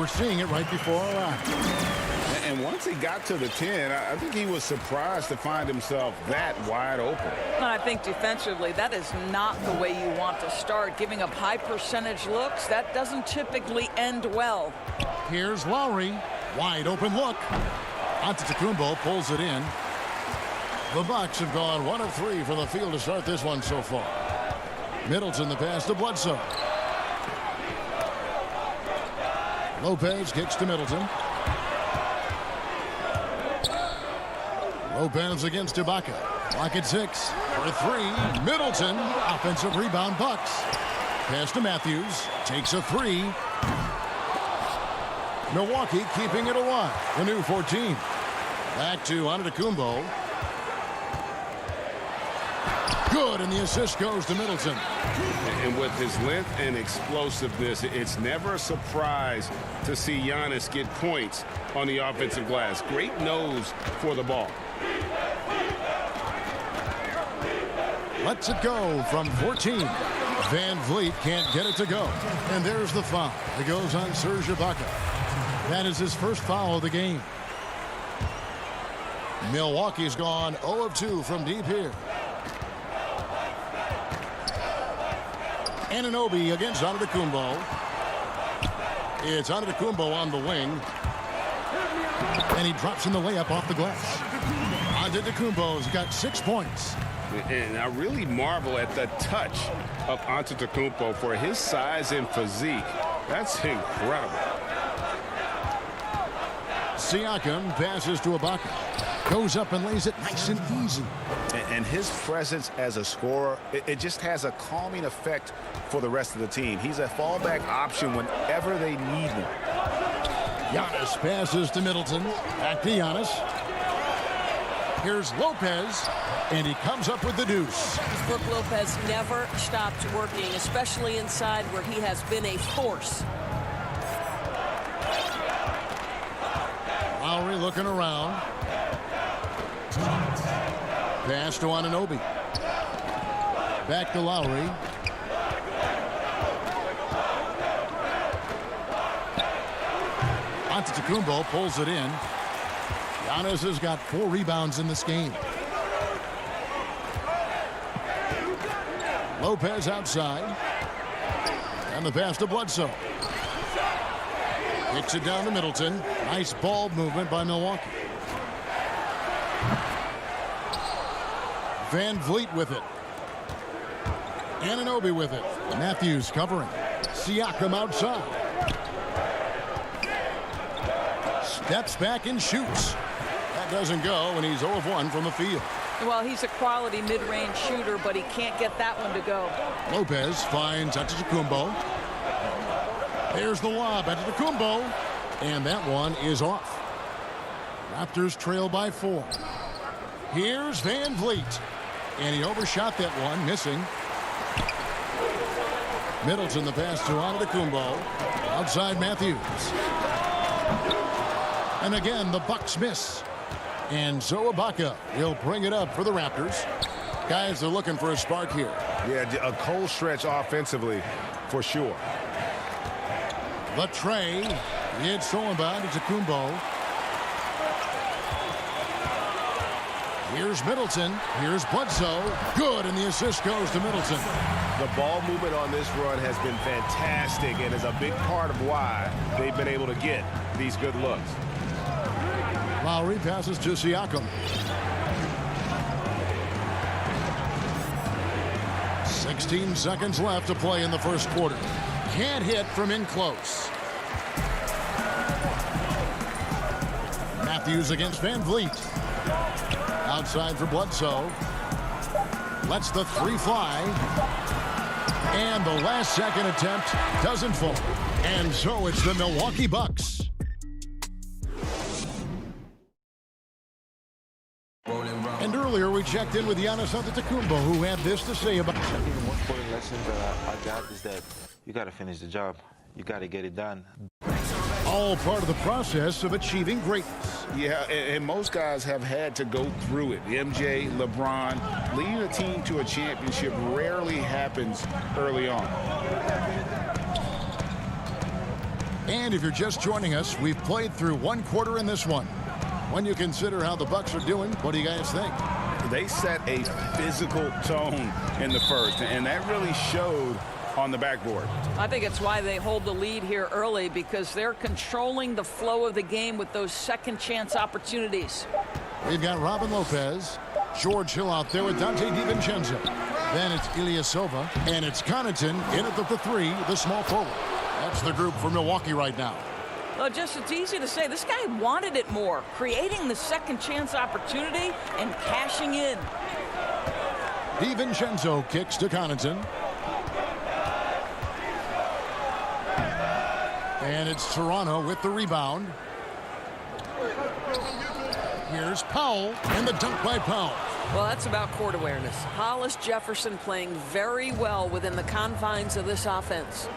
we're seeing it right before our eyes. And once he got to the 10, I think he was surprised to find himself that wide open. And I think defensively, that is not the way you want to start. Giving up high percentage looks, that doesn't typically end well. Here's Lowry. Wide open look. Antetokounmpo pulls it in. The Bucks have gone 1 of 3 from the field to start this one so far. Middleton the pass to Bledsoe. Lopez kicks to Middleton. Lopez against Ibaka. Clock at 6 for 3. Middleton. Offensive rebound Bucks. Pass to Matthews. Takes a 3. Milwaukee keeping it alive. The new 14. Back to Antetokounmpo. Good, and the assist goes to Middleton. And with his length and explosiveness, it's never a surprise to see Giannis get points on the offensive glass. Great nose for the ball. Lets it go from 14. Van Vliet can't get it to go. And there's the foul. It goes on Serge Ibaka. That is his first foul of the game. Milwaukee's gone 0 of 2 from deep here. Anunoby against Antetokounmpo. It's Antetokounmpo on the wing. And he drops in the layup off the glass. Antetokounmpo's got 6 points. And I really marvel at the touch of Antetokounmpo for his size and physique. That's incredible. Siakam passes to Ibaka. Goes up and lays it nice and easy. And his presence as a scorer, it just has a calming effect for the rest of the team. He's a fallback option whenever they need one. Giannis passes to Middleton. Back to Giannis. Here's Lopez, and he comes up with the deuce. Brook Lopez never stopped working, especially inside where he has been a force. Lowry looking around. Pass to Anunoby. Back to Lowry. Antetokounmpo pulls it in. Giannis has got 4 rebounds in this game. Lopez outside. And the pass to Bledsoe. Kicks it down to Middleton. Nice ball movement by Milwaukee. Van Vliet with it. Anunoby with it. Matthews covering. Siakam outside. Steps back and shoots. That doesn't go, and he's 0 of 1 from the field. Well, he's a quality mid-range shooter, but he can't get that one to go. Lopez finds Antetokounmpo. There's the lob. Antetokounmpo. And that one is off. Raptors trail by 4. Here's Van Vliet. And he overshot that one, missing. Middleton the pass to Antetokounmpo. Outside Matthews. And again, the Bucks miss. And so Ibaka will bring it up for the Raptors. Guys are looking for a spark here. Yeah, a cold stretch offensively for sure. The tray. It's stolen by Antetokounmpo. Here's Middleton. Here's Bledsoe. Good, and the assist goes to Middleton. The ball movement on this run has been fantastic and is a big part of why they've been able to get these good looks. Lowry passes to Siakam. 16 seconds left to play in the first quarter. Can't hit from in close. Matthews against Van Vliet. Outside for Bledsoe. Lets the 3 fly. And the last second attempt doesn't fall. And so it's the Milwaukee Bucks. And earlier we checked in with Giannis Antetokounmpo, who had this to say about it. I think the most important lesson that I got is that you got to finish the job. You got to get it done. All part of the process of achieving greatness. Yeah, and most guys have had to go through it. MJ, LeBron, leading a team to a championship rarely happens early on. And if you're just joining us, we've played through one quarter in this one. When you consider how the Bucks are doing, what do you guys think? They set a physical tone in the first, and that really showed on the backboard. I think it's why they hold the lead here early, because they're controlling the flow of the game with those second chance opportunities. We've got Robin Lopez, George Hill out there with Dante DiVincenzo. Then it's Ilyasova, and it's Connaughton in at the three, the small forward. That's the group for Milwaukee right now. Well, just it's easy to say. This guy wanted it more, creating the second chance opportunity and cashing in. DiVincenzo kicks to Connaughton. And it's Toronto with the rebound. Here's Powell, and the dunk by Powell. Well, that's about court awareness. Hollis Jefferson playing very well within the confines of this offense.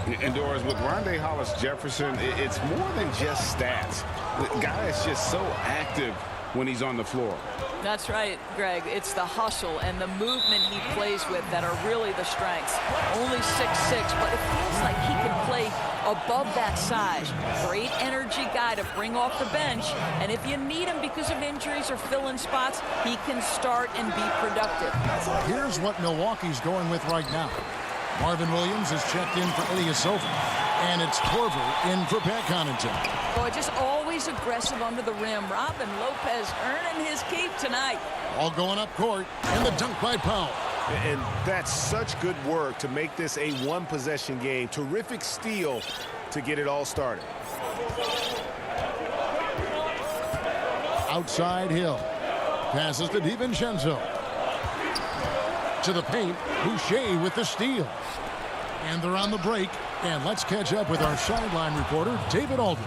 And Doris, with Rondé Hollis Jefferson, it's more than just stats. The guy is just so active when he's on the floor. That's right, Greg. It's the hustle and the movement he plays with that are really the strengths. Only 6'6", but it feels like he can play above that size. Great energy guy to bring off the bench. And if you need him because of injuries or fill-in spots, he can start and be productive. Here's what Milwaukee's going with right now. Marvin Williams is checked in for Ilyasova. And it's Korver in for Pat Connaughton. Boy, just always aggressive under the rim. Robin Lopez earning his keep tonight. All going up court, and the dunk by Powell. And that's such good work to make this a one-possession game. Terrific steal to get it all started. Outside Hill. Passes to DiVincenzo. To the paint, Boucher with the steal. And they're on the break. And let's catch up with our sideline reporter, David Aldridge.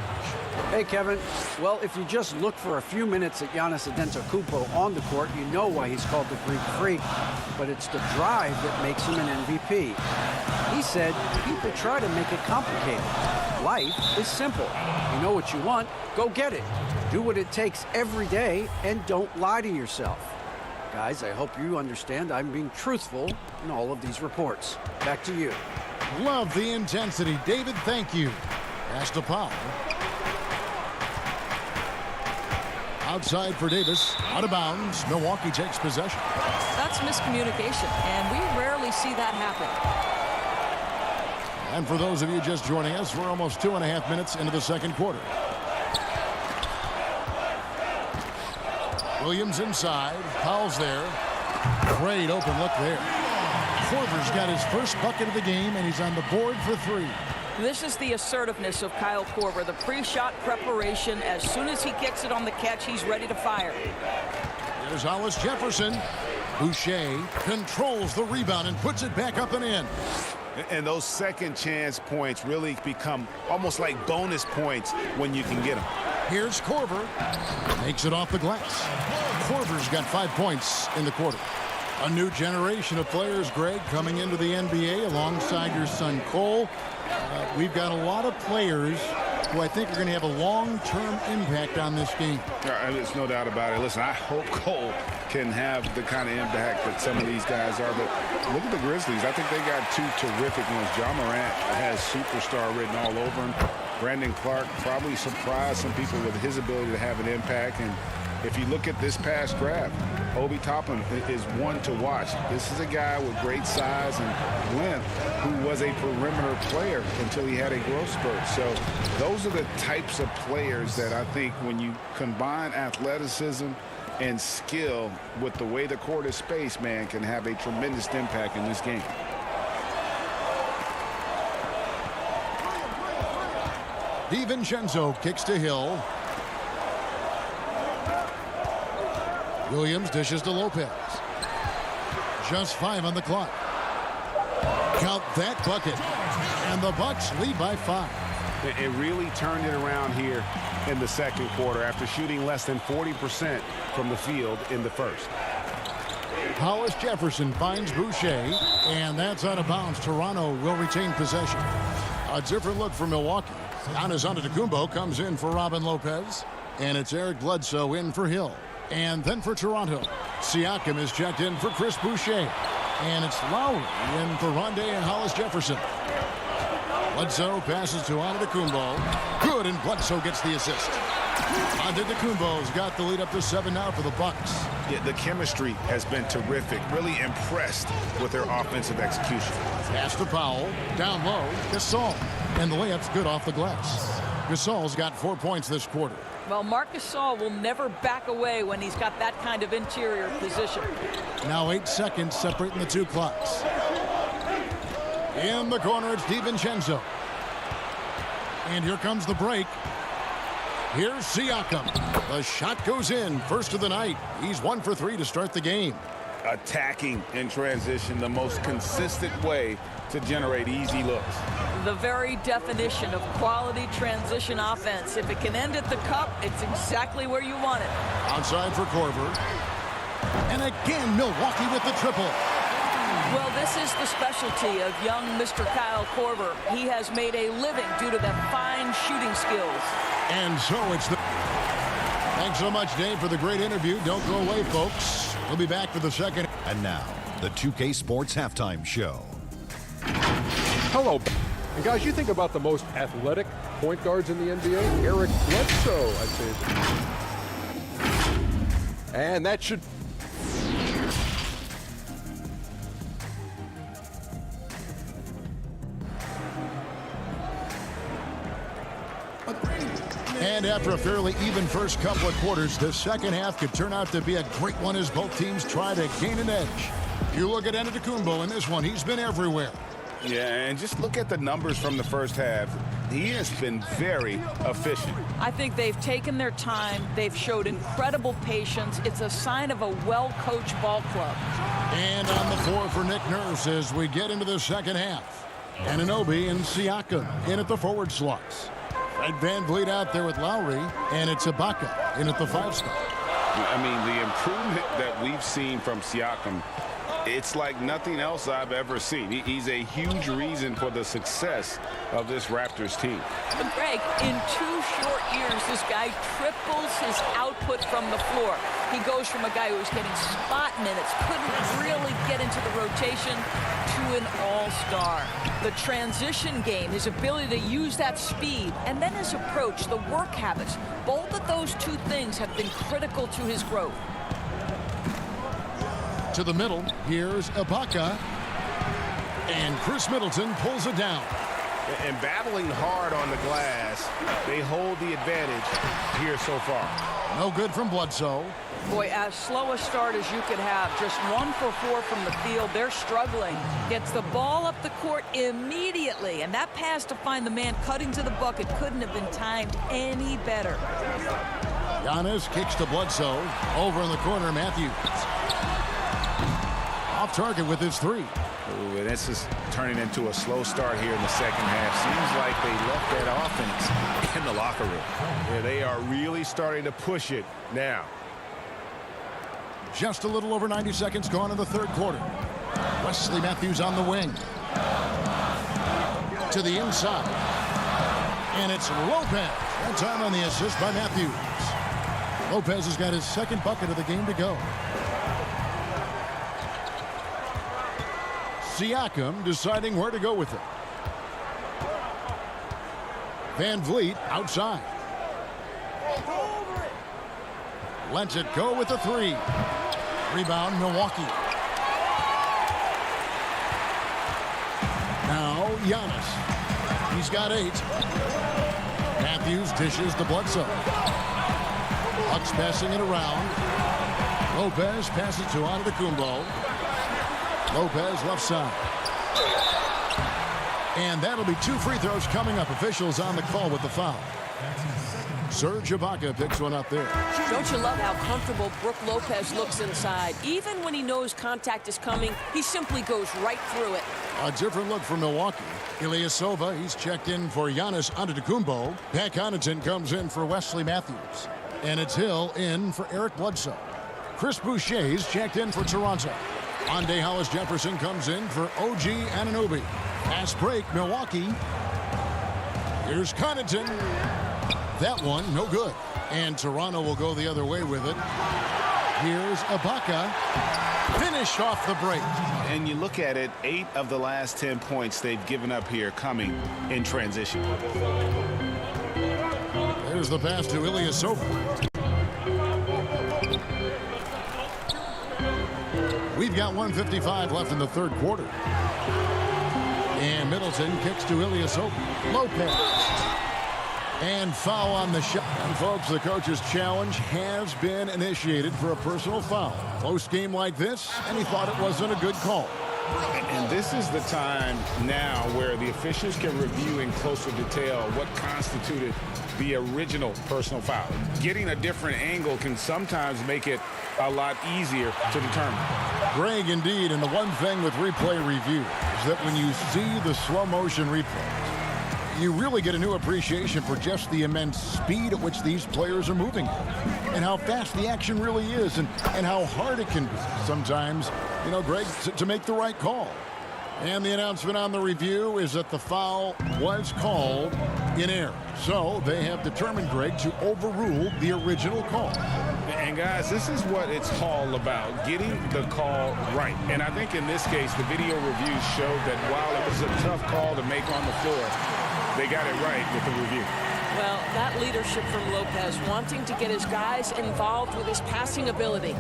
Hey, Kevin. Well, if you just look for a few minutes at Giannis Antetokounmpo on the court, you know why he's called the Greek Freak. But it's the drive that makes him an MVP. He said people try to make it complicated. Life is simple. You know what you want, go get it. Do what it takes every day, and don't lie to yourself. Guys, I hope you understand I'm being truthful in all of these reports. Back to you. Love the intensity. David, thank you. Pass to Powell. Outside for Davis. Out of bounds. Milwaukee takes possession. That's miscommunication, and we rarely see that happen. And for those of you just joining us, we're almost 2.5 minutes into the second quarter. Williams inside. Powell's there. Great open look there. Korver's got his first bucket of the game, and he's on the board for three. This is the assertiveness of Kyle Korver, the pre-shot preparation. As soon as he gets it on the catch, he's ready to fire. There's Hollis Jefferson. Boucher controls the rebound and puts it back up and in. And those second chance points really become almost like bonus points when you can get them. Here's Korver. Makes it off the glass. Korver's got 5 points in the quarter. A new generation of players, Greg, coming into the NBA alongside your son Cole. We've got a lot of players who I think are going to have a long-term impact on this game. There's no doubt about it. Listen, I hope Cole can have the kind of impact that some of these guys are. But look at the Grizzlies. I think they got two terrific ones. Ja Morant has superstar written all over him. Brandon Clark probably surprised some people with his ability to have an impact. And if you look at this past draft, Obi Toppin is one to watch. This is a guy with great size and length who was a perimeter player until he had a growth spurt. So those are the types of players that I think when you combine athleticism and skill with the way the court is spaced, man, can have a tremendous impact in this game. DiVincenzo kicks to Hill. Williams dishes to Lopez. Just 5 on the clock. Count that bucket. And the Bucks lead by 5. It really turned it around here in the second quarter after shooting less than 40% from the field in the first. Hollis Jefferson finds Boucher, and that's out of bounds. Toronto will retain possession. A different look for Milwaukee. Giannis Antetokounmpo comes in for Robin Lopez, and it's Eric Bledsoe in for Hill. And then for Toronto, Siakam is checked in for Chris Boucher. And it's Lowry in for Rondé and Hollis Jefferson. Bledsoe passes to Antetokounmpo. Good, and Bledsoe gets the assist. Antetokounmpo's got the lead up to 7 now for the Bucks. Yeah, the chemistry has been terrific. Really impressed with their offensive execution. Pass to Powell. Down low. Gasol. And the layup's good off the glass. Gasol's got 4 points this quarter. Well, Marc Gasol will never back away when he's got that kind of interior position. Now 8 seconds separating the two clocks. In the corner, it's DiVincenzo. And here comes the break. Here's Siakam. The shot goes in. First of the night. He's 1 for 3 to start the game. Attacking in transition, the most consistent way to generate easy looks. The very definition of quality transition offense. If it can end at the cup, it's exactly where you want it. Outside for Korver. And again, Milwaukee with the triple. Well, this is the specialty of young Mr. Kyle Korver. He has made a living due to the fine shooting skills. And so it's the... Thanks so much, Dave, for the great interview. Don't go away, folks. We'll be back for the second. And now, the 2K Sports Halftime Show. Hello. And guys, you think about the most athletic point guards in the NBA? Eric Bledsoe, I'd say. And that should... And after a fairly even first couple of quarters, the second half could turn out to be a great one as both teams try to gain an edge. If you look at Antetokounmpo in this one, he's been everywhere. Yeah, and just look at the numbers from the first half. He has been very efficient. I think they've taken their time. They've showed incredible patience. It's a sign of a well-coached ball club. And on the floor for Nick Nurse as we get into the second half. Anunoby and Siakam in at the forward slots. Fred VanVleet out there with Lowry, and it's Ibaka in at the 5-spot. I mean, the improvement that we've seen from Siakam, it's like nothing else I've ever seen. He's a huge reason for the success of this Raptors team. But Greg, in 2 short years, this guy triples his output from the floor. He goes from a guy who was getting spot minutes, couldn't really get into the rotation, to an all-star. The transition game, his ability to use that speed, and then his approach, the work habits, both of those 2 things have been critical to his growth. To the middle, here's Ibaka. And Chris Middleton pulls it down. And battling hard on the glass, they hold the advantage here so far. No good from Bledsoe. Boy, as slow a start as you could have, just 1 for 4 from the field. They're struggling. Gets the ball up the court immediately, and that pass to find the man cutting to the bucket couldn't have been timed any better. Giannis kicks to Bledsoe. Over in the corner, Matthews. Off target with his 3. Ooh, and this is turning into a slow start here in the second half. Seems like they left that offense in the locker room. Yeah, they are really starting to push it now. Just a little over 90 seconds gone in the third quarter. Wesley Matthews on the wing. To the inside. And it's Lopez. That time on the assist by Matthews. Lopez has got his second bucket of the game to go. Siakam deciding where to go with it. VanVleet outside. Lets it go with the 3. Rebound, Milwaukee. Now, Giannis. He's got 8. Matthews dishes to Bledsoe. Bucks passing it around. Lopez passes to Antetokounmpo. Lopez left side. And that'll be 2 free throws coming up. Officials on the call with the foul. Serge Ibaka picks one up there. Don't you love how comfortable Brook Lopez looks inside? Even when he knows contact is coming, he simply goes right through it. A different look for Milwaukee. Ilyasova, he's checked in for Giannis Antetokounmpo. Pat Connaughton comes in for Wesley Matthews. And it's Hill in for Eric Bledsoe. Chris Boucher's checked in for Toronto. Andre Hollis-Jefferson comes in for OG Anunoby. Fast break, Milwaukee. Here's Connaughton. That one, no good. And Toronto will go the other way with it. Here's Ibaka. Finished off the break. And you look at it, 8 of the last 10 points they've given up here coming in transition. There's the pass to Ilyasova. We've got 1:55 left in the third quarter. And Middleton kicks to Ilyasova. Lopez. And foul on the shot. And folks, the coach's challenge has been initiated for a personal foul. Close game like this, and he thought it wasn't a good call. And this is the time now where the officials can review in closer detail what constituted the original personal foul. Getting a different angle can sometimes make it a lot easier to determine. Greg, indeed, and the one thing with replay review is that when you see the slow motion replays, you really get a new appreciation for just the immense speed at which these players are moving and how fast the action really is and how hard it can be sometimes, you know, Greg, to make the right call. And the announcement on the review is that the foul was called in error. So they have determined, Greg, to overrule the original call. And guys, this is what it's all about, getting the call right. And I think in this case, the video reviews showed that while it was a tough call to make on the floor, they got it right with the review. Well, that leadership from Lopez, wanting to get his guys involved with his passing ability.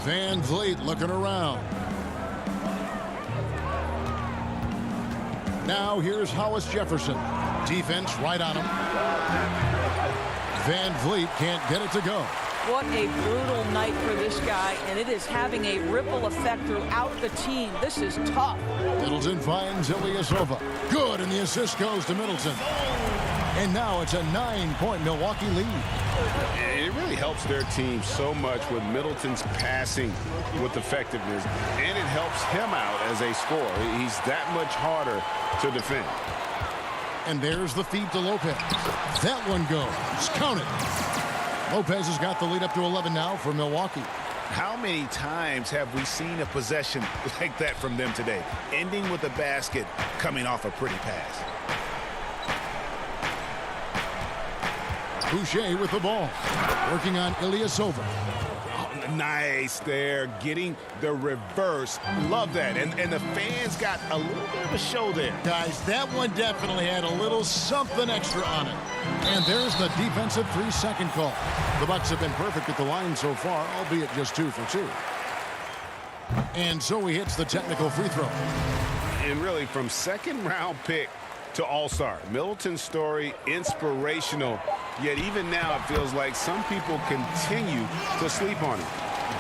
Van Vliet looking around. Now here's Hollis Jefferson. Defense right on him. Van Vliet can't get it to go. What a brutal night for this guy, and it is having a ripple effect throughout the team. This is tough. Middleton finds Ilyasova. Good, and the assist goes to Middleton. And now it's a 9-point Milwaukee lead. It really helps their team so much with Middleton's passing with effectiveness, and it helps him out as a scorer. He's that much harder to defend. And there's the feed to Lopez. That one goes. Count it. Lopez has got the lead up to 11 now for Milwaukee. How many times have we seen a possession like that from them today, ending with a basket coming off a pretty pass? Boucher with the ball. Working on Ilyasova. Nice there, getting the reverse. Love that. And the fans got a little bit of a show there. Guys, that one definitely had a little something extra on it. And there's the defensive 3-second call. The Bucks have been perfect at the line so far, albeit just 2 for 2. And so he hits the technical free throw. And really, from second-round pick to all-star, Middleton's story inspirational. Yet even now, it feels like some people continue to sleep on him.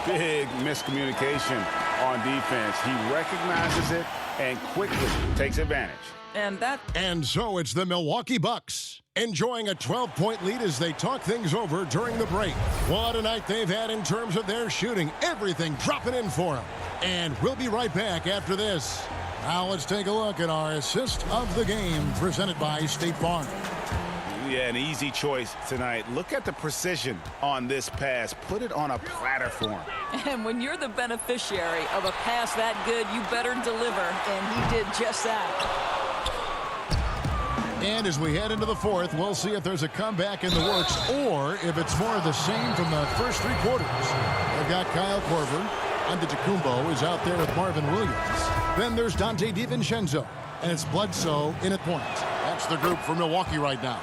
Big miscommunication on defense. He recognizes it and quickly takes advantage. And so it's the Milwaukee Bucks enjoying a 12-point lead as they talk things over during the break. What a night they've had in terms of their shooting. Everything dropping in for them. And we'll be right back after this. Now let's take a look at our assist of the game presented by State Farm. Yeah, an easy choice tonight. Look at the precision on this pass. Put it on a platter for him. And when you're the beneficiary of a pass that good, you better deliver. And he did just that. And as we head into the fourth, we'll see if there's a comeback in the works or if it's more of the same from the first 3 quarters. They've got Kyle Korver. Antetokounmpo is out there with Marvin Williams. Then there's Dante DiVincenzo. And it's Bledsoe in at point. That's the group for Milwaukee right now.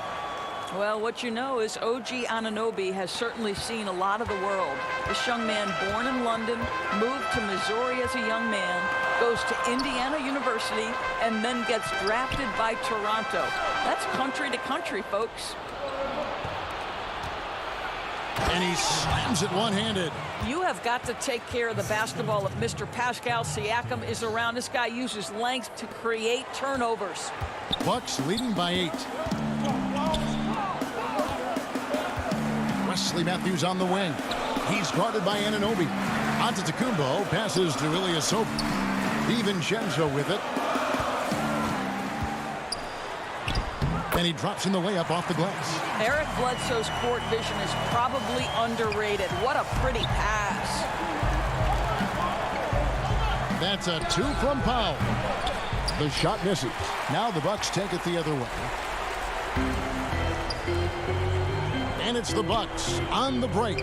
Well, what you know is OG Anunoby has certainly seen a lot of the world. This young man, born in London, moved to Missouri as a young man, goes to Indiana University, and then gets drafted by Toronto. That's country to country, folks. And he slams it one-handed. You have got to take care of the basketball if Mr. Pascal Siakam is around. This guy uses length to create turnovers. Bucks leading by 8. Wesley Matthews on the wing. He's guarded by Anunoby. Antetokounmpo passes to Ilyasova. DiVincenzo with it. And he drops in the layup off the glass. Eric Bledsoe's court vision is probably underrated. What a pretty pass. That's a 2 from Powell. The shot misses. Now the Bucks take it the other way. And it's the Bucks on the break.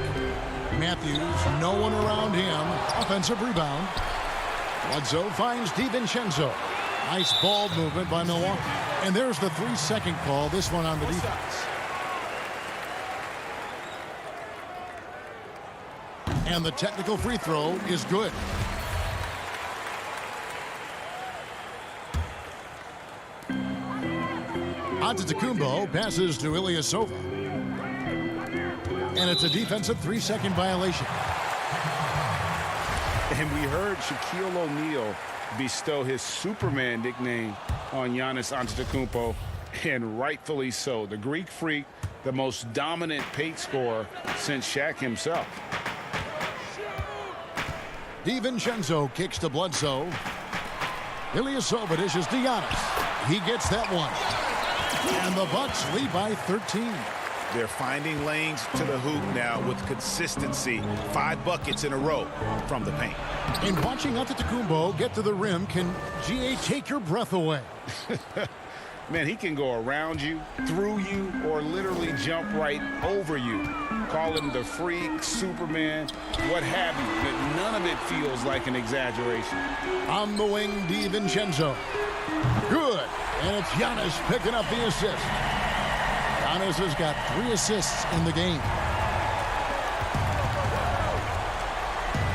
Matthews, no one around him. Offensive rebound. Bledsoe finds DiVincenzo. Nice ball movement by Milwaukee. And there's the 3-second call, this one on the defense. And the technical free throw is good. Antetokounmpo passes to Ilyasova. And it's a defensive 3-second violation. And we heard Shaquille O'Neal bestow his Superman nickname on Giannis Antetokounmpo, and rightfully so. The Greek Freak, the most dominant paint scorer since Shaq himself. DiVincenzo kicks to Bledsoe. Ilyasova dishes to Giannis. He gets that one. And the Bucks lead by 13. They're finding lanes to the hoop now with consistency. 5 buckets in a row from the paint. And watching Antetokounmpo get to the rim can, GA, take your breath away. Man, he can go around you, through you, or literally jump right over you. Call him the Freak, Superman, what have you. But none of it feels like an exaggeration. On the wing, DiVincenzo. Good. And it's Giannis picking up the assist. Giannis has got 3 assists in the game.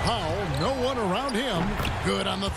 Powell, no one around him. Good on the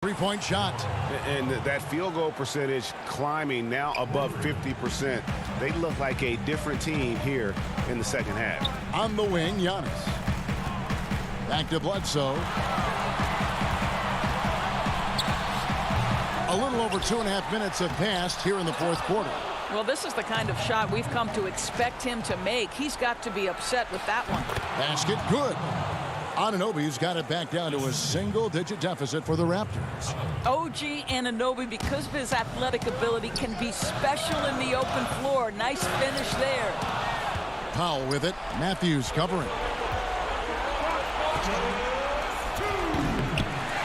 three-point shot. And that field goal percentage climbing now above 50%. They look like a different team here in the second half. On the wing, Giannis. Back to Bledsoe. A little over 2.5 minutes have passed here in the fourth quarter. Well, this is the kind of shot we've come to expect him to make. He's got to be upset with that one. Basket good. Anunoby's got it back down to a single-digit deficit for the Raptors. OG Anunoby, because of his athletic ability, can be special in the open floor. Nice finish there. Powell with it. Matthews covering.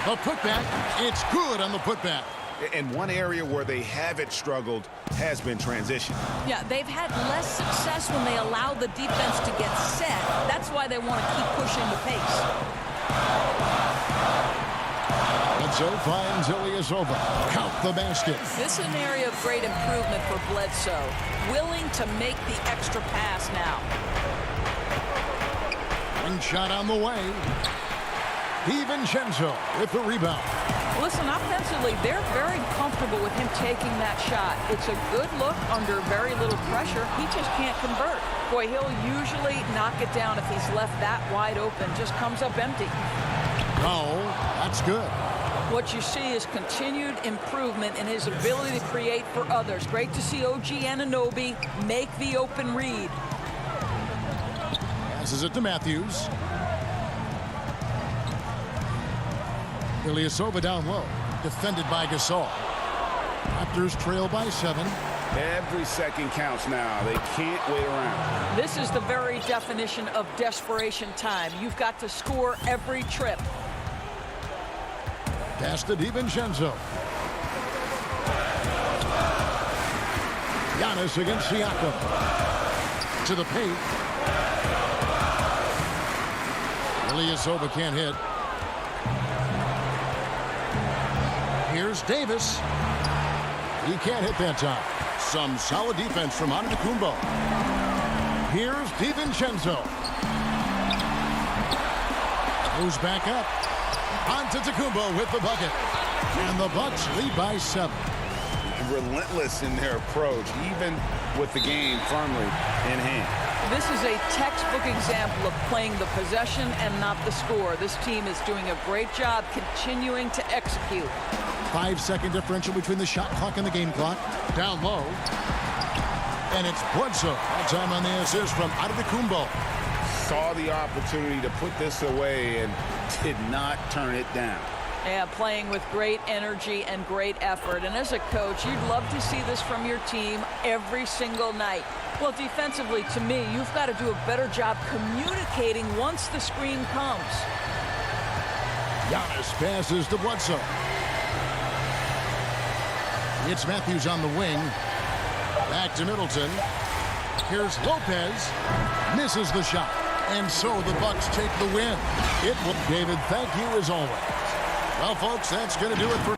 A putback. It's good on the putback. And one area where they haven't struggled has been transition. Yeah, they've had less success when they allow the defense to get set. That's why they want to keep pushing the pace. Bledsoe finds Ilyasova. Count the basket. This is an area of great improvement for Bledsoe. Willing to make the extra pass now. One shot on the way. DiVincenzo with the rebound. Listen, offensively, they're very comfortable with him taking that shot. It's a good look under very little pressure. He just can't convert. Boy, he'll usually knock it down if he's left that wide open. Just comes up empty. No, that's good. What you see is continued improvement in his ability to create for others. Great to see OG Anunoby make the open read. Passes it to Matthews. Ilyasova down low, defended by Gasol. Raptors trail by 7. Every second counts now. They can't wait around. This is the very definition of desperation time. You've got to score every trip. Pass to DiVincenzo. Giannis against Siakam. To the paint. Ilyasova can't hit. Here's Davis. He can't hit that time. Some solid defense from Antetokounmpo. Here's DiVincenzo. Moves back up. Antetokounmpo with the bucket. And the Bucks lead by 7. Relentless in their approach, even with the game firmly in hand. This is a textbook example of playing the possession and not the score. This team is doing a great job continuing to execute. 5-second differential between the shot clock and the game clock. Down low. And it's Bledsoe. That time on the assist from Antetokounmpo. Saw the opportunity to put this away and did not turn it down. Yeah, playing with great energy and great effort. And as a coach, you'd love to see this from your team every single night. Well, defensively, to me, you've got to do a better job communicating once the screen comes. Giannis passes to Bledsoe. It's Matthews on the wing. Back to Middleton. Here's Lopez. Misses the shot. And so the Bucks take the win. It will. David, thank you as always. Well, folks, that's going to do it for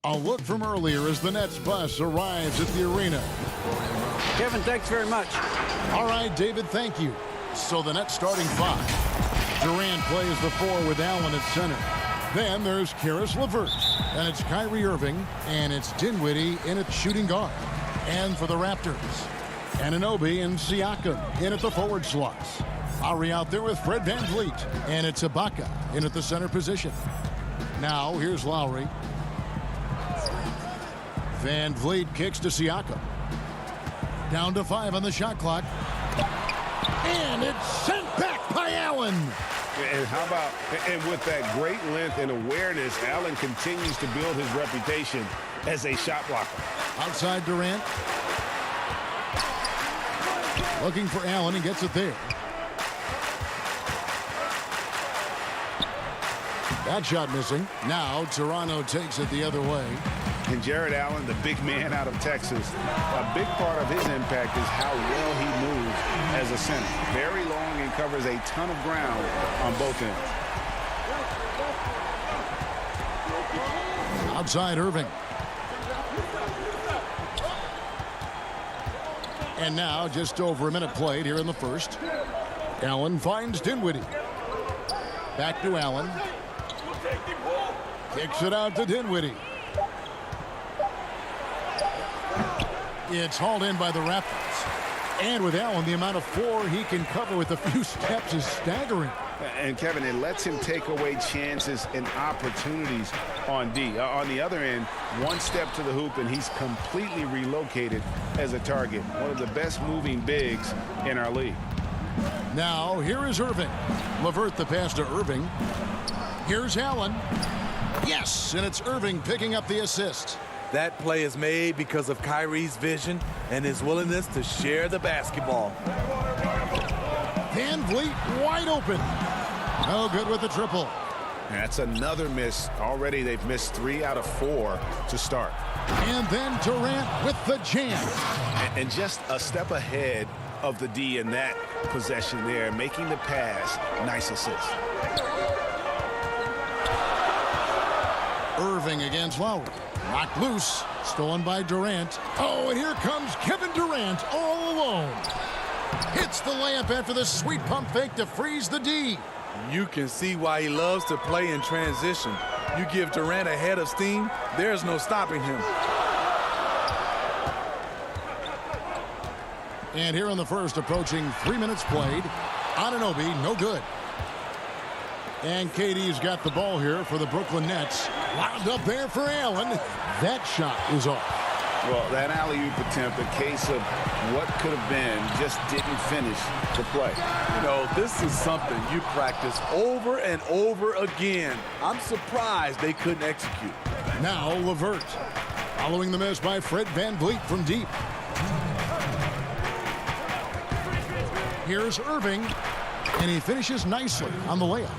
A look from earlier as the Nets bus arrives at the arena. Kevin, thanks very much. All right, David, thank you. So the Nets starting 5. Durant plays the 4 with Allen at center. Then there's Karis LeVert. And it's Kyrie Irving. And it's Dinwiddie in at shooting guard. And for the Raptors, Anunoby and Siakam in at the forward slots. Lowry out there with Fred VanVleet. And it's Ibaka in at the center position. Now here's Lowry. VanVleet kicks to Siakam. Down to 5 on the shot clock. And it's sent back by Allen. And how about, and with that great length and awareness, Allen continues to build his reputation as a shot blocker. Outside Durant. Looking for Allen. He gets it there. That shot missing. Now Toronto takes it the other way. And Jared Allen, the big man out of Texas, a big part of his impact is how well he moves as a center. Very long and covers a ton of ground on both ends. Outside Irving. And now just over a minute played here in the first. Allen finds Dinwiddie. Back to Allen. Kicks it out to Dinwiddie. It's hauled in by the Raptors. And with Allen, the amount of floor he can cover with a few steps is staggering. And Kevin, it lets him take away chances and opportunities on D. On the other end, one step to the hoop and he's completely relocated as a target. One of the best moving bigs in our league. Now here is Irving. LeVert the pass to Irving. Here's Allen. Yes, and it's Irving picking up the assist. That play is made because of Kyrie's vision and his willingness to share the basketball. VanVleet wide open. No good with the triple. And that's another miss. Already they've missed 3 out of 4 to start. And then Durant with the jam. And just a step ahead of the D in that possession there, making the pass. Nice assist. Irving against Lowry. Knocked loose. Stolen by Durant. Oh, and here comes Kevin Durant all alone. Hits the layup after the sweet pump fake to freeze the D. You can see why he loves to play in transition. You give Durant a head of steam, there's no stopping him. And here in the first, approaching 3 minutes played. Anunoby, no good. And KD's got the ball here for the Brooklyn Nets. Wound up there for Allen. That shot is off. Well, that alley-oop attempt, a case of what could have been, just didn't finish the play. You know, this is something you practice over and over again. I'm surprised they couldn't execute. Now LeVert. Following the miss by Fred VanVleet from deep. Here's Irving. And he finishes nicely on the layup.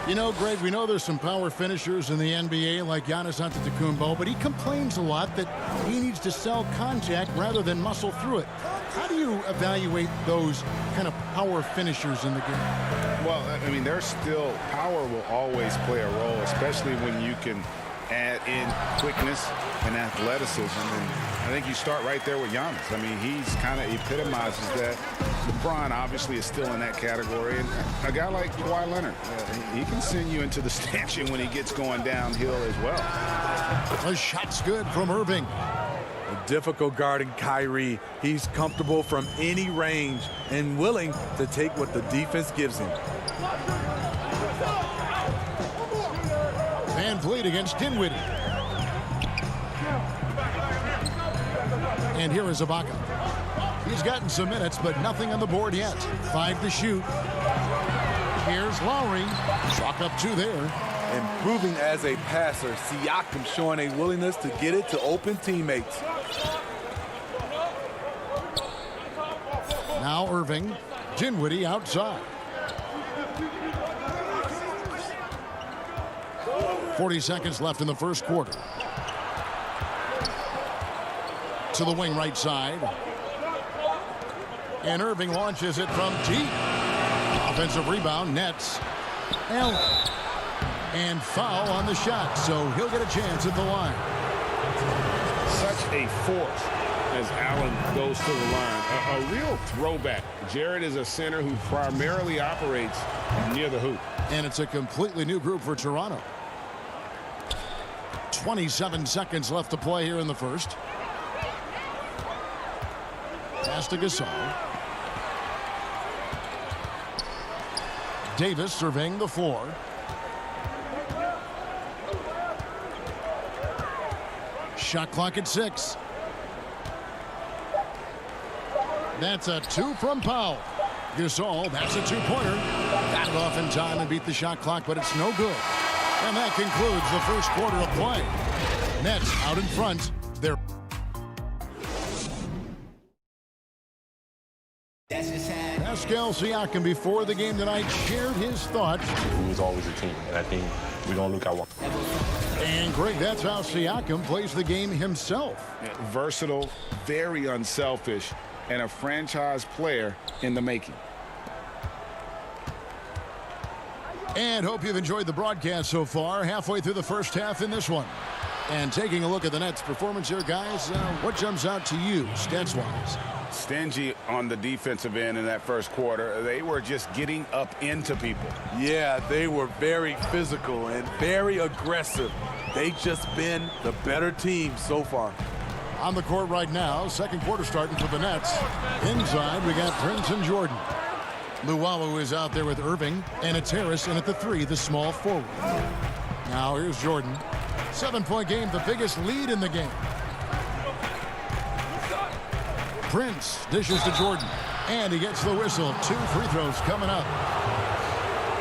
You know, Greg, we know there's some power finishers in the NBA like Giannis Antetokounmpo, but he complains a lot that he needs to sell contact rather than muscle through it. How do you evaluate those kind of power finishers in the game? Well, I mean, there's still power will always play a role, especially when you can add in quickness and athleticism. And I think you start right there with Giannis. I mean, he's kind of epitomizes that. LeBron obviously is still in that category. And a guy like Kawhi Leonard, he can send you into the stanchion when he gets going downhill as well. The shot's good from Irving. Difficult guarding Kyrie. He's comfortable from any range and willing to take what the defense gives him. VanVleet against Dinwiddie. And here is Ibaka. He's gotten some minutes, but nothing on the board yet. 5 to shoot. Here's Lowry. Chalk up 2 there. Improving as a passer, Siakam showing a willingness to get it to open teammates. Now Irving. Dinwiddie outside. 40 seconds left in the first quarter. To the wing right side. And Irving launches it from deep. Offensive rebound, Nets. Allen. And foul on the shot, so he'll get a chance at the line. Such a force as Allen goes to the line. A real throwback. Jared is a center who primarily operates near the hoop. And it's a completely new group for Toronto. 27 seconds left to play here in the first. Pass to Gasol. Davis surveying the floor. Shot clock at 6. That's a 2 from Powell. Gasol, that's a two-pointer. Got it off in time and beat the shot clock, but it's no good. And that concludes the first quarter of play. Nets out in front. They're Pascal Siakam before the game tonight shared his thoughts. We was always a team, and I think we're going to look at one. And Greg, that's how Siakam plays the game himself. Yeah, versatile, very unselfish, and a franchise player in the making. And hope you've enjoyed the broadcast so far. Halfway through the first half in this one. And taking a look at the Nets' performance here, guys, what jumps out to you stats-wise? Stingy on the defensive end in that first quarter. They were just getting up into people. Yeah, they were very physical and very aggressive. They just been the better team so far. On the court right now, second quarter starting for the Nets. Inside, we got Prince and Jordan. Luwawu is out there with Irving, and it's Harris in at the 3, the small forward. Now here's Jordan. 7-point game, the biggest lead in the game. Prince dishes to Jordan, and he gets the whistle. 2 free throws coming up.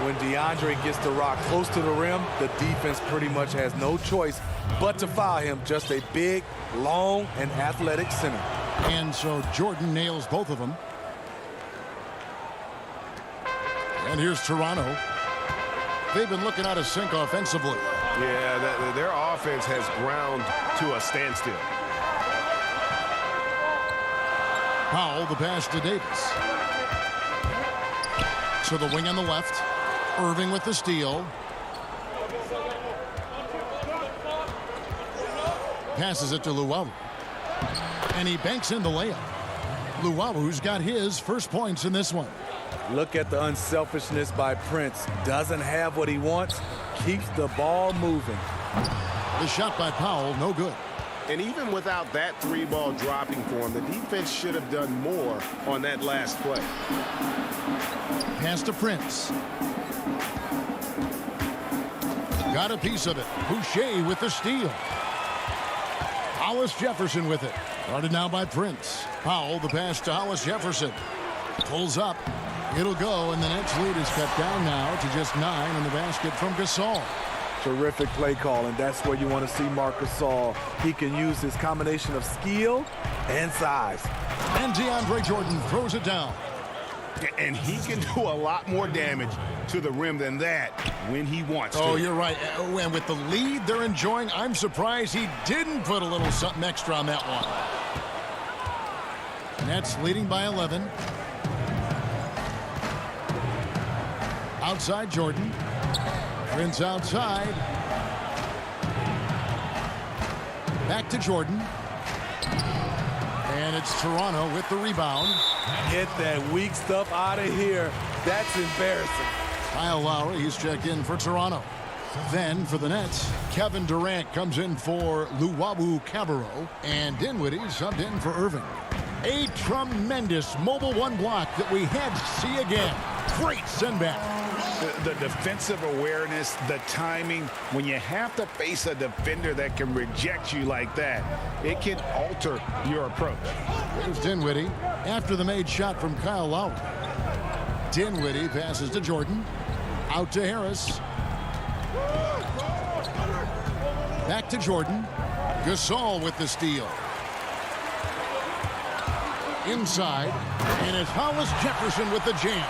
When DeAndre gets the rock close to the rim, the defense pretty much has no choice but to foul him. Just a big, long, and athletic center. And so Jordan nails both of them. And here's Toronto. They've been looking out of sync offensively. Yeah, their offense has ground to a standstill. Powell, the pass to Davis. To the wing on the left. Irving with the steal. Passes it to Luwawu. And he banks in the layup. Luwawu's got his first points in this one. Look at the unselfishness by Prince. Doesn't have what he wants. Keeps the ball moving. The shot by Powell, no good. And even without that 3-ball dropping for him, the defense should have done more on that last play. Pass to Prince. Got a piece of it. Boucher with the steal. Hollis Jefferson with it. Guarded now by Prince. Powell, the pass to Hollis Jefferson. Pulls up. It'll go, and the Nets lead is cut down now to just 9 in the basket from Gasol. Terrific play call, and that's where you want to see Marc Gasol. He can use his combination of skill and size. And DeAndre Jordan throws it down. And he can do a lot more damage to the rim than that when he wants to. Oh, you're right. And with the lead they're enjoying, I'm surprised he didn't put a little something extra on that one. Nets leading by 11. Outside Jordan. Prince outside. Back to Jordan. And it's Toronto with the rebound. Get that weak stuff out of here. That's embarrassing. Kyle Lowry, he's checked in for Toronto. Then for the Nets, Kevin Durant comes in for Luwawu-Cabarrot, and Dinwiddie subbed in for Irving. A tremendous mobile one block that we had to see again. Great send back. The defensive awareness, the timing, when you have to face a defender that can reject you like that, it can alter your approach. Here's Dinwiddie after the made shot from Kyle Lowry. Dinwiddie passes to Jordan. Out to Harris. Back to Jordan. Gasol with the steal. Inside, and it's Hollis Jefferson with the jam.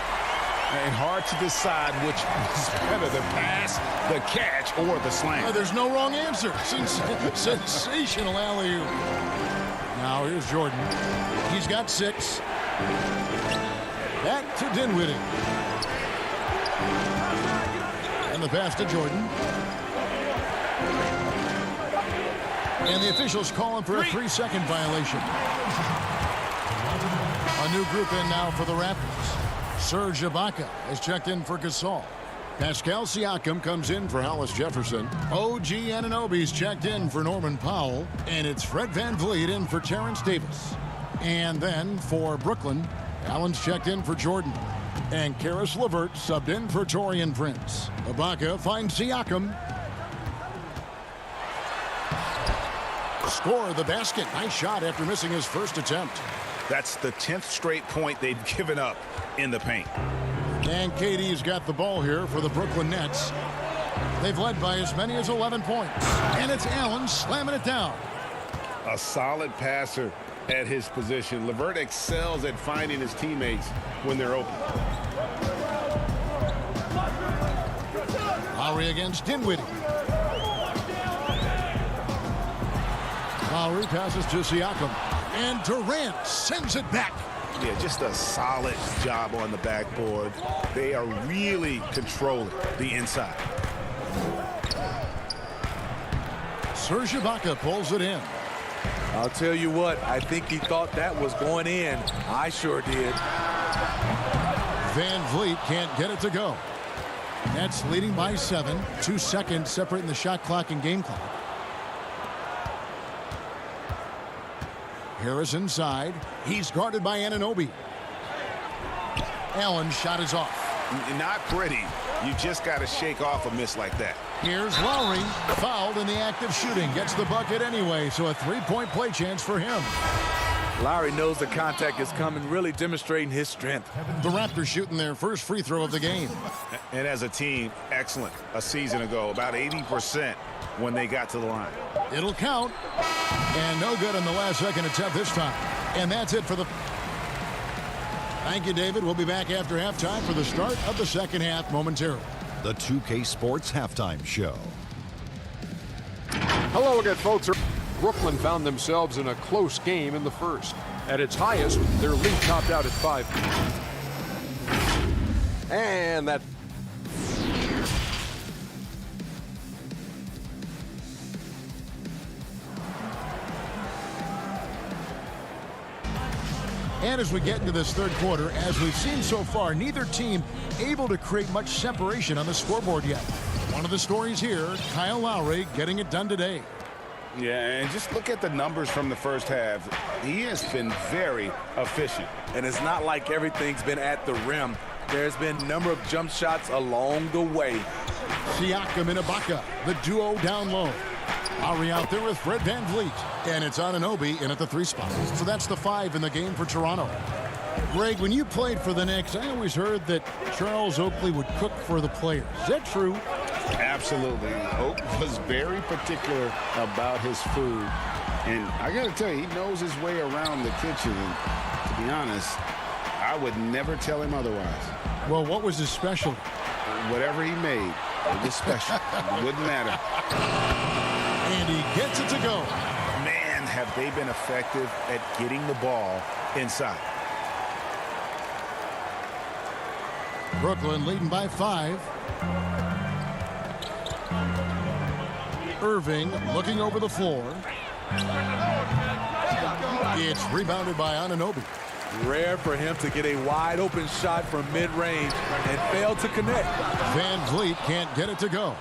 And hard to decide which is better, the pass, the catch, or the slam. There's no wrong answer. Sensational alley-oop. Now here's Jordan. He's got 6. Back to Dinwiddie. And the pass to Jordan. And the officials calling for a 3-second violation. A new group in now for the Raptors. Serge Ibaka has checked in for Gasol. Pascal Siakam comes in for Hollis Jefferson. OG Anunoby's checked in for Norman Powell. And it's Fred VanVleet in for Terrence Davis. And then for Brooklyn, Allen's checked in for Jordan. And Karis LeVert subbed in for Taurean Prince. Ibaka finds Siakam. Score the basket. Nice shot after missing his first attempt. That's the 10th straight point they've given up in the paint. And KD's got the ball here for the Brooklyn Nets. They've led by as many as 11 points. And it's Allen slamming it down. A solid passer at his position. LeVert excels at finding his teammates when they're open. Lowry against Dinwiddie. Lowry passes to Siakam. And Durant sends it back. Yeah, just a solid job on the backboard. They are really controlling the inside. Serge Ibaka pulls it in. I'll tell you what, I think he thought that was going in. I sure did. VanVleet can't get it to go. Nets leading by 7. 2 seconds separating the shot clock and game clock. Harris inside. He's guarded by Anunoby. Allen's shot is off. Not pretty. You just got to shake off a miss like that. Here's Lowry, fouled in the act of shooting. Gets the bucket anyway, so a 3-point play chance for him. Lowry knows the contact is coming, really demonstrating his strength. The Raptors shooting their first free throw of the game. And as a team, excellent. A season ago, about 80% when they got to the line. It'll count. And no good on the last second attempt this time. And that's it for the... Thank you, David. We'll be back after halftime for the start of the second half momentarily. The 2K Sports Halftime Show. Hello again, folks. Brooklyn found themselves in a close game in the first. At its highest, their lead topped out at 5. And that... And as we get into this third quarter, as we've seen so far, neither team able to create much separation on the scoreboard yet. One of the stories here, Kyle Lowry getting it done today. Yeah, and just look at the numbers from the first half. He has been very efficient. And it's not like everything's been at the rim. There's been a number of jump shots along the way. Siakam and Ibaka, the duo down low. Lowry out there with Fred VanVleet. And it's Anunoby in at the 3 spot. So that's the 5 in the game for Toronto. Greg, when you played for the Knicks, I always heard that Charles Oakley would cook for the players. Is that true? Absolutely. Oak was very particular about his food. And I got to tell you, he knows his way around the kitchen. And to be honest, I would never tell him otherwise. Well, what was his specialty? Whatever he made, it was special. It wouldn't matter. And he gets it to go. Man, have they been effective at getting the ball inside. Brooklyn leading by 5. Irving looking over the floor. It's rebounded by Anunoby. Rare for him to get a wide open shot from mid-range and fail to connect. VanVleet can't get it to go.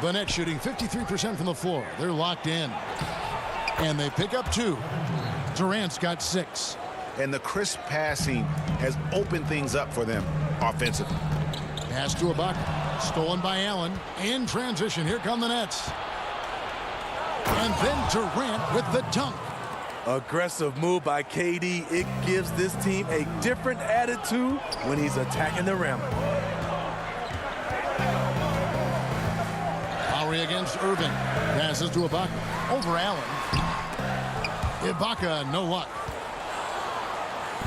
The Nets shooting 53% from the floor. They're locked in. And they pick up 2. Durant's got 6. And the crisp passing has opened things up for them offensively. Pass to Ibaka. Stolen by Allen. In transition. Here come the Nets. And then Durant with the dunk. Aggressive move by KD. It gives this team a different attitude when he's attacking the rim. Lowry against Irving. Passes to Ibaka. Over Allen. Ibaka, no luck.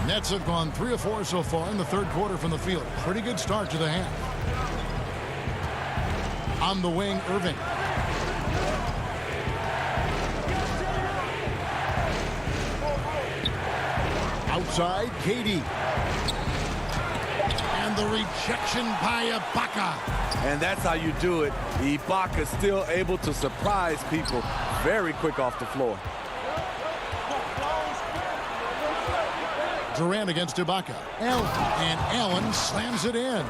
Nets have gone 3 of 4 so far in the third quarter from the field. Pretty good start to the half. On the wing, Irving. Outside, KD. And the rejection by Ibaka. And that's how you do it. Ibaka still able to surprise people very quick off the floor. Durant against Ibaka. And Allen slams it in.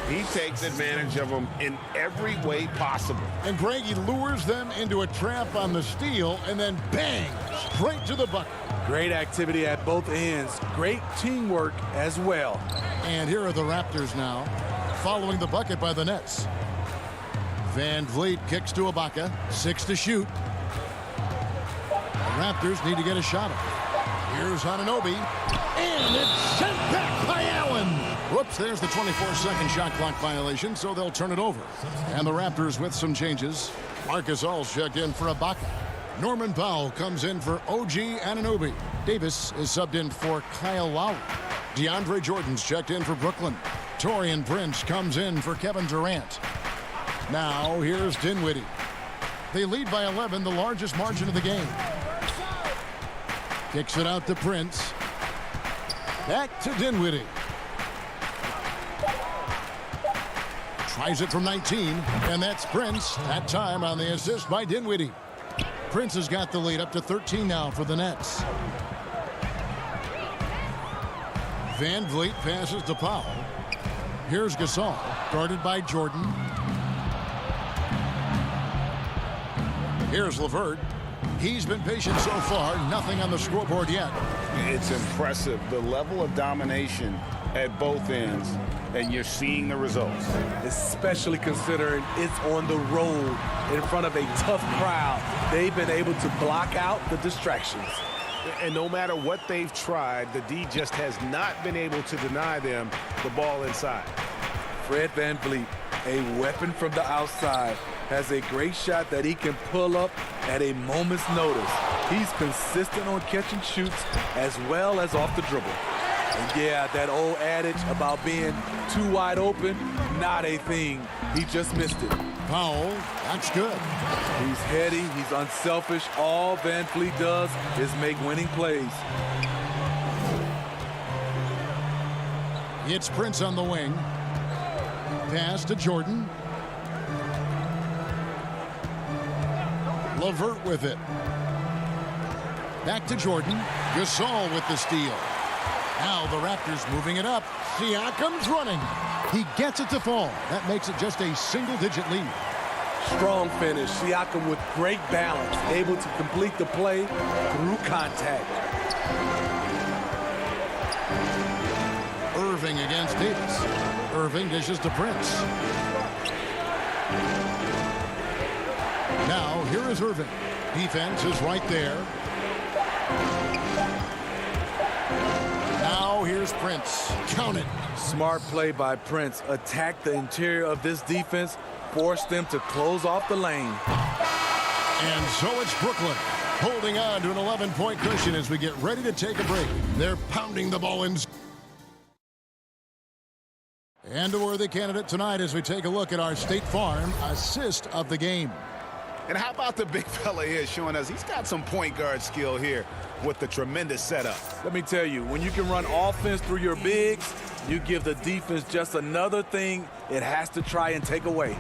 He takes advantage of them in every way possible. And Greg, he lures them into a trap on the steal and then bang, straight to the bucket. Great activity at both ends. Great teamwork as well. And here are the Raptors now, following the bucket by the Nets. Van Vliet kicks to Ibaka, 6 to shoot. The Raptors need to get a shot off. Here's Anunoby, and it's sent back by Allen. Whoops, there's the 24-second shot clock violation, so they'll turn it over. And the Raptors with some changes. Marcus All's checked in for Ibaka. Norman Powell comes in for OG Anunoby. Davis is subbed in for Kyle Lowry. DeAndre Jordan's checked in for Brooklyn. Taurean Prince comes in for Kevin Durant. Now here's Dinwiddie. They lead by 11, the largest margin of the game. Kicks it out to Prince. Back to Dinwiddie. Tries it from 19, and that's Prince. That time on the assist by Dinwiddie. Prince has got the lead up to 13 now for the Nets. Van Vliet passes to Powell. Here's Gasol, guarded by Jordan. Here's LeVert. He's been patient so far, nothing on the scoreboard yet. It's impressive, the level of domination at both ends, and you're seeing the results. Especially considering it's on the road in front of a tough crowd. They've been able to block out the distractions. And no matter what they've tried, the D just has not been able to deny them the ball inside. Fred VanVleet, a weapon from the outside, has a great shot that he can pull up at a moment's notice. He's consistent on catch and shoots as well as off the dribble. And yeah, that old adage about being too wide open, not a thing. He just missed it. Powell, that's good. He's heady, he's unselfish. All VanVleet does is make winning plays. It's Prince on the wing. Pass to Jordan. LeVert with it. Back to Jordan. Gasol with the steal. Now the Raptors moving it up. Siakam's running. He gets it to fall. That makes it just a single-digit lead. Strong finish. Siakam with great balance, able to complete the play through contact. Irving against Davis. Irving dishes to Prince. Now here is Irving. Defense is right there. Now here's Prince. Count it. Smart play by Prince. Attack the interior of this defense. Force them to close off the lane. And so it's Brooklyn holding on to an 11-point cushion as we get ready to take a break. They're pounding the ball in. And a worthy candidate tonight as we take a look at our State Farm assist of the game. And how about the big fella here showing us he's got some point guard skill here with the tremendous setup. Let me tell you, when you can run offense through your bigs, you give the defense just another thing it has to try and take away.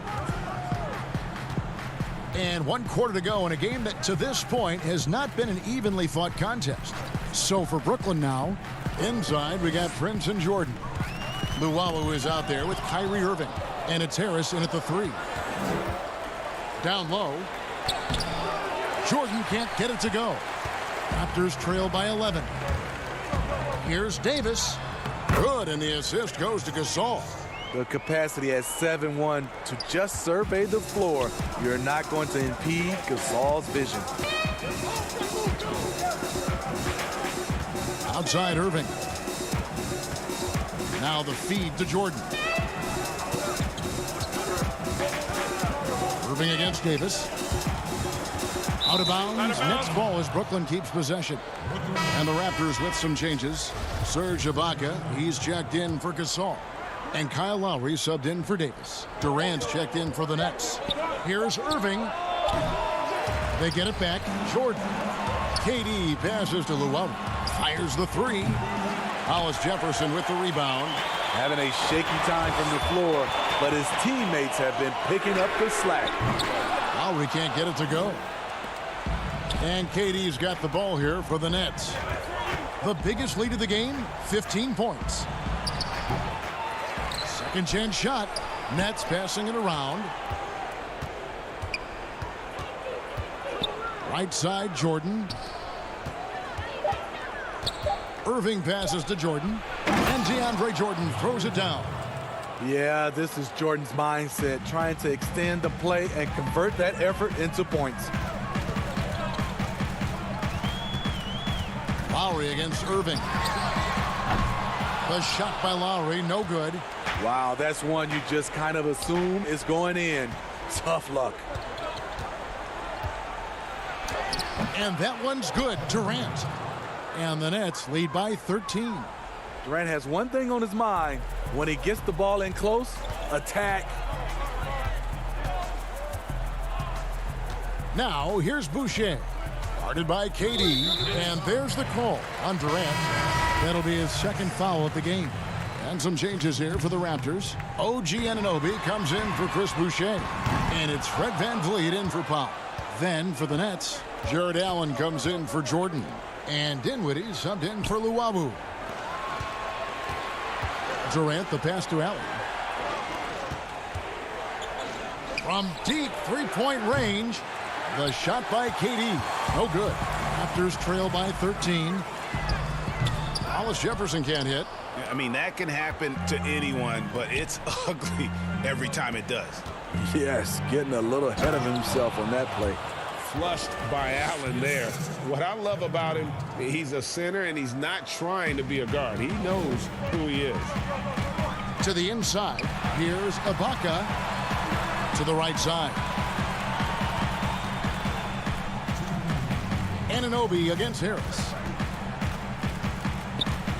And 1 quarter to go in a game that to this point has not been an evenly fought contest. So for Brooklyn now, inside we got Prince and Jordan. Luwawu is out there with Kyrie Irving. And it's Harris in at the 3. Down low. Jordan can't get it to go. Raptors trail by 11. Here's Davis. Good, and the assist goes to Gasol. The capacity at 7-1 to just survey the floor. You're not going to impede Gasol's vision. Outside Irving. Now the feed to Jordan. Irving against Davis. Out of bounds. Next ball as Brooklyn keeps possession. And the Raptors with some changes. Serge Ibaka, he's checked in for Gasol. And Kyle Lowry subbed in for Davis. Durant's checked in for the Nets. Here's Irving. They get it back. Jordan. KD passes to Luwawu. Fires the 3. Hollis Jefferson with the rebound. Having a shaky time from the floor, but his teammates have been picking up the slack. Lowry can't get it to go. And KD's got the ball here for the Nets. The biggest lead of the game, 15 points. Second chance shot. Nets passing it around. Right side, Jordan. Irving passes to Jordan. And DeAndre Jordan throws it down. Yeah, this is Jordan's mindset, trying to extend the play and convert that effort into points. Lowry against Irving. The shot by Lowry, no good. Wow, that's one you just kind of assume is going in. Tough luck. And that one's good, Durant. And the Nets lead by 13. Durant has one thing on his mind. When he gets the ball in close, attack. Now, here's Boucher. Guarded by KD. And there's the call on Durant. That'll be his second foul of the game. And some changes here for the Raptors. OG Anunoby comes in for Chris Boucher. And it's Fred VanVleet in for Powell. Then for the Nets, Jared Allen comes in for Jordan. And Dinwiddie subbed in for Luwawu. Durant, the pass to Allen. From deep three-point range, the shot by KD. No good. Raptors trail by 13. Hollis Jefferson can't hit. I mean, that can happen to anyone, but it's ugly every time it does. Yes, getting a little ahead of himself on that play. Flushed by Allen there. What I love about him, he's a center and he's not trying to be a guard. He knows who he is. To the inside, here's Ibaka to the right side. Anunoby against Harris.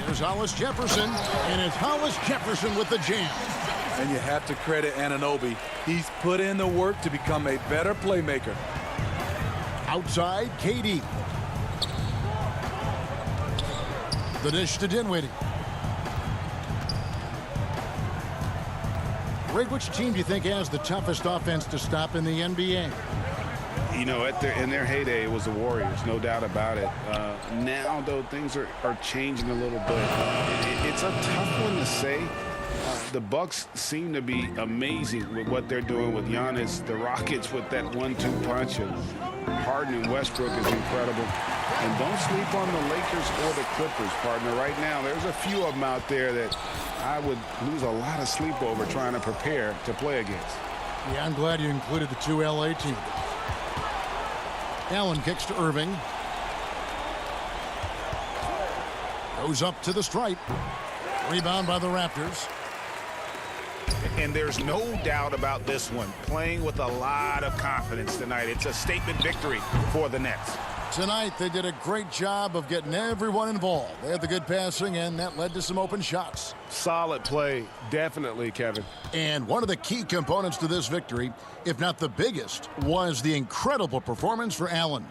Here's Hollis Jefferson, and it's Hollis Jefferson with the jam. And you have to credit Anunoby. He's put in the work to become a better playmaker. Outside, KD. The dish to Dinwiddie. Greg, which team do you think has the toughest offense to stop in the NBA? You know, in their heyday, it was the Warriors, no doubt about it. Now, though, things are changing a little bit. It's a tough one to say. The Bucks seem to be amazing with what they're doing with Giannis. The Rockets with that 1-2 punch of Harden and Westbrook is incredible. And don't sleep on the Lakers or the Clippers, partner. Right now, there's a few of them out there that I would lose a lot of sleep over trying to prepare to play against. Yeah, I'm glad you included the two LA teams. Allen kicks to Irving. Goes up to the stripe. Rebound by the Raptors. And there's no doubt about this one. Playing with a lot of confidence tonight. It's a statement victory for the Nets. Tonight, they did a great job of getting everyone involved. They had the good passing, and that led to some open shots. Solid play, definitely, Kevin. And one of the key components to this victory, if not the biggest, was the incredible performance for Allen.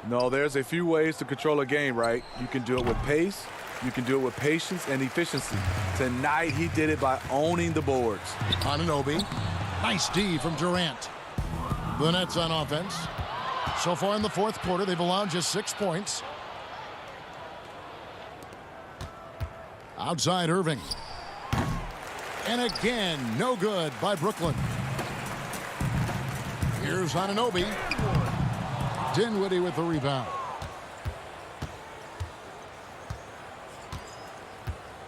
No, there's a few ways to control a game, right? You can do it with pace, you can do it with patience and efficiency. Tonight, he did it by owning the boards. Anunoby. Nice D from Durant. The Nets on offense. So far in the fourth quarter, they've allowed just 6 points. Outside Irving. And again, no good by Brooklyn. Here's Anunoby. Dinwiddie with the rebound.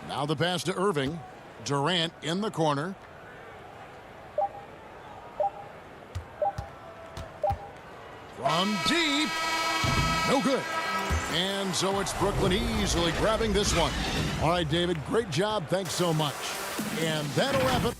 Now the pass to Irving. Durant in the corner. From deep. No good. And so it's Brooklyn easily grabbing this one. All right, David, great job. Thanks so much. And that'll wrap it.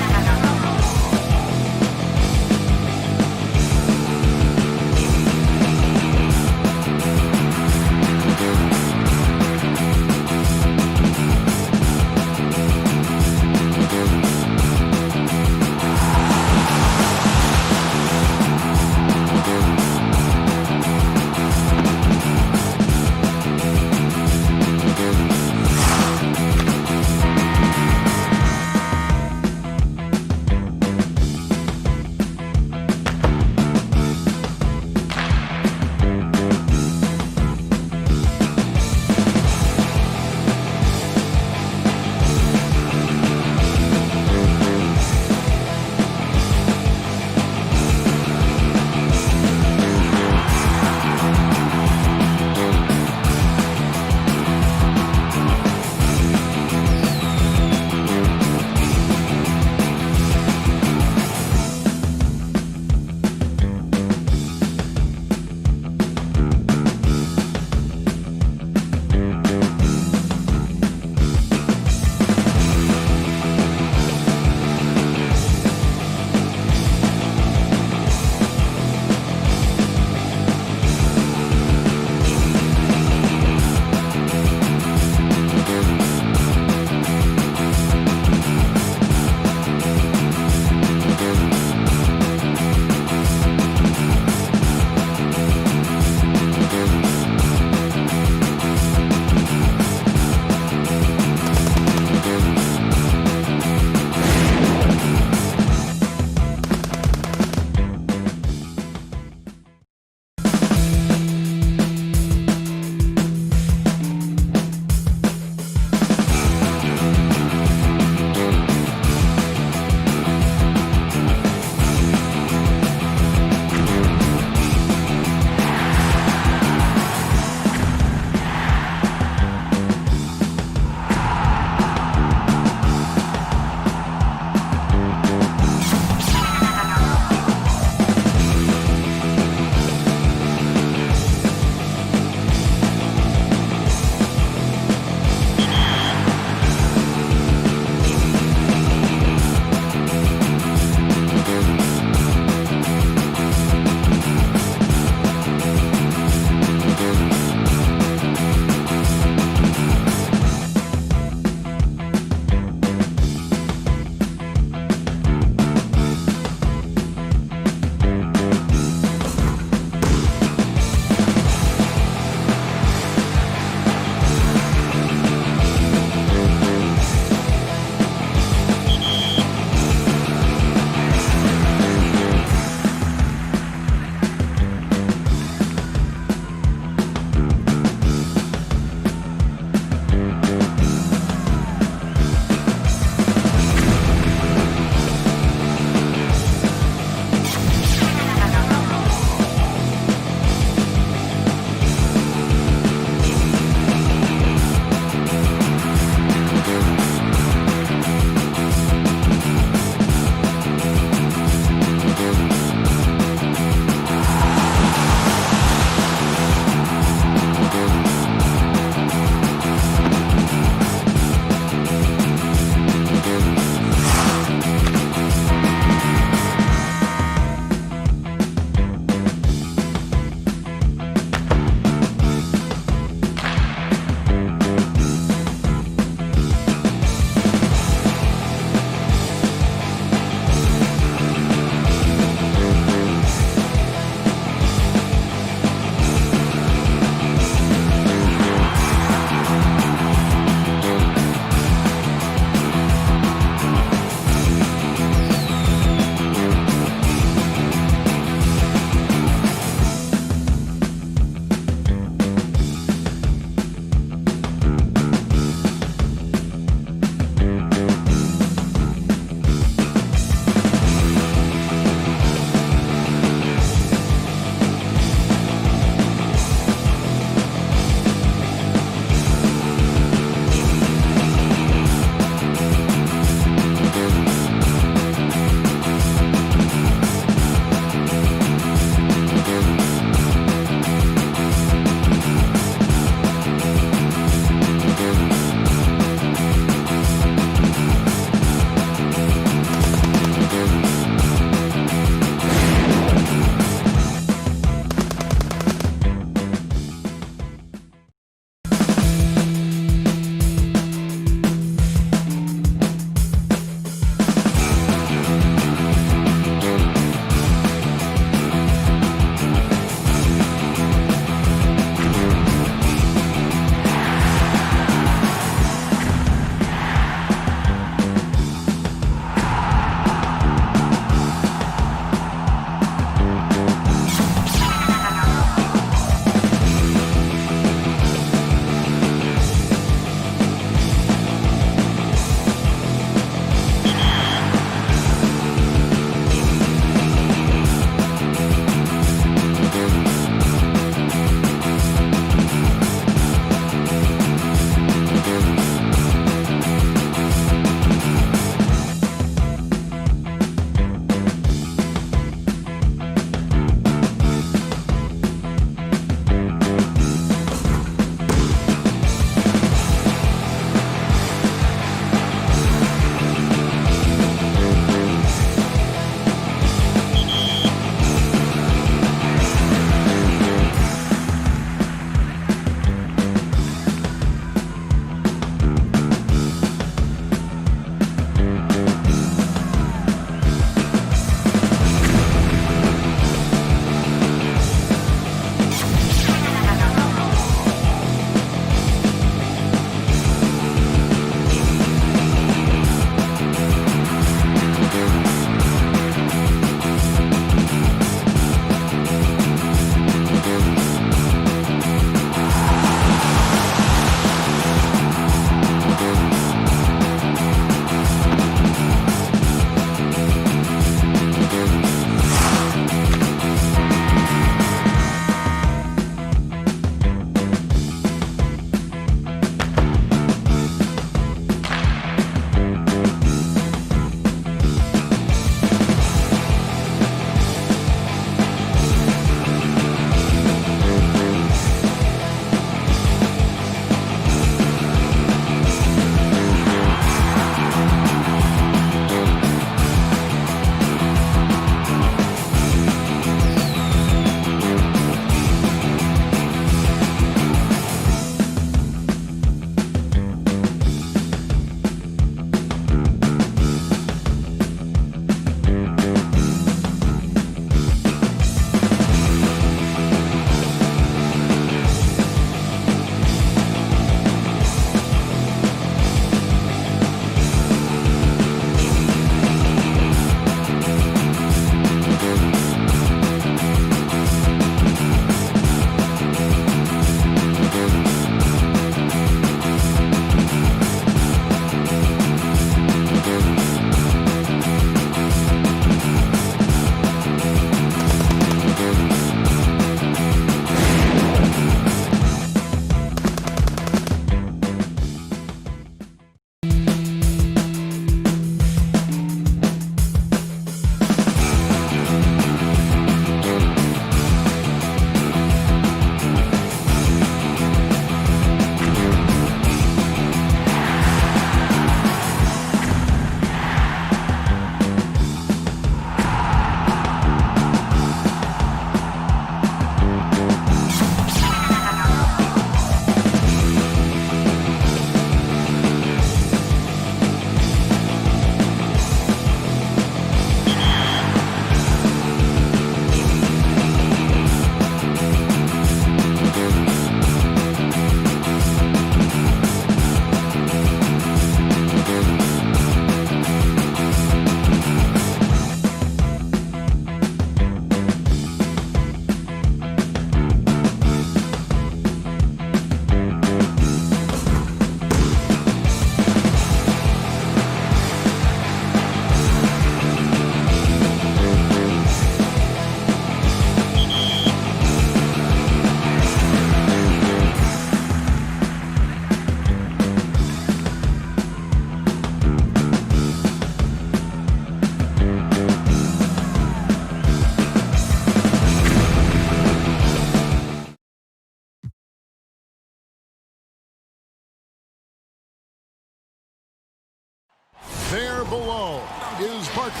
There below is Barkley.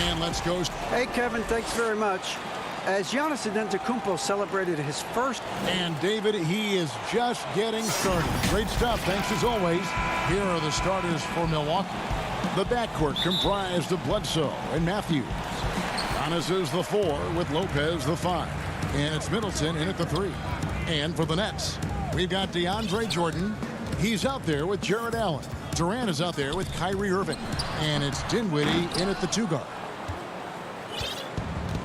And let's go. Hey, Kevin, thanks very much. As Giannis Antetokounmpo celebrated his first. And David, he is just getting started. Great stuff. Thanks as always. Here are the starters for Milwaukee. The backcourt comprised of Bledsoe and Matthews. Giannis is the 4 with Lopez the 5. And it's Middleton in at the 3. And for the Nets, we've got DeAndre Jordan. He's out there with Jared Allen. Durant is out there with Kyrie Irving. And it's Dinwiddie in at the 2 guard.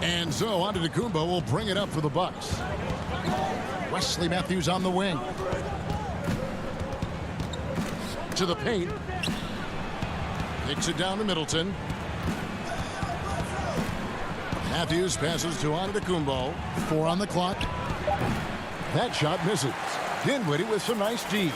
And so Antetokounmpo will bring it up for the Bucks. Wesley Matthews on the wing. To the paint. Kicks it down to Middleton. Matthews passes to Antetokounmpo. 4 on the clock. That shot misses. Dinwiddie with some nice D.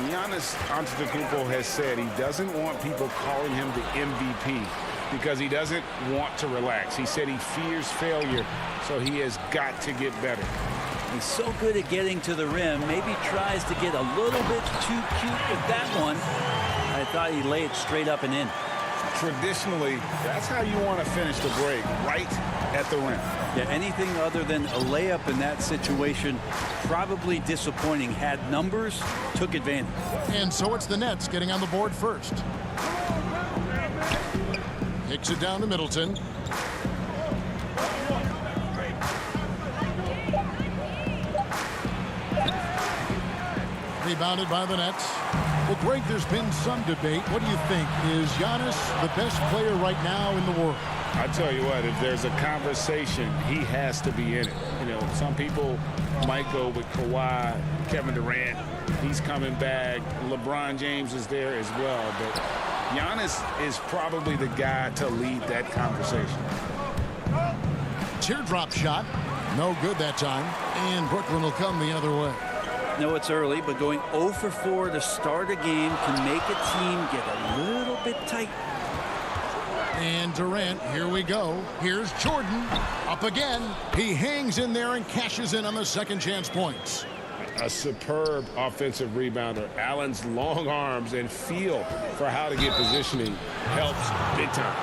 Giannis Antetokounmpo has said he doesn't want people calling him the MVP because he doesn't want to relax. He said he fears failure, so he has got to get better. He's so good at getting to the rim. Maybe tries to get a little bit too cute with that one. I thought he laid it straight up and in. Traditionally, that's how you want to finish the break, right at the rim. Yeah, anything other than a layup in that situation, probably disappointing. Had numbers, took advantage. And so it's the Nets getting on the board first. Kicks it down to Middleton. Rebounded by the Nets. Well, Greg, there's been some debate. What do you think? Is Giannis the best player right now in the world? I tell you what, if there's a conversation, he has to be in it. You know, some people might go with Kawhi, Kevin Durant. He's coming back. LeBron James is there as well. But Giannis is probably the guy to lead that conversation. Teardrop shot. No good that time. And Brooklyn will come the other way. No, it's early, but going 0 for 4 to start a game can make a team get a little bit tight. And Durant, here we go. Here's Jordan. Up again. He hangs in there and cashes in on the second chance points. A superb offensive rebounder. Allen's long arms and feel for how to get positioning helps big time.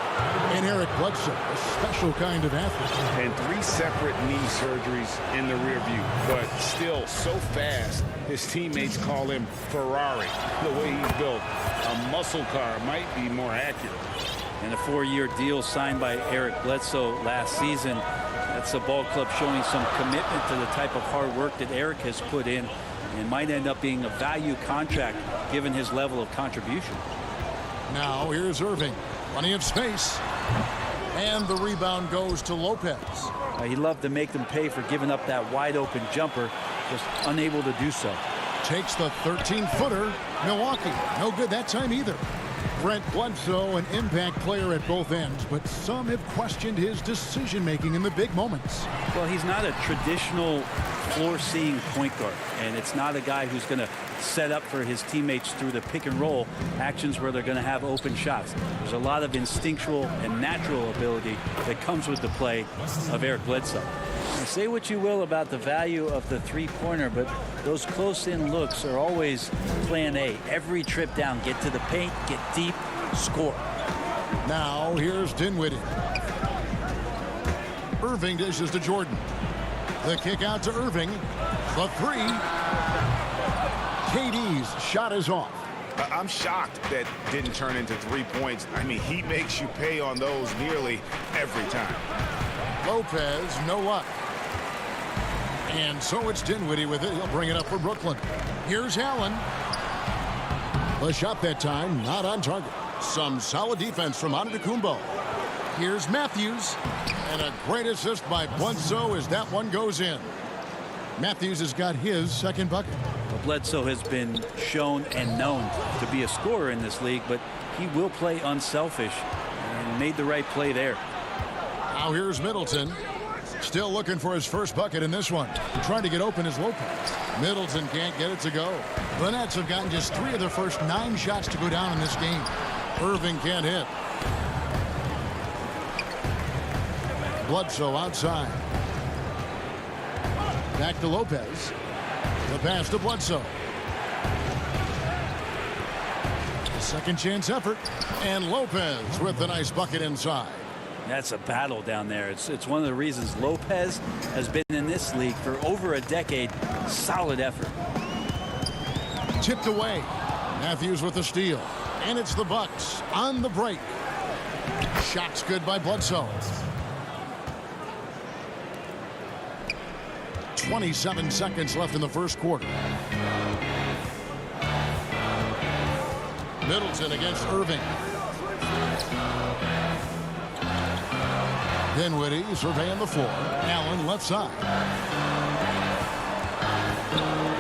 And Eric Bledsoe, a special kind of athlete. And 3 separate knee surgeries in the rear view, but still so fast, his teammates call him Ferrari. The way he's built, a muscle car might be more accurate. And a 4-year deal signed by Eric Bledsoe last season. That's a ball club showing some commitment to the type of hard work that Eric has put in, and might end up being a value contract given his level of contribution. Now here's Irving. Plenty of space. And the rebound goes to Lopez. He loved to make them pay for giving up that wide open jumper, just unable to do so. Takes the 13-footer. Milwaukee, no good that time either. Brent Bledsoe, an impact player at both ends, but some have questioned his decision-making in the big moments. Well, he's not a traditional floor-seeing point guard, and it's not a guy who's going to set up for his teammates through the pick and roll actions where they're going to have open shots. There's a lot of instinctual and natural ability that comes with the play of Eric Bledsoe. Now, say what you will about the value of the three-pointer, but those close-in looks are always plan A. Every trip down, get to the paint, get deep, score. Now here's Dinwiddie. Irving dishes to Jordan. The kick out to Irving. The 3. KD's shot is off. I'm shocked that didn't turn into 3 points. I mean, he makes you pay on those nearly every time. Lopez, no luck. And so it's Dinwiddie with it. He'll bring it up for Brooklyn. Here's Allen. The shot that time, not on target. Some solid defense from Antetokounmpo. Here's Matthews. And a great assist by Bledsoe as that one goes in. Matthews has got his second bucket. Well, Bledsoe has been shown and known to be a scorer in this league, but he will play unselfish and made the right play there. Now here's Middleton. Still looking for his first bucket in this one. Trying to get open is Lopez. Middleton can't get it to go. The Nets have gotten just 3 of their first 9 shots to go down in this game. Irving can't hit. Bledsoe outside. Back to Lopez. The pass to Bledsoe. Second chance effort. And Lopez with the nice bucket inside. That's a battle down there. It's one of the reasons Lopez has been in this league for over a decade. Solid effort. Tipped away. Matthews with the steal. And it's the Bucks on the break. Shot's good by Bledsoe. 27 seconds left in the first quarter. Middleton against Irving. Dinwiddie surveying the floor. Allen left side.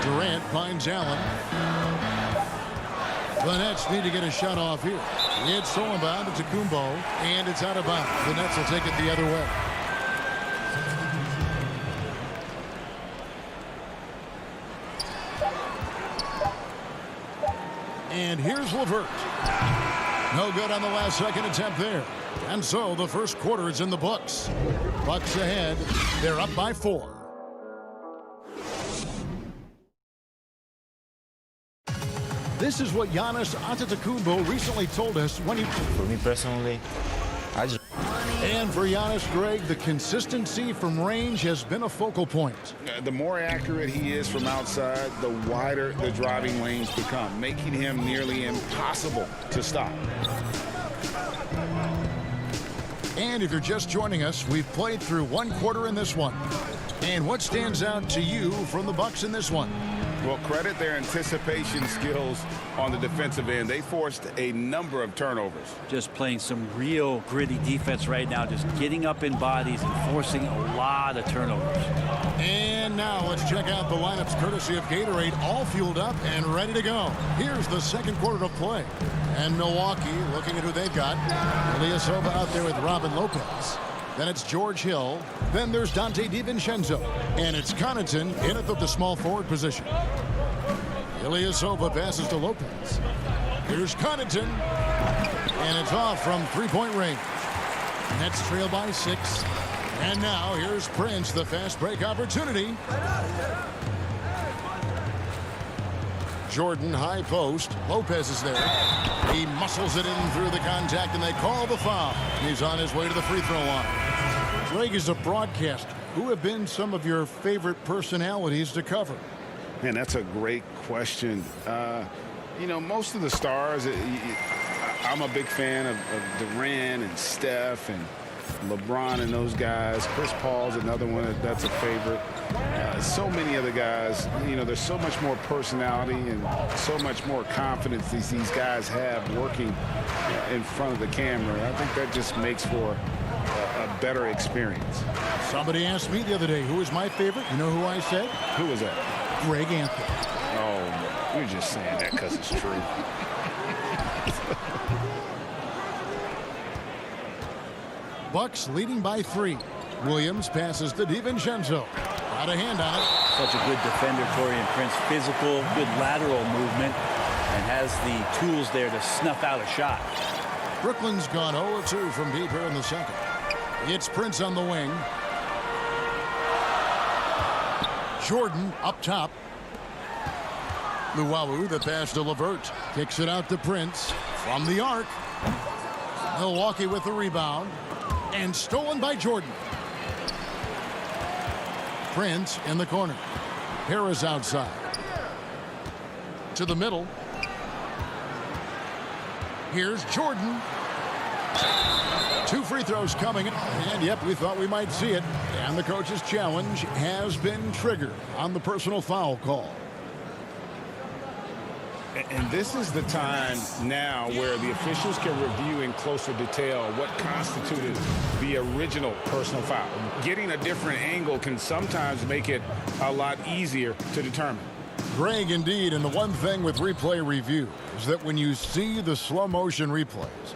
Durant finds Allen. The Nets need to get a shot off here. It's stolen by Antetokounmpo, and it's out of bounds. The Nets will take it the other way. And here's LeVert. No good on the last second attempt there. And so the first quarter is in the books. Bucks ahead. They're up by 4. This is what Giannis Antetokounmpo recently told us when he... For me personally, And for Giannis, Greg, the consistency from range has been a focal point. The more accurate he is from outside, the wider the driving lanes become, making him nearly impossible to stop. And if you're just joining us, we've played through one quarter in this one. And what stands out to you from the Bucks in this one? Well, credit their anticipation skills on the defensive end. They forced a number of turnovers. Just playing some real gritty defense right now, just getting up in bodies and forcing a lot of turnovers. And now let's check out the lineups courtesy of Gatorade, all fueled up and ready to go. Here's the second quarter of play. And Milwaukee looking at who they've got. Ilyasova out there with Robin Lopez. Then it's George Hill. Then there's Dante DiVincenzo. And it's Connaughton in at the small forward position. Ilyasova passes to Lopez. Here's Connaughton. And it's off from three-point range. Nets trail by 6. And now here's Prince, the fast break opportunity. Jordan, high post. Lopez is there. He muscles it in through the contact, and they call the foul. He's on his way to the free throw line. Greg, is a broadcaster. Who have been some of your favorite personalities to cover? Man, that's a great question. You know, most of the stars, I'm a big fan of Durant and Steph and LeBron and those guys. Chris Paul's another one that's a favorite. So many other guys, you know, there's so much more personality and so much more confidence these guys have working in front of the camera. I think that just makes for a better experience. Somebody asked me the other day, who is my favorite? You know who I said? Who was that? Greg Anthony. Oh, you're just saying that because it's true. Bucks leading by 3. Williams passes to DiVincenzo. Got a hand on it. Such a good defender, Taurean Prince. Physical, good lateral movement, and has the tools there to snuff out a shot. Brooklyn's gone 0-2 from deep here in the second. It's Prince on the wing. Jordan up top. Luwawu, the pass to LeVert. Kicks it out to Prince from the arc. Milwaukee with the rebound. And stolen by Jordan. Prince in the corner. Harris outside. To the middle. Here's Jordan. 2 free throws coming. And yep, we thought we might see it. And the coach's challenge has been triggered on the personal foul call. And this is the time now where the officials can review in closer detail what constituted the original personal foul. Getting a different angle can sometimes make it a lot easier to determine. Greg, indeed, and the one thing with replay review is that when you see the slow motion replays,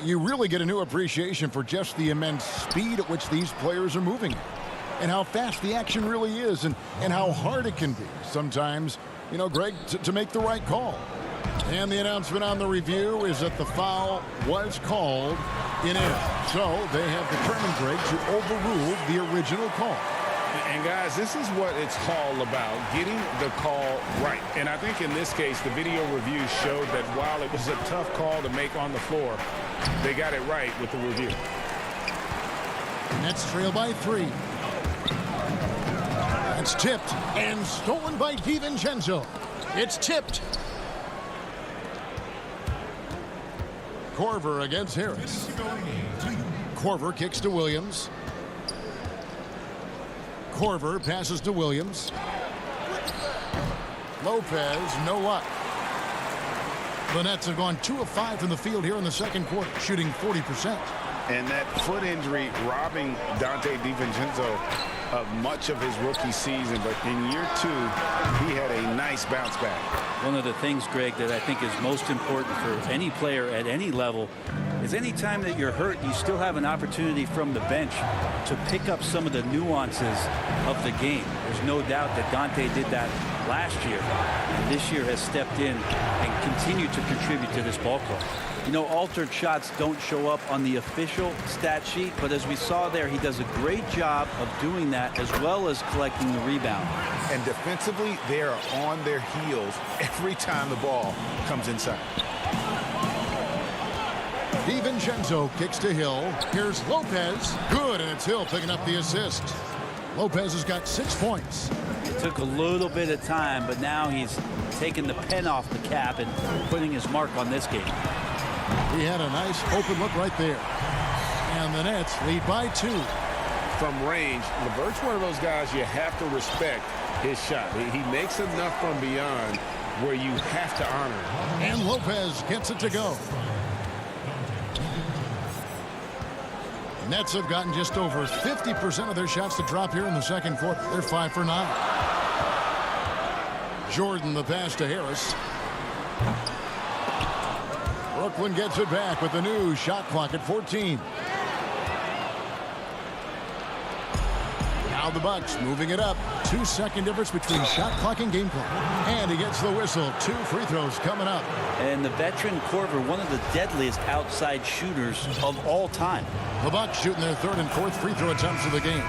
you really get a new appreciation for just the immense speed at which these players are moving and how fast the action really is and how hard it can be sometimes, you know, Greg, to make the right call. And the announcement on the review is that the foul was called in error. So they have determined, Greg, to overrule the original call. And guys, this is what it's all about, getting the call right. And I think in this case, the video review showed that while it was a tough call to make on the floor, they got it right with the review. Nets trail by 3. It's tipped and stolen by DiVincenzo. It's tipped. Korver against Harris. Korver kicks to Williams. Korver passes to Williams. Lopez, no luck. The Nets have gone 2 of 5 from the field here in the second quarter, shooting 40%. And that foot injury robbing Dante DiVincenzo of much of his rookie season, but in year 2, he had a nice bounce back. One of the things, Greg, that I think is most important for any player at any level is any time that you're hurt, you still have an opportunity from the bench to pick up some of the nuances of the game. There's no doubt that Dante did that last year, and this year has stepped in and continued to contribute to this ball club. You know, altered shots don't show up on the official stat sheet, but as we saw there, he does a great job of doing that as well as collecting the rebound. And defensively, they are on their heels every time the ball comes inside. DiVincenzo kicks to Hill. Here's Lopez. Good, and it's Hill picking up the assist. Lopez has got 6 points. It took a little bit of time, but now he's taking the pen off the cap and putting his mark on this game. He had a nice open look right there. And the Nets lead by 2. From range, LeVert's one of those guys you have to respect his shot. He makes enough from beyond where you have to honor it. And Lopez gets it to go. Nets have gotten just over 50% of their shots to drop here in the second quarter. They're 5 for 9. Jordan the pass to Harris. Brooklyn gets it back with the new shot clock at 14. Now the Bucks moving it up. 2-second difference between shot clock and game clock. And he gets the whistle. 2 free throws coming up. And the veteran Korver, one of the deadliest outside shooters of all time. The Bucks shooting their 3rd and 4th free throw attempts of the game.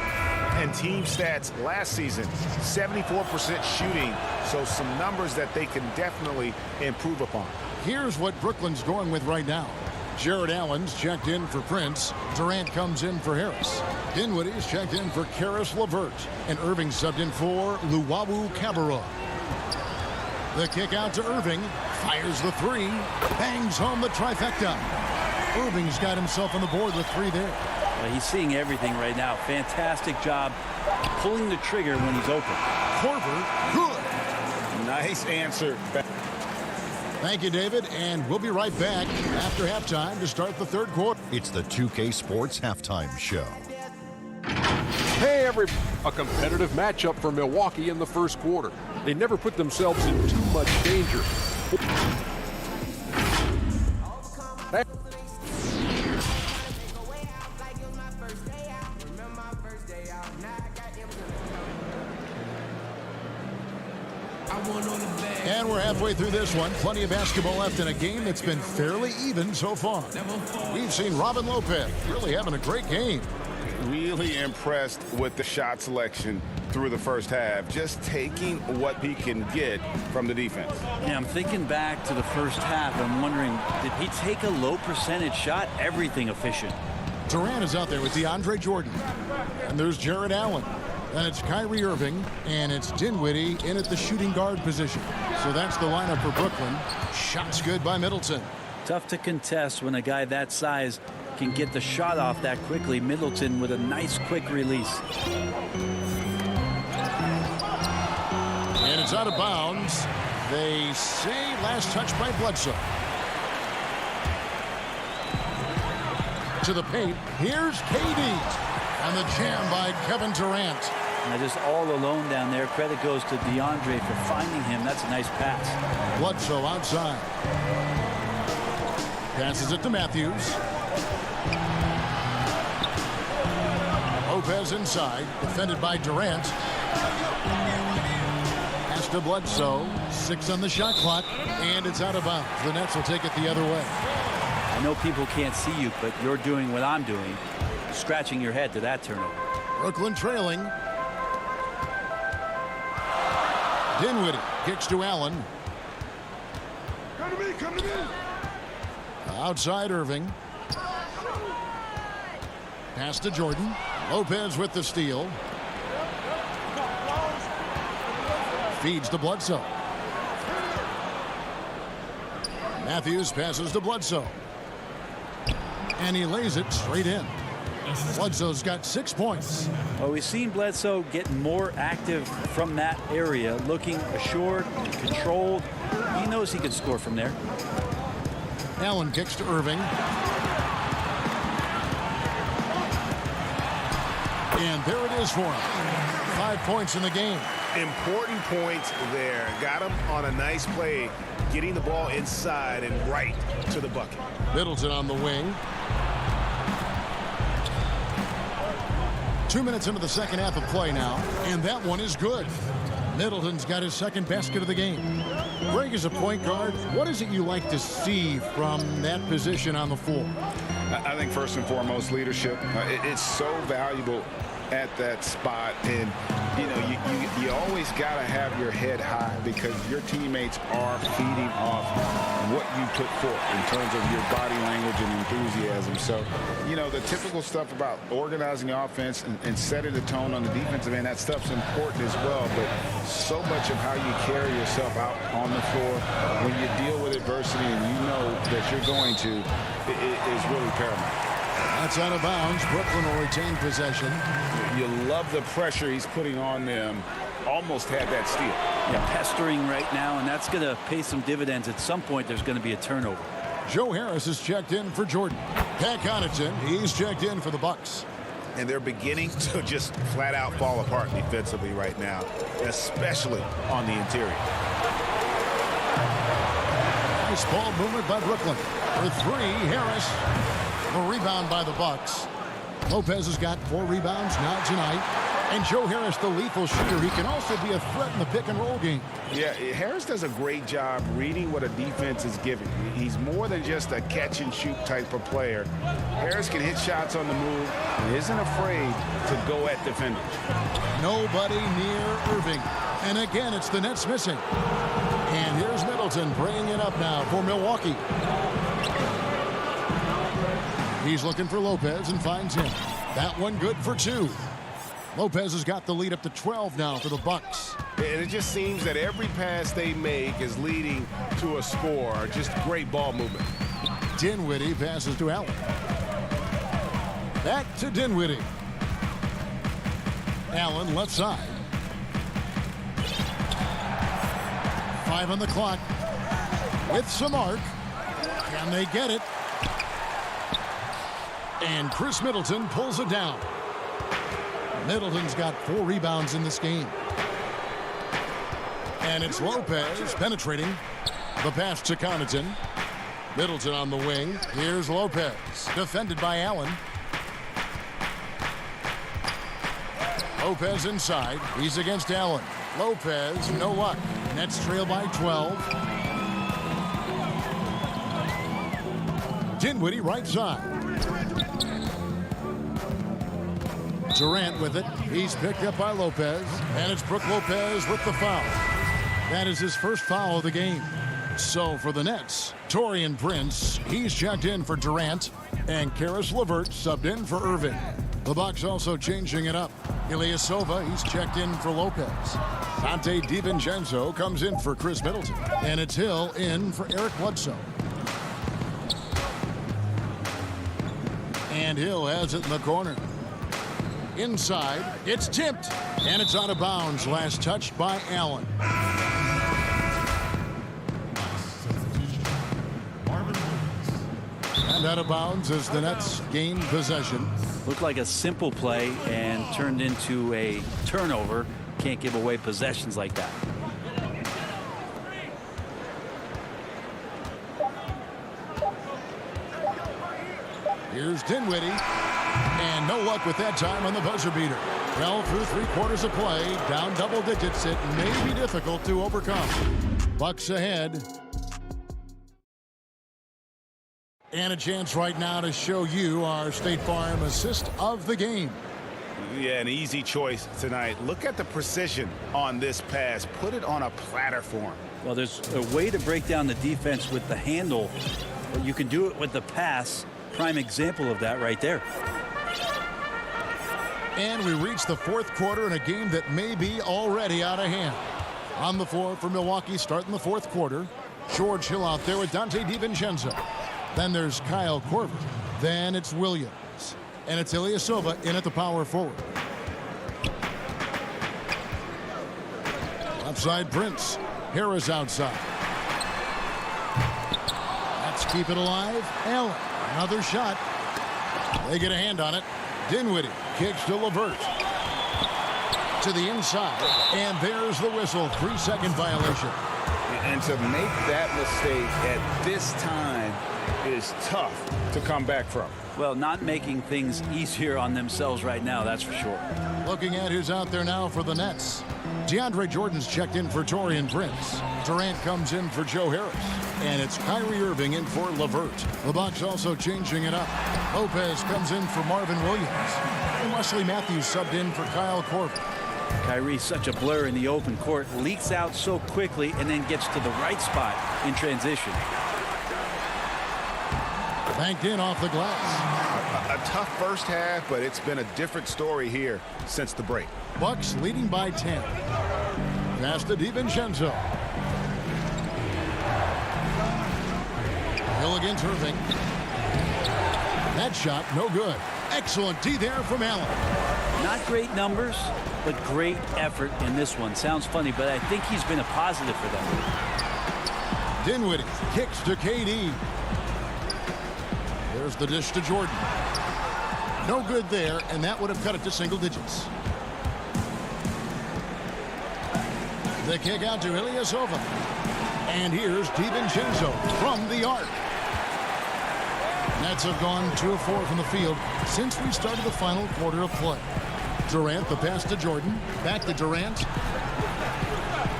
And team stats last season, 74% shooting. So some numbers that they can definitely improve upon. Here's what Brooklyn's going with right now. Jared Allen's checked in for Prince. Durant comes in for Harris. Dinwiddie's checked in for Karis LeVert. And Irving subbed in for Luwawu Cabarrot. The kick out to Irving. Fires the 3. Bangs home the trifecta. Irving's got himself on the board with 3 there. Well, he's seeing everything right now. Fantastic job pulling the trigger when he's open. Korver, good. Nice answer. Thank you, David, and we'll be right back after halftime to start the 3rd quarter. It's the 2K Sports Halftime Show. Hey, a competitive matchup for Milwaukee in the first quarter. They never put themselves in too much danger. And we're halfway through this one. Plenty of basketball left in a game that's been fairly even so far. We've seen Robin Lopez really having a great game. Really impressed with the shot selection through the first half. Just taking what he can get from the defense. Yeah, I'm thinking back to the first half. I'm wondering, did he take a low percentage shot? Everything efficient. Durant is out there with DeAndre Jordan. And there's Jared Allen. Then it's Kyrie Irving, and it's Dinwiddie in at the shooting guard position. So that's the lineup for Brooklyn. Shots good by Middleton. Tough to contest when a guy that size can get the shot off that quickly. Middleton with a nice quick release. And it's out of bounds. They say last touch by Bledsoe. To the paint. Here's KD. And the jam by Kevin Durant. Now just all alone down there. Credit goes to DeAndre for finding him. That's a nice pass. Bledsoe outside. Passes it to Matthews. Lopez inside. Defended by Durant. Pass to Bledsoe. 6 on the shot clock. And it's out of bounds. The Nets will take it the other way. I know people can't see you, but you're doing what I'm doing. Scratching your head to that turnover. Brooklyn trailing. Dinwiddie kicks to Allen. Come to me. Outside Irving. Pass to Jordan. Lopez with the steal. Feeds to Bledsoe. Matthews passes to Bledsoe. And he lays it straight in. Bledsoe's got 6 points. Well, we've seen Bledsoe get more active from that area, looking assured, controlled. He knows he can score from there. Allen kicks to Irving. And there it is for him. 5 points in the game. Important points there. Got him on a nice play, getting the ball inside and right to the bucket. Middleton on the wing. 2 minutes into the second half of play now, and that one is good. Middleton's got his second basket of the game. Greg, is a point guard, what is it you like to see from that position on the floor? I think first and foremost, leadership. It's so valuable at that spot, and you know you always got to have your head high because your teammates are feeding off what you put forth in terms of your body language and enthusiasm. So you know the typical stuff about organizing the offense and setting the tone on the defensive end, that stuff's important as well, but so much of how you carry yourself out on the floor when you deal with adversity and you know that you're going to is really paramount. That's out of bounds. Brooklyn will retain possession. You love the pressure he's putting on them. Almost had that steal. Yeah, pestering right now, and that's going to pay some dividends. At some point, there's going to be a turnover. Joe Harris is checked in for Jordan. Pat Connaughton, he's checked in for the Bucks. And they're beginning to just flat out fall apart defensively right now, especially on the interior. Nice ball movement by Brooklyn. For three, Harris. A rebound by the Bucks. Lopez has got 4 rebounds now tonight. And Joe Harris, the lethal shooter, he can also be a threat in the pick-and-roll game. Yeah, Harris does a great job reading what a defense is giving. He's more than just a catch-and-shoot type of player. Harris can hit shots on the move and isn't afraid to go at defenders. Nobody near Irving. And again, it's the Nets missing. And here's Middleton bringing it up now for Milwaukee. He's looking for Lopez and finds him. That one good for 2. Lopez has got the lead up to 12 now for the Bucks. And it just seems that every pass they make is leading to a score. Just great ball movement. Dinwiddie passes to Allen. Back to Dinwiddie. Allen left side. 5 on the clock. With some arc. Can they get it? And Chris Middleton pulls it down. Middleton's got 4 rebounds in this game. And it's Lopez penetrating. The pass to Connaughton. Middleton on the wing. Here's Lopez. Defended by Allen. Lopez inside. He's against Allen. Lopez, no luck. Nets trail by 12. Dinwiddie right side. Durant with it. He's picked up by Lopez. And it's Brook Lopez with the foul. That is his first foul of the game. So for the Nets, Taurean Prince, he's checked in for Durant. And Karis LeVert subbed in for Irving. The Bucks also changing it up. Ilyasova, he's checked in for Lopez. Dante DiVincenzo comes in for Chris Middleton. And it's Hill in for Eric Bledsoe. And Hill has it in the corner. Inside, it's tipped, and it's out of bounds. Last touched by Allen. And out of bounds as the Nets gain possession. Looked like a simple play and turned into a turnover. Can't give away possessions like that. Here's Dinwiddie. And no luck with that time on the buzzer beater. Well, through 3 quarters of play, down double digits, it may be difficult to overcome. Bucks ahead. And a chance right now to show you our State Farm assist of the game. Yeah, an easy choice tonight. Look at the precision on this pass. Put it on a platter for him. Well, there's a way to break down the defense with the handle, but you can do it with the pass. Prime example of that right there. And we reach the fourth quarter in a game that may be already out of hand. On the floor for Milwaukee starting the fourth quarter. George Hill out there with Dante DiVincenzo. Then there's Kyle Korver. Then it's Williams. And it's Ilyasova in at the power forward. Left side Prince. Harris outside. Let's keep it alive. Allen. Another shot. They get a hand on it. Dinwiddie kicks to LeVert. To the inside. And there's the whistle. 3-second violation. And to make that mistake at this time is tough to come back from. Well, not making things easier on themselves right now, that's for sure. Looking at who's out there now for the Nets. DeAndre Jordan's checked in for Taurean Prince. Durant comes in for Joe Harris. And it's Kyrie Irving in for LeVert. The Bucks also changing it up. Lopez comes in for Marvin Williams. And Wesley Matthews subbed in for Kyle Korver. Kyrie's such a blur in the open court, leaks out so quickly and then gets to the right spot in transition. Banked in off the glass. A tough first half, but it's been a different story here since the break. Bucks leading by 10. Pass to DiVincenzo. Hill against Irving. That shot no good. Excellent D there from Allen. Not great numbers, but great effort in this one. Sounds funny, but I think he's been a positive for them. Dinwiddie kicks to KD. There's the dish to Jordan. No good there, and that would have cut it to single digits. The kick out to Ilyasova. And here's DiVincenzo from the arc. Nets have gone 2 of 4 from the field since we started the final quarter of play. Durant, the pass to Jordan. Back to Durant.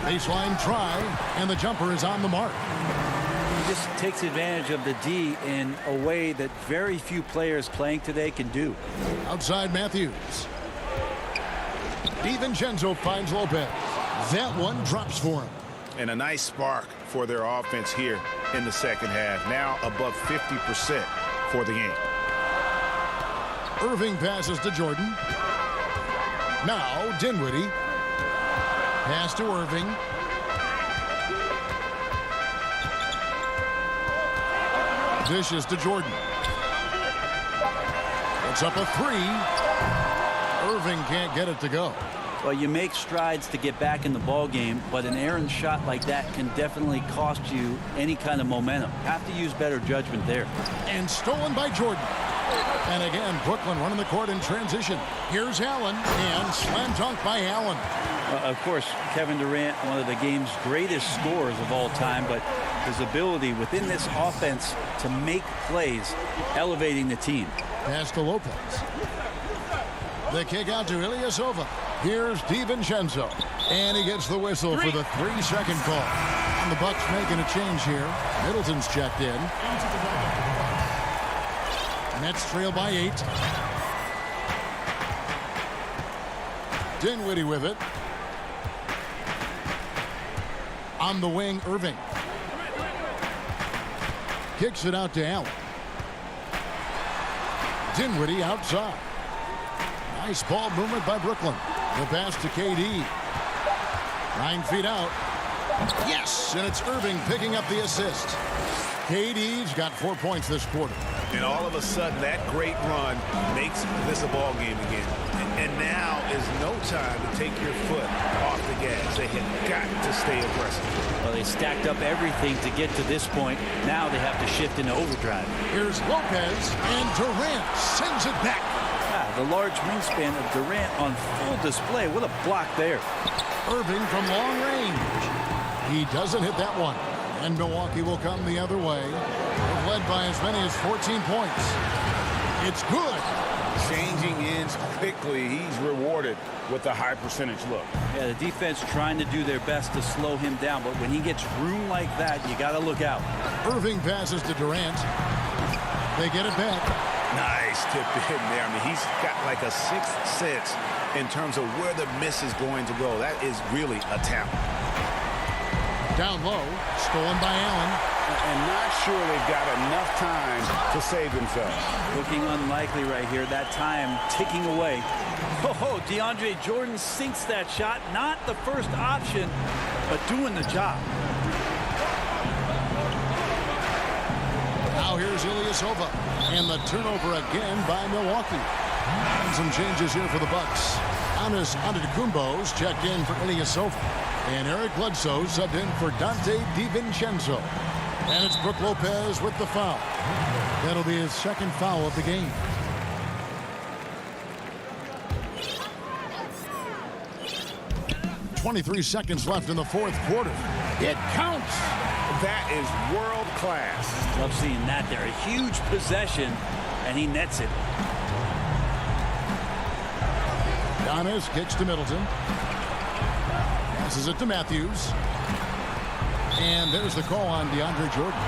Baseline try, and the jumper is on the mark. He just takes advantage of the D in a way that very few players playing today can do. Outside Matthews. DiVincenzo finds Lopez. That one drops for him. And a nice spark for their offense here in the second half. Now above 50% for the game. Irving passes to Jordan. Now Dinwiddie. Pass to Irving. Dishes to Jordan. It's up a 3. Irving can't get it to go. Well, you make strides to get back in the ball game, but an errant shot like that can definitely cost you any kind of momentum. Have to use better judgment there. And stolen by Jordan. And again, Brooklyn running the court in transition. Here's Allen, and slam dunk by Allen. Of course, Kevin Durant, one of the game's greatest scorers of all time, but his ability within this offense to make plays, elevating the team. Pass to Lopez. The kick out to Ilyasova. Here's DiVincenzo. And he gets the whistle for the 3-second call. And the Bucks making a change here. Middleton's checked in. Nets trail by 8. Dinwiddie with it. On the wing, Irving. Kicks it out to Allen. Dinwiddie outside. Nice ball movement by Brooklyn. The pass to KD. 9 feet out. Yes, and it's Irving picking up the assist. KD's got 4 points this quarter. And all of a sudden, that great run makes this a ball game again. And now is no time to take your foot off the gas. They have got to stay aggressive. Well, they stacked up everything to get to this point. Now they have to shift into overdrive. Here's Lopez, and Durant sends it back. The large wingspan of Durant on full display. What a block there. Irving from long range. He doesn't hit that one. And Milwaukee will come the other way. They've led by as many as 14 points. It's good. Changing ends quickly. He's rewarded with a high percentage look. Yeah, the defense trying to do their best to slow him down, but when he gets room like that, you got to look out. Irving passes to Durant. They get it back. Nice tip in there. I mean, he's got like a sixth sense in terms of where the miss is going to go. That is really a talent. Down low, stolen by Allen. And not sure they've got enough time to save themselves. Looking unlikely right here. That time ticking away. Oh, DeAndre Jordan sinks that shot. Not the first option, but doing the job. Now here's Ilyasova. And the turnover again by Milwaukee. And some changes here for the Bucks. Giannis Antetokounmpo's checked in for Ilyasova. And Eric Bledsoe subbed in for Dante DiVincenzo. And it's Brook Lopez with the foul. That'll be his second foul of the game. .23 seconds left in the fourth quarter. It counts. That is world class. Love seeing that there. A huge possession, and he nets it. Giannis kicks to Middleton. Passes it to Matthews. And there's the call on DeAndre Jordan.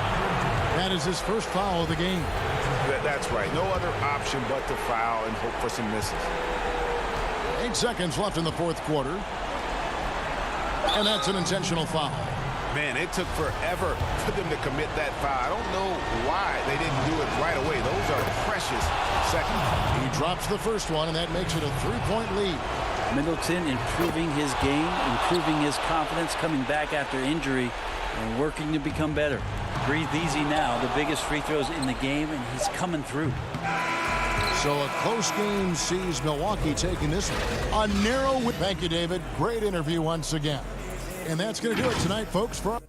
That is his first foul of the game. That's right. No other option but to foul and hope for some misses. 8 seconds left in the fourth quarter. And that's an intentional foul. Man, it took forever for them to commit that foul. I don't know why they didn't do it right away. Those are precious seconds. He drops the first one, and that makes it a 3-point lead. Middleton improving his game, improving his confidence, coming back after injury, and working to become better. Breathe easy now. The biggest free throws in the game, and he's coming through. So a close game sees Milwaukee taking this one. A narrow win. Thank you, David. Great interview once again. And that's going to do it tonight, folks. For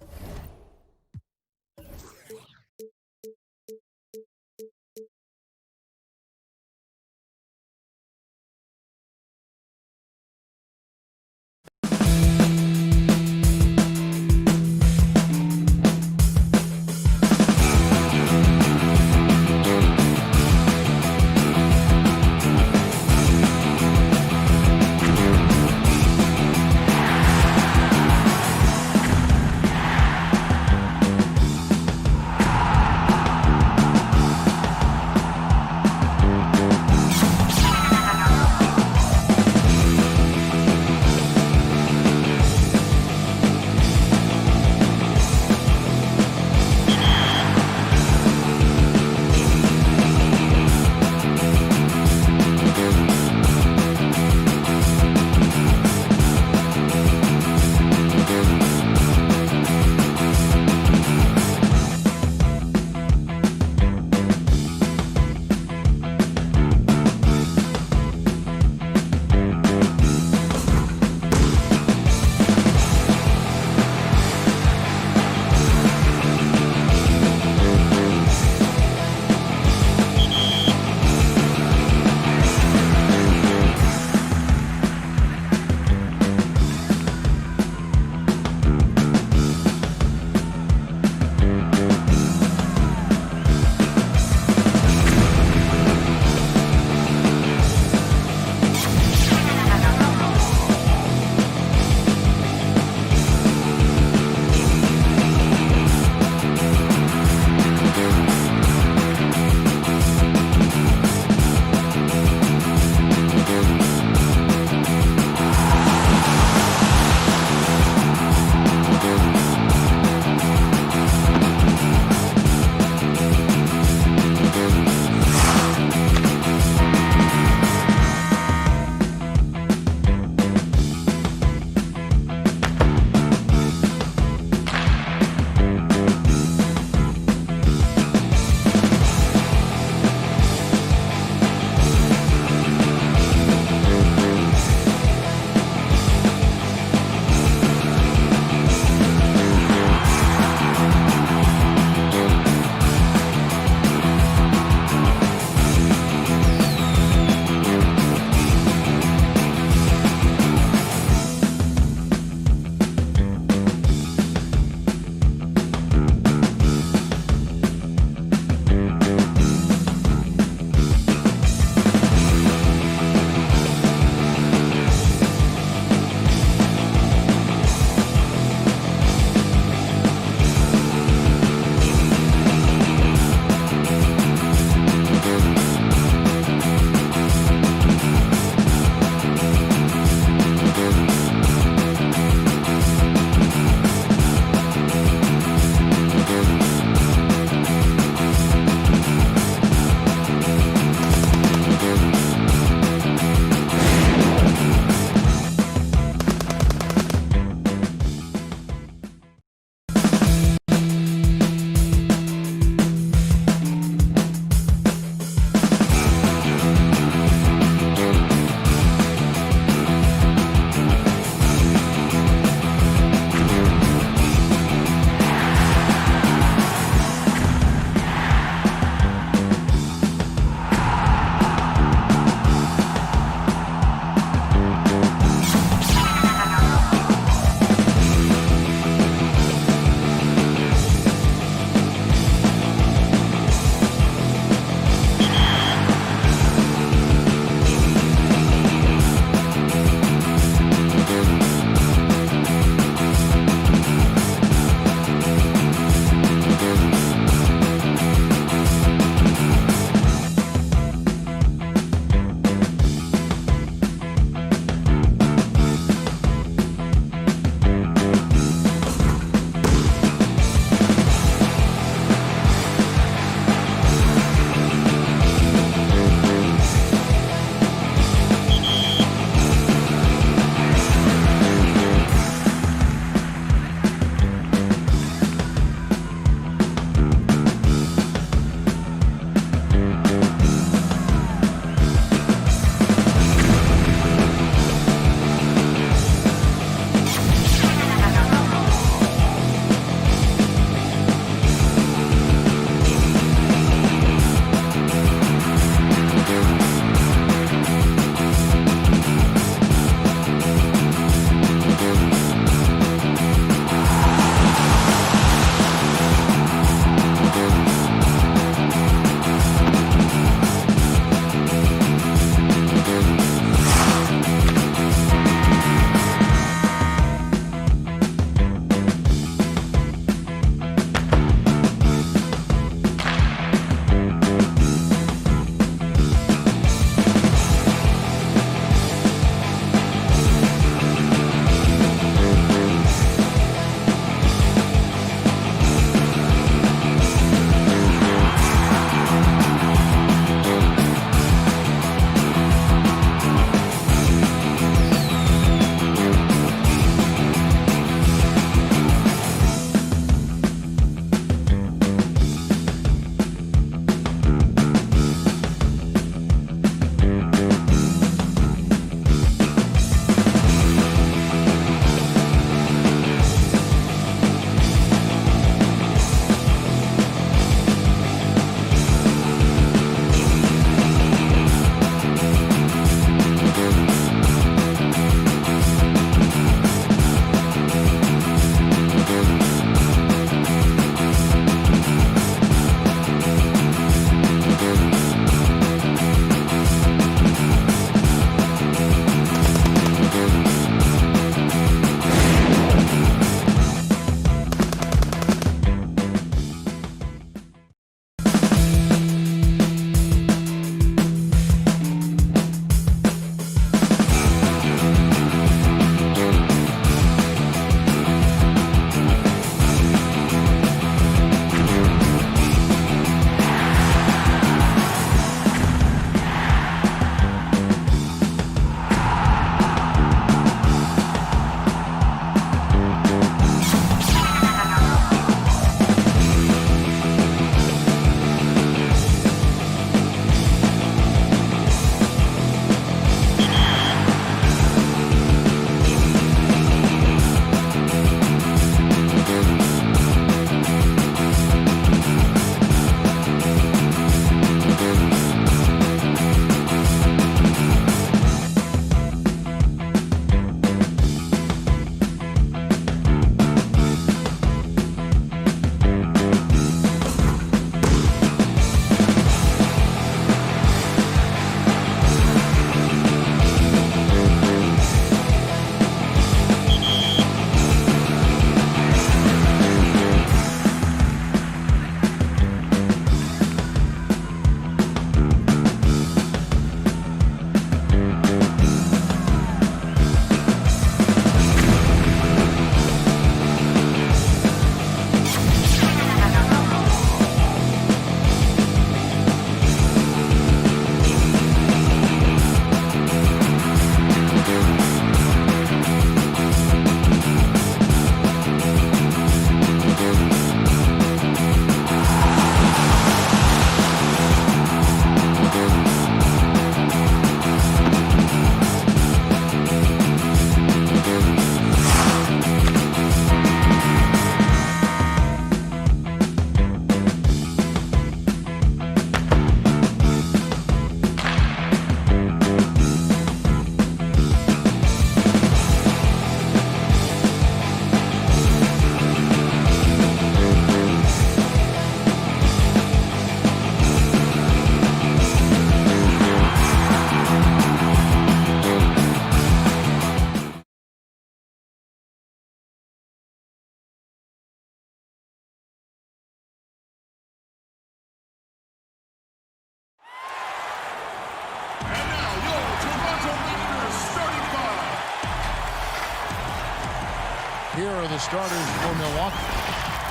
Here are the starters for Milwaukee.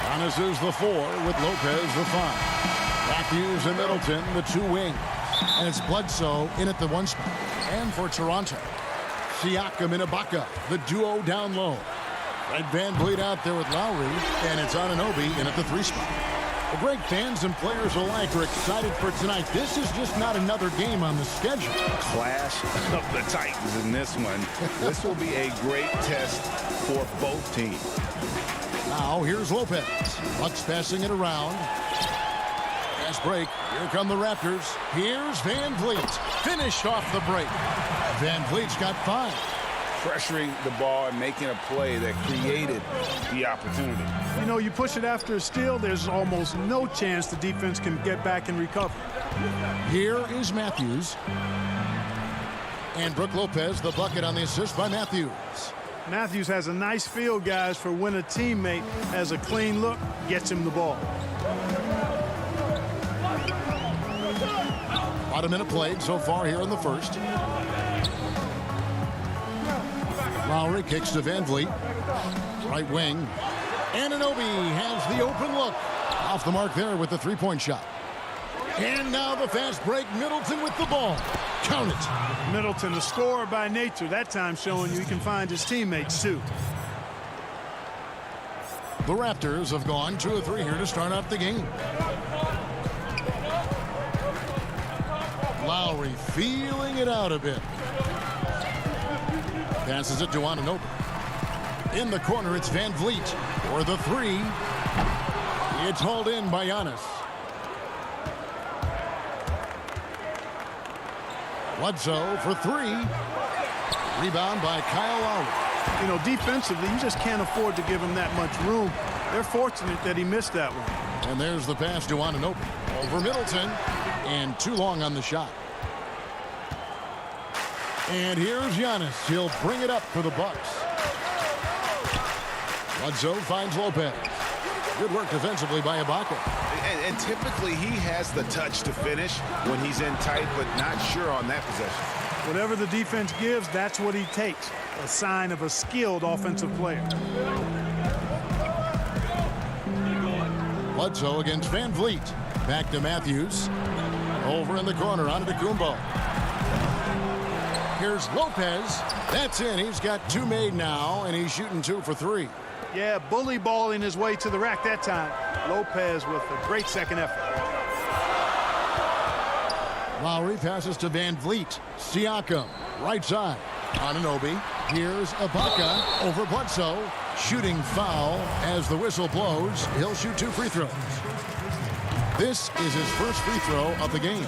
Giannis is the 4 with Lopez the 5. Matthews and Middleton, the 2 wings. And it's Bledsoe in at the 1 spot. And for Toronto, Siakam and Ibaka, the duo down low. Fred VanVleet out there with Lowry, and it's Anunoby in at the 3 spot. Well, Greg, fans and players alike are excited for tonight. This is just not another game on the schedule. Clash of the Titans in this one. This will be a great test for both teams. Now here's Lopez. Bucks passing it around. Fast break. Here come the Raptors. Here's VanVleet. Finished off the break. VanVleet's got 5. Pressuring the ball and making a play that created the opportunity. You know, you push it after a steal, there's almost no chance the defense can get back and recover. Here is Matthews. And Brook Lopez, the bucket on the assist by Matthews. Matthews has a nice feel, guys, for when a teammate has a clean look, gets him the ball. About a minute played so far here in the first. Lowry kicks to VanVleet. Right wing. Anunoby has the open look. Off the mark there with the 3-point shot. And now the fast break. Middleton with the ball. Count it. Middleton, a scorer by nature, that time showing you he can find his teammates too. The Raptors have gone 2 of 3 here to start out the game. Lowry feeling it out a bit. Passes it to Anunoby. In the corner, it's VanVleet for the 3. It's hauled in by Giannis. Bledsoe for 3. Rebound by Kyle Lowry. You know, defensively, you just can't afford to give him that much room. They're fortunate that he missed that one. And there's the pass to Anunoby. Over Middleton. And too long on the shot. And here's Giannis. He'll bring it up for the Bucks. Bledsoe finds Lopez. Good work defensively by Ibaka. And typically he has the touch to finish when he's in tight, but not sure on that possession. Whatever the defense gives, that's what he takes. A sign of a skilled offensive player. Bledsoe against VanVleet. Back to Matthews. Over in the corner, Antetokounmpo. Here's Lopez. That's in. He's got 2 made now, and he's shooting 2 for 3. Yeah, bully balling his way to the rack that time. Lopez with a great second effort. Lowry passes to VanVleet. Siakam, right side. Anunoby. Here's Ibaka over Bledsoe. Shooting foul as the whistle blows. He'll shoot 2 free throws. This is his first free throw of the game.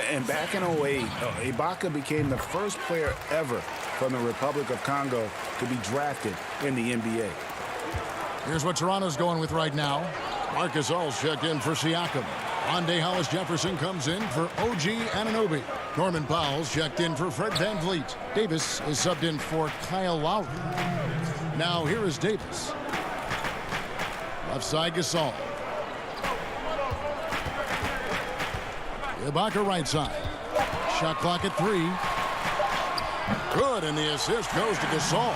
And back in 08, Ibaka became the first player ever from the Republic of Congo to be drafted in the NBA. Here's what Toronto's going with right now. Marcus All's checked in for Siakam. Andre Hollis Jefferson comes in for OG Anunoby. Norman Powell's checked in for Fred VanVleet. Davis is subbed in for Kyle Lowry. Now here is Davis. Left side Gasol. Ibaka right side. Shot clock at 3. Good, and the assist goes to Gasol.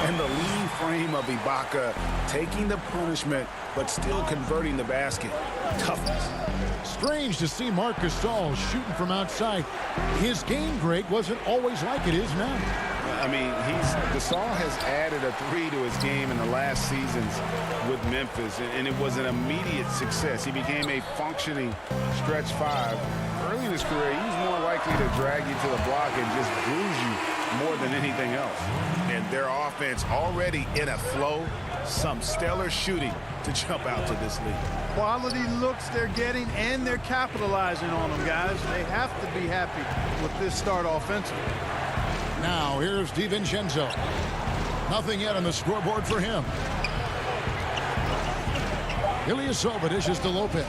And the lean frame of Ibaka taking the punishment, but still converting the basket. Toughness. Strange to see Marc Gasol shooting from outside. His game, Greg, wasn't always like it is now. I mean, Gasol has added a 3 to his game in the last seasons with Memphis, and it was an immediate success. He became a functioning stretch 5. Early in his career, he was more likely to drag you to the block and just bruise you more than anything else. And their offense already in a flow, some stellar shooting to jump out to this league. Quality looks they're getting, and they're capitalizing on them, guys. They have to be happy with this start offensively. Now here's DiVincenzo. Nothing yet on the scoreboard for him. Ilyasova dishes to Lopez.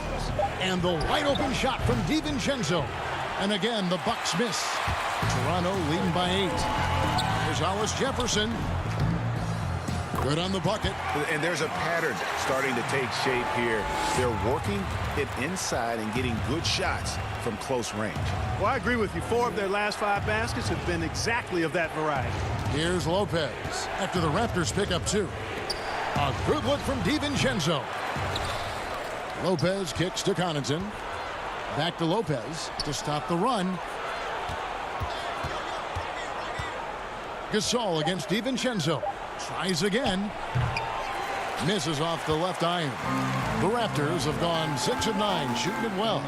And the wide open shot from DiVincenzo. And again, the Bucks miss. Toronto leading by 8. Here's Hollis Jefferson. Good on the bucket. And there's a pattern starting to take shape here. They're working it inside and getting good shots from close range. Well, I agree with you. 4 of their last 5 baskets have been exactly of that variety. Here's Lopez after the Raptors pick up 2. A good look from DiVincenzo. Lopez kicks to Connaughton. Back to Lopez to stop the run. Gasol against DiVincenzo. Tries again. Misses off the left iron. The Raptors have gone 6 of 9, shooting it well.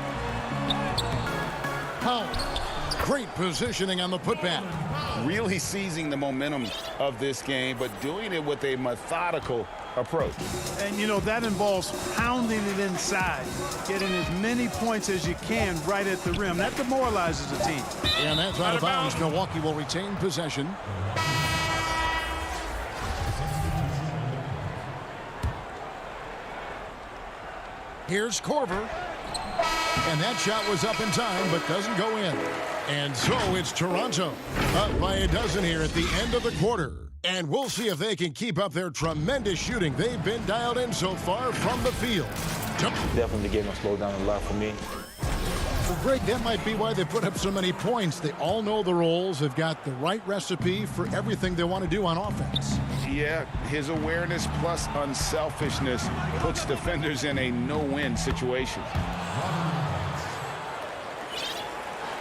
Powell. Great positioning on the putback. Really seizing the momentum of this game, but doing it with a methodical approach. And, you know, that involves pounding it inside, getting as many points as you can right at the rim. That demoralizes the team. And that's out of bounds. Milwaukee will retain possession. Here's Korver. And that shot was up in time, but doesn't go in. And so it's Toronto up by a dozen here at the end of the quarter. And we'll see if they can keep up their tremendous shooting. They've been dialed in so far from the field. Definitely the game will slow down a lot for me. Well, Greg, that might be why they put up so many points. They all know the roles. They've got the right recipe for everything they want to do on offense. Yeah, his awareness plus unselfishness puts defenders in a no-win situation.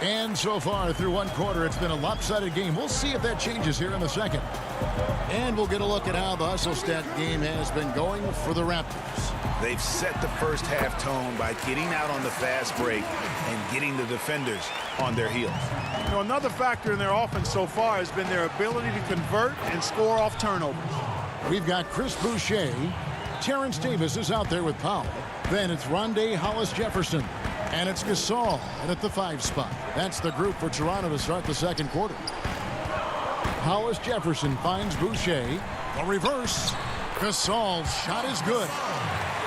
And so far through one quarter, it's been a lopsided game. We'll see if that changes here in the second. And we'll get a look at how the hustle stat game has been going for the Raptors. They've set the first half tone by getting out on the fast break and getting the defenders on their heels. You know, another factor in their offense so far has been their ability to convert and score off turnovers. We've got Chris Boucher. Terrence Davis is out there with Powell. Then it's Rondé Hollis-Jefferson. And it's Gasol at the 5 spot. That's the group for Toronto to start the second quarter. Hollis-Jefferson finds Boucher. A reverse. Gasol's shot is good.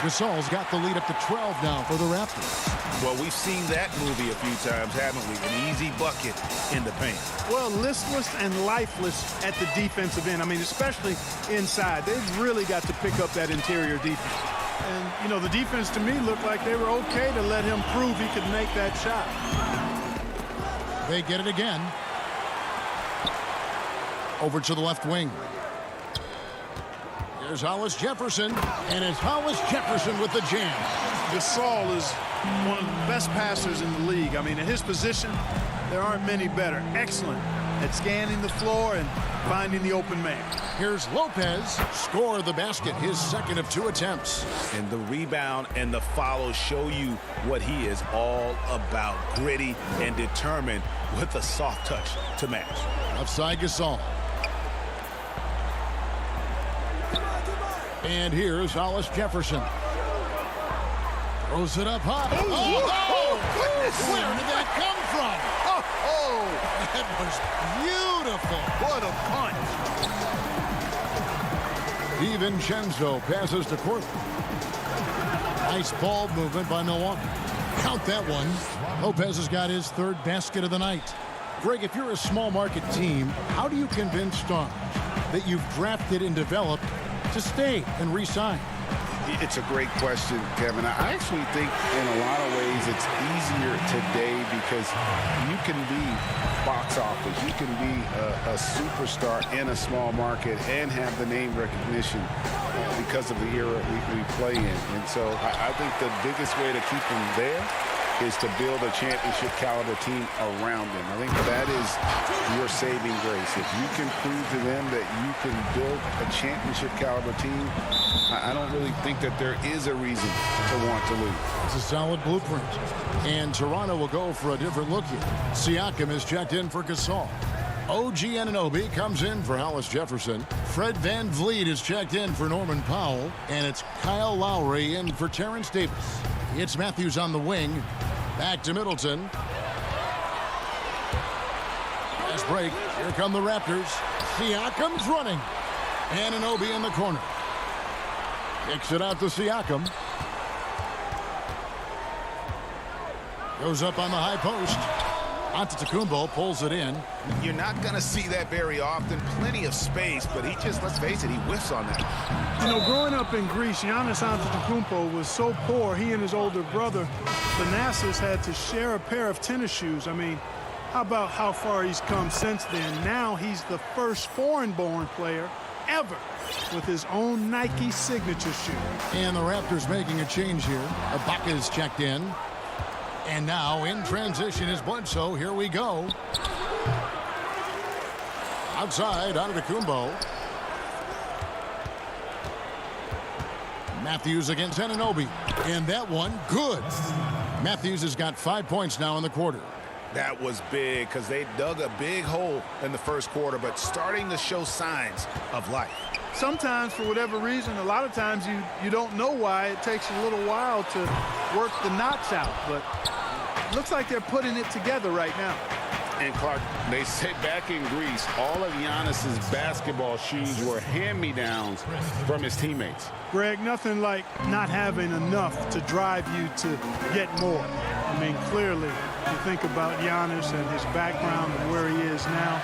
Gasol's got the lead up to 12 now for the Raptors. Well, we've seen that movie a few times, haven't we? An easy bucket in the paint. Well, listless and lifeless at the defensive end. I mean, especially inside. They've really got to pick up that interior defense. And, you know, the defense to me looked like they were okay to let him prove he could make that shot. They get it again. Over to the left wing. There's Hollis-Jefferson, and it's Hollis-Jefferson with the jam. Gasol is one of the best passers in the league. I mean, at his position, there aren't many better. Excellent at scanning the floor and finding the open man. Here's Lopez, score the basket, his second of 2 attempts. And the rebound and the follow show you what he is all about. Gritty and determined with a soft touch to match. Outside Gasol. And here's Hollis-Jefferson. Throws it up high. Oh, goodness! Where did that come from? That was beautiful. What a punch. DiVincenzo passes to Korver. Nice ball movement by Milwaukee. Count that one. Lopez has got his 3rd basket of the night. Greg, if you're a small market team, how do you convince stars that you've drafted and developed to stay and re-sign? It's a great question, Kevin. I actually think in a lot of ways it's easier today because you can be box office. You can be a superstar in a small market and have the name recognition because of the era we play in. And so I think the biggest way to keep them there is to build a championship caliber team around them. I think that is your saving grace. If you can prove to them that you can build a championship caliber team, I don't really think that there is a reason to want to lose. It's a solid blueprint. And Toronto will go for a different look here. Siakam is checked in for Gasol. OG Anunoby comes in for Hollis-Jefferson. Fred VanVleet is checked in for Norman Powell. And it's Kyle Lowry in for Terrence Davis. It's Matthews on the wing. Back to Middleton. Fast break. Here come the Raptors. Siakam's running. Anunoby in the corner. Kicks it out to Siakam. Goes up on the high post. Antetokounmpo pulls it in. You're not going to see that very often. Plenty of space, but he just, let's face it, he whiffs on that. You know, growing up in Greece, Giannis Antetokounmpo was so poor, he and his older brother, Thanasis, had to share a pair of tennis shoes. I mean, how about how far he's come since then? Now he's the first foreign-born player ever with his own Nike signature shoe. And the Raptors making a change here. Ibaka is checked in. And now in transition is Bledsoe. Here we go. Outside, Antetokounmpo. Matthews against Anunoby. And that one, good. Matthews has got 5 points now in the quarter. That was big because they dug a big hole in the first quarter, but starting to show signs of life. Sometimes, for whatever reason, a lot of times you don't know why. It takes a little while to work the knots out, but it looks like they're putting it together right now. And Clark, they say back in Greece, all of Giannis's basketball shoes were hand-me-downs from his teammates. Greg, nothing like not having enough to drive you to get more. I mean, clearly, you think about Giannis and his background and where he is now,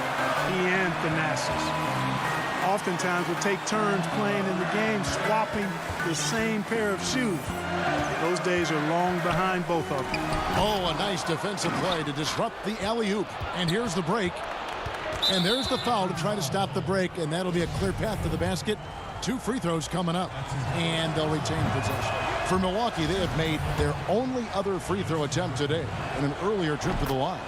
he and Thanasis oftentimes will take turns playing in the game, swapping the same pair of shoes. Those days are long behind both of them. Oh, a nice defensive play to disrupt the alley-oop. And here's the break. And there's the foul to try to stop the break, and that'll be a clear path to the basket. 2 free throws coming up, and they'll retain possession. For Milwaukee, they have made their only other free throw attempt today in an earlier trip to the line.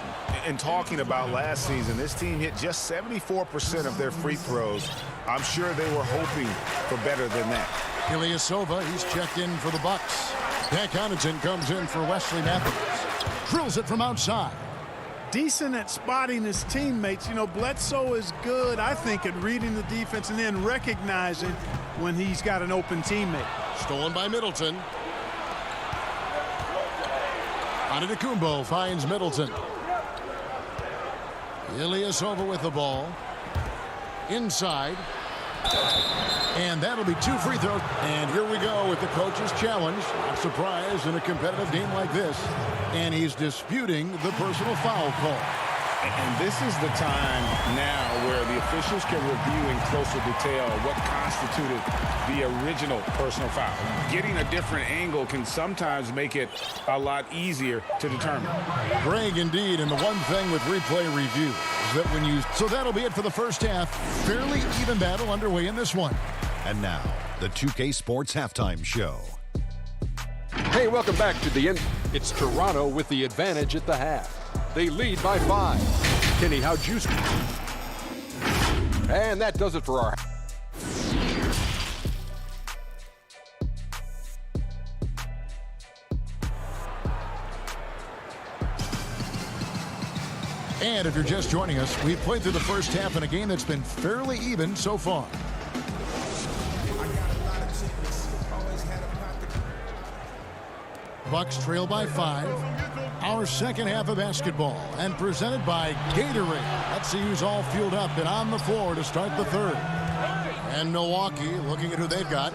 And talking about last season, this team hit just 74% of their free throws. I'm sure they were hoping for better than that. Ilyasova, he's checked in for the Bucks. Pat Connaughton comes in for Wesley Matthews. Drills it from outside. Decent at spotting his teammates. You know, Bledsoe is good, I think, at reading the defense and then recognizing when he's got an open teammate. Stolen by Middleton. Antetokounmpo finds Middleton. Ilyasova with the ball. Inside. And that'll be 2 free throws. And here we go with the coach's challenge. Not surprised in a competitive game like this. And he's disputing the personal foul call. And this is the time now where the officials can review in closer detail what constituted the original personal foul. Getting a different angle can sometimes make it a lot easier to determine. Greg, indeed, and the one thing with replay review is that when you... So that'll be it for the first half. Fairly even battle underway in this one. And now, the 2K Sports Halftime Show. Hey, welcome back to the end. It's Toronto with the advantage at the half. They lead by 5. Kenny, how'd you... And that does it for our... And if you're just joining us, we've played through the first half in a game that's been fairly even so far. Bucks trail by 5. Our second half of basketball, and presented by Gatorade. Let's see who's all fueled up and on the floor to start the third. And Milwaukee, looking at who they've got,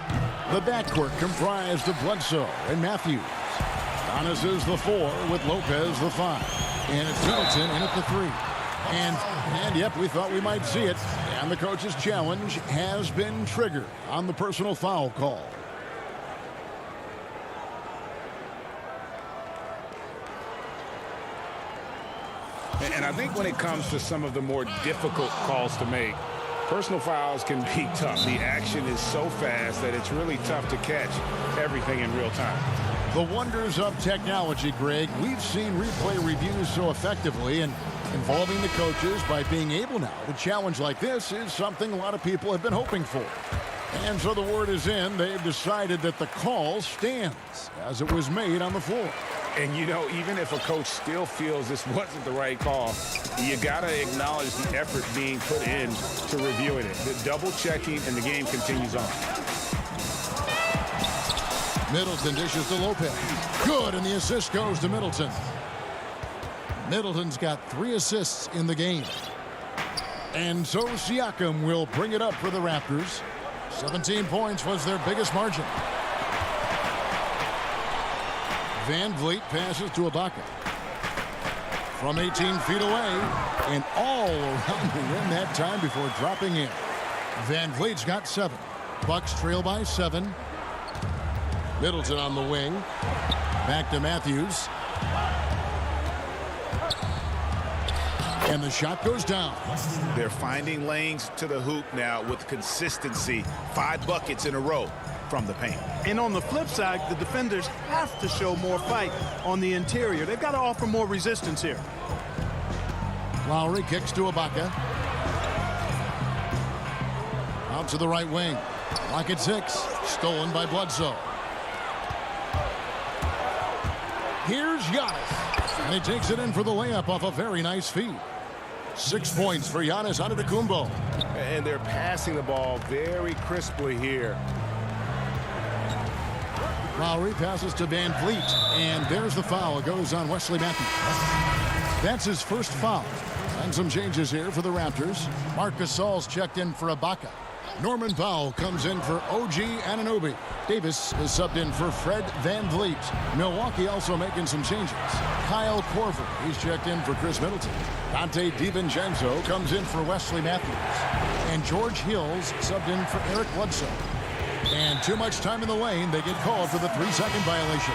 the backcourt comprised of Bledsoe and Matthews. Giannis is the 4 with Lopez the 5. And it's Middleton in at the 3. And yep, we thought we might see it. And the coach's challenge has been triggered on the personal foul call. And I think when it comes to some of the more difficult calls to make, personal fouls can be tough. The action is so fast that it's really tough to catch everything in real time. The wonders of technology, Greg. We've seen replay reviews so effectively, and involving the coaches by being able now to challenge like this is something a lot of people have been hoping for. And so the word is in. They've decided that the call stands as it was made on the floor. And, you know, even if a coach still feels this wasn't the right call, you got to acknowledge the effort being put in to reviewing it. The double checking, and the game continues on. Middleton dishes to Lopez. Good, and the assist goes to Middleton. Middleton's got 3 assists in the game. And so Siakam will bring it up for the Raptors. 17 points was their biggest margin. Van Vliet passes to Ibaka. from 18 feet away and all around the rim that time before dropping in. Van Vliet's got 7. Bucks trail by 7. Middleton on the wing. Back to Matthews. And the shot goes down. They're finding lanes to the hoop now with consistency. 5 buckets in a row from the paint. And on the flip side, the defenders have to show more fight on the interior. They've got to offer more resistance here. Lowry kicks to Ibaka. Out to the right wing. Lock at 6. Stolen by Bledsoe. Here's Giannis. And he takes it in for the layup off a very nice feed. 6 points for Giannis Antetokounmpo. And they're passing the ball very crisply here. Lowry passes to Van Vliet. And there's the foul. It goes on Wesley Matthews. That's his first foul. And some changes here for the Raptors. Marc Gasol's checked in for Ibaka. Norman Powell comes in for OG Anunoby. Davis is subbed in for Fred Van Vliet. Milwaukee also making some changes. Kyle Korver, he's checked in for Chris Middleton. Dante DiVincenzo comes in for Wesley Matthews. And George Hills subbed in for Eric Bledsoe. And too much time in the lane, they get called for the 3-second violation.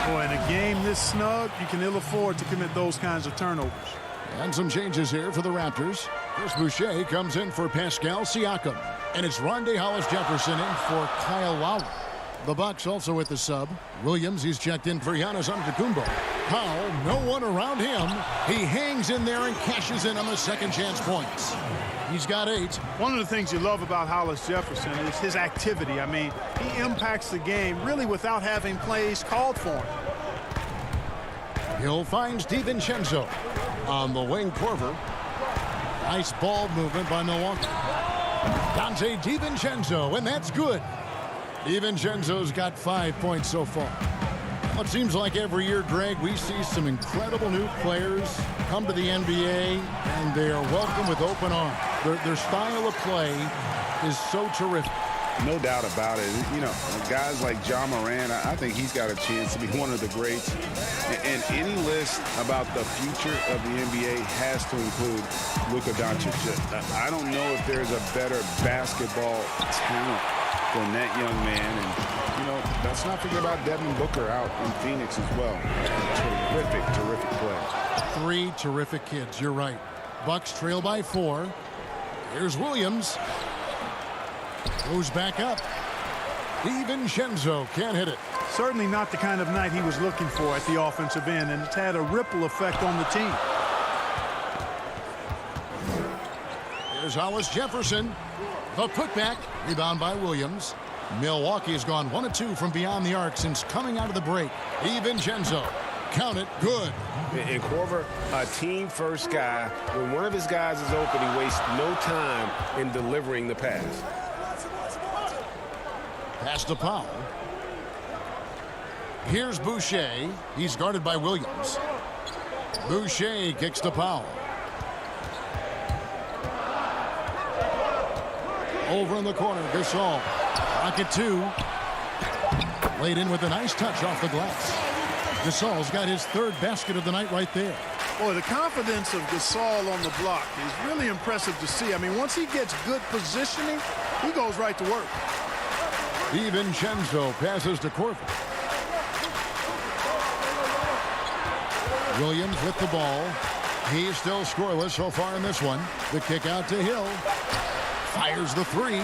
Boy, in a game this snug, you can ill afford to commit those kinds of turnovers. And some changes here for the Raptors. Chris Boucher comes in for Pascal Siakam. And it's Rondae Hollis-Jefferson in for Kyle Lowry. The Bucks also with the sub. Williams, he's checked in for Giannis Antetokounmpo. Powell, no one around him. He hangs in there and cashes in on the second chance points. He's got 8. One of the things you love about Hollis-Jefferson is his activity. I mean, he impacts the game really without having plays called for him. Hill finds DiVincenzo. On the wing, Korver. Nice ball movement by Milwaukee. Dante DiVincenzo, and that's good. DiVincenzo's got 5 points so far. Well, it seems like every year, Greg, we see some incredible new players come to the NBA, and they are welcomed with open arms. Their style of play is so terrific. No doubt about it. You know, guys like Ja Morant, I think he's got a chance to be one of the greats. And any list about the future of the NBA has to include Luka Doncic. I don't know if there's a better basketball talent than that young man. And, you know, let's not forget about Devin Booker out in Phoenix as well. Terrific, terrific play. 3 terrific kids, you're right. Bucks trail by 4. Here's Williams. Goes back up. DiVincenzo can't hit it. Certainly not the kind of night he was looking for at the offensive end, and it's had a ripple effect on the team. Here's Hollis-Jefferson. The putback. Rebound by Williams. Milwaukee has gone 1 of 2 from beyond the arc since coming out of the break. DiVincenzo. Count it. Good. And Korver, a team-first guy. When one of his guys is open, he wastes no time in delivering the pass. Pass to Powell. Here's Boucher. He's guarded by Williams. Boucher kicks to Powell. Over in the corner, Gasol. Rocket 2. Laid in with a nice touch off the glass. Gasol's got his 3rd basket of the night right there. Boy, the confidence of Gasol on the block is really impressive to see. I mean, once he gets good positioning, he goes right to work. DiVincenzo passes to Korver. Williams with the ball. He's still scoreless so far in this one. The kick out to Hill. Fires the 3.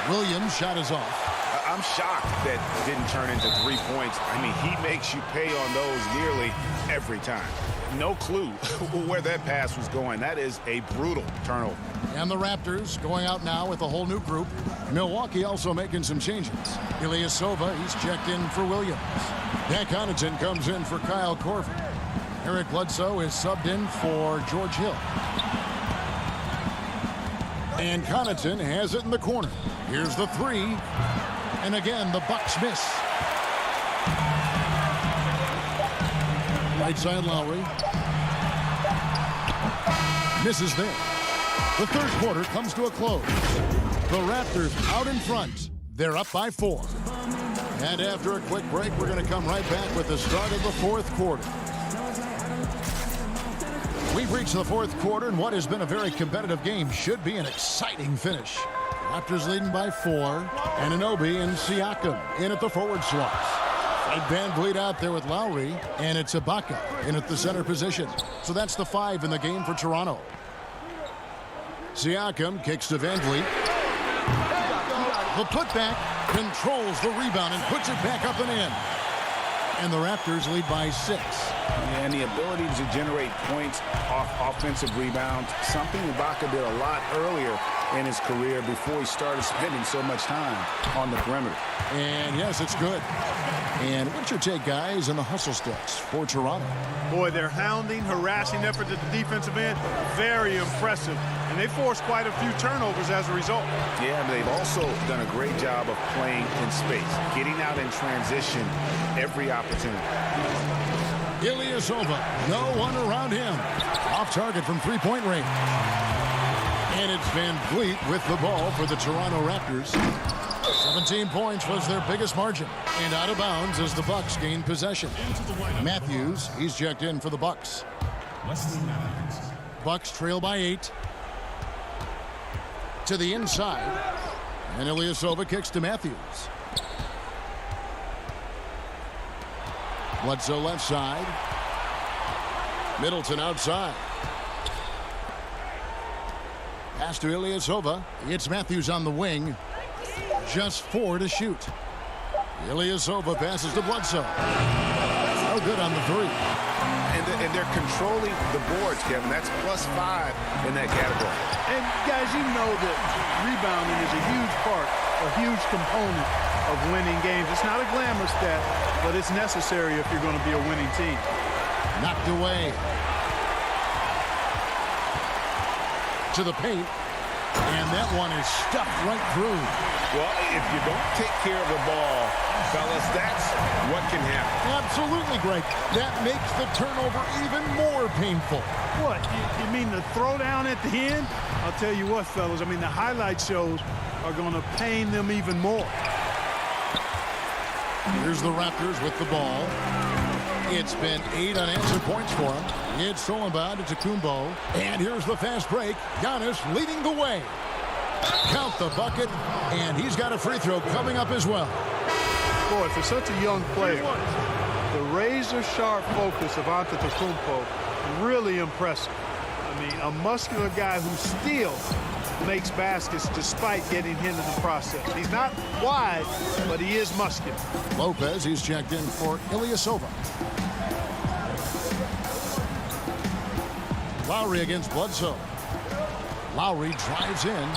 Williams' shot is off. I'm shocked that didn't turn into 3 points. I mean, he makes you pay on those nearly every time. No clue where that pass was going. That is a brutal turnover. And the Raptors going out now with a whole new group. Milwaukee also making some changes. Ilyasova, he's checked in for Williams. Dan Connaughton comes in for Kyle Korver. Eric Bledsoe is subbed in for George Hill. And Connaughton has it in the corner. Here's the 3. And again, the Bucks miss. Right side Lowry. Misses there. The 3rd quarter comes to a close. The Raptors out in front. They're up by 4. And after a quick break, we're going to come right back with the start of the 4th quarter. We've reached the fourth quarter, and what has been a very competitive game should be an exciting finish. Raptors leading by 4. Anunoby and Siakam in at the forward slots. Fred VanVleet out there with Lowry, and it's Ibaka in at the center position. So that's the 5 in the game for Toronto. Siakam kicks to VanVleet. The putback controls the rebound and puts it back up and in. And the Raptors lead by 6. And the ability to generate points off offensive rebounds, something Ibaka did a lot earlier in his career before he started spending so much time on the perimeter. And yes, it's good. And what's your take, guys, in the hustle sticks for Toronto? Boy, their hounding, harassing effort at the defensive end, very impressive. And they forced quite a few turnovers as a result. Yeah, but they've also done a great job of playing in space, getting out in transition every opportunity. Ilyasova, no one around him. Off target from three-point range. And it's VanVleet with the ball for the Toronto Raptors. 17 points was their biggest margin. And out of bounds as the Bucks gain possession. Matthews, he's checked in for the Bucks. Bucks trail by 8. To the inside. And Ilyasova kicks to Matthews. Bledsoe left side. Middleton outside. Pass to Ilyasova. It's Matthews on the wing. Just 4 to shoot. Ilyasova passes to Bledsoe. No good on the 3. And they're controlling the boards, Kevin. That's +5 in that category. And guys, you know that rebounding is a huge part, a huge component of winning games. It's not a glamour stat, but it's necessary if you're going to be a winning team. Knocked away. To the paint. And that one is stuffed right through. Well, if you don't take care of the ball, fellas, that's what can happen. Absolutely, Greg. That makes the turnover even more painful. What? You mean the throwdown at the end? I'll tell you what, fellas. I mean, the highlight shows are going to pain them even more. Here's the Raptors with the ball. It's been 8 unanswered points for him. It's stolen by Antetokounmpo. And here's the fast break. Giannis leading the way. Count the bucket. And he's got a free throw coming up as well. Boy, for such a young player, the razor-sharp focus of Antetokounmpo, really impressive. I mean, a muscular guy who still makes baskets despite getting hit in the process. He's not wide, but he is muscular. Lopez, he's checked in for Ilyasova. Lowry against Bledsoe. Lowry drives in.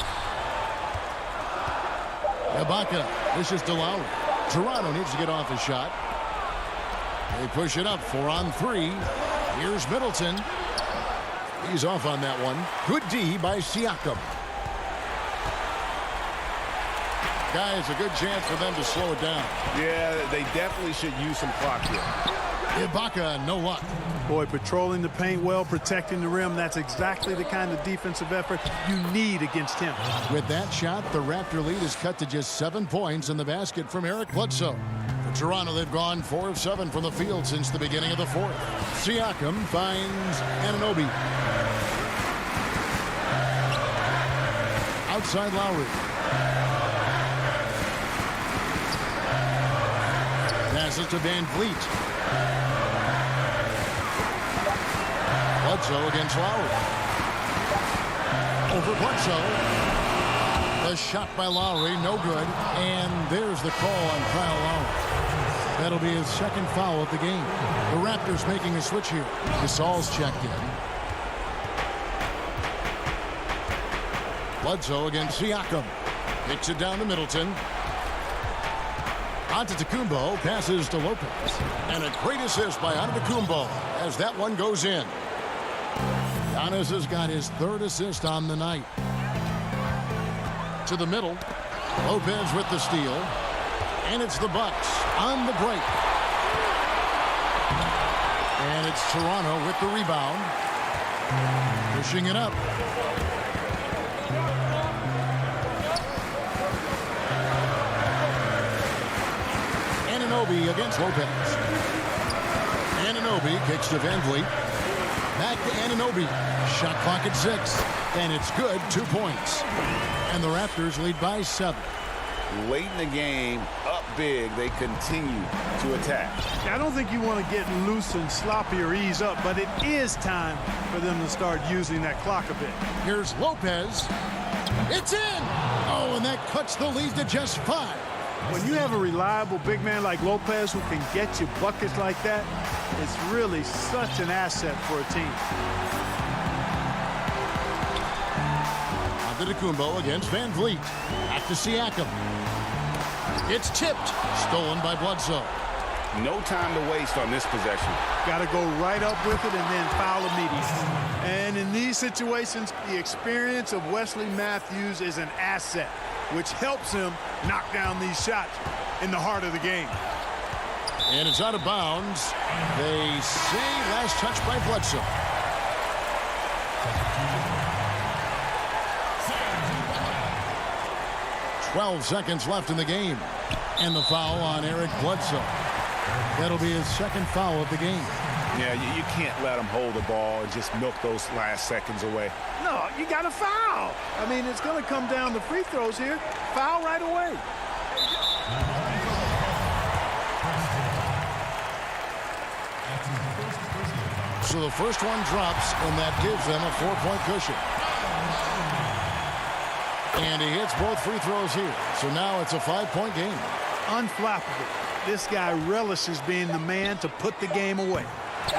Ibaka, this is to Lowry. Toronto needs to get off a shot. They push it up, 4 on 3. Here's Middleton. He's off on that one. Good D by Siakam. Guys, a good chance for them to slow it down. Yeah, they definitely should use some clock here. Ibaka, no luck. Boy, patrolling the paint well, protecting the rim. That's exactly the kind of defensive effort you need against him. With that shot, the Raptor lead is cut to just 7 points in the basket from Eric Bledsoe. For Toronto, they've gone 4 of 7 from the field since the beginning of the 4th. Siakam finds Anunoby. Outside Lowry. Passes to VanVleet. Bledsoe against Lowry. Over Bledsoe. The shot by Lowry, no good. And there's the call on Kyle Lowry. That'll be his 2nd foul of the game. The Raptors making a switch here. Gasol's checked in. Bledsoe against Siakam. Kicks it down to Middleton. Antetokounmpo passes to Lopez. And a great assist by Antetokounmpo as that one goes in. Giannis has got his 3rd assist on the night. To the middle. Lopez with the steal. And it's the Bucks on the break. And it's Toronto with the rebound. Pushing it up. Anunoby against Lopez. Anunoby kicks to VanVleet. Back to Anunoby. Shot clock at 6. And it's good. 2 points. And the Raptors lead by 7. Late in the game, up big, they continue to attack. I don't think you want to get loose and sloppy or ease up, but it is time for them to start using that clock a bit. Here's Lopez. It's in! Oh, and that cuts the lead to just 5. When you have a reliable big man like Lopez who can get you buckets like that, it's really such an asset for a team. Antetokounmpo against Van Vliet. Back to Siakam. It's tipped. Stolen by Bledsoe. No time to waste on this possession. Got to go right up with it and then foul immediately. And in these situations, the experience of Wesley Matthews is an asset, which helps him knock down these shots in the heart of the game. And it's out of bounds. They say last touch by Bledsoe. "12 seconds left in the game. And the foul on Eric Bledsoe. That'll be his second foul of the game. Yeah, you can't let him hold the ball and just milk those last seconds away. No, you got to foul. I mean, it's going to come down to free throws here. Foul right away. So the first one drops, and that gives them a 4-point cushion. And he hits both free throws here. So now it's a 5-point game. Unflappable. This guy relishes being the man to put the game away.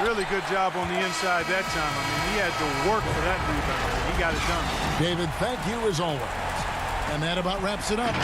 Really good job on the inside that time. I mean, he had to work for that rebound. He got it done. David, thank you as always. And that about wraps it up.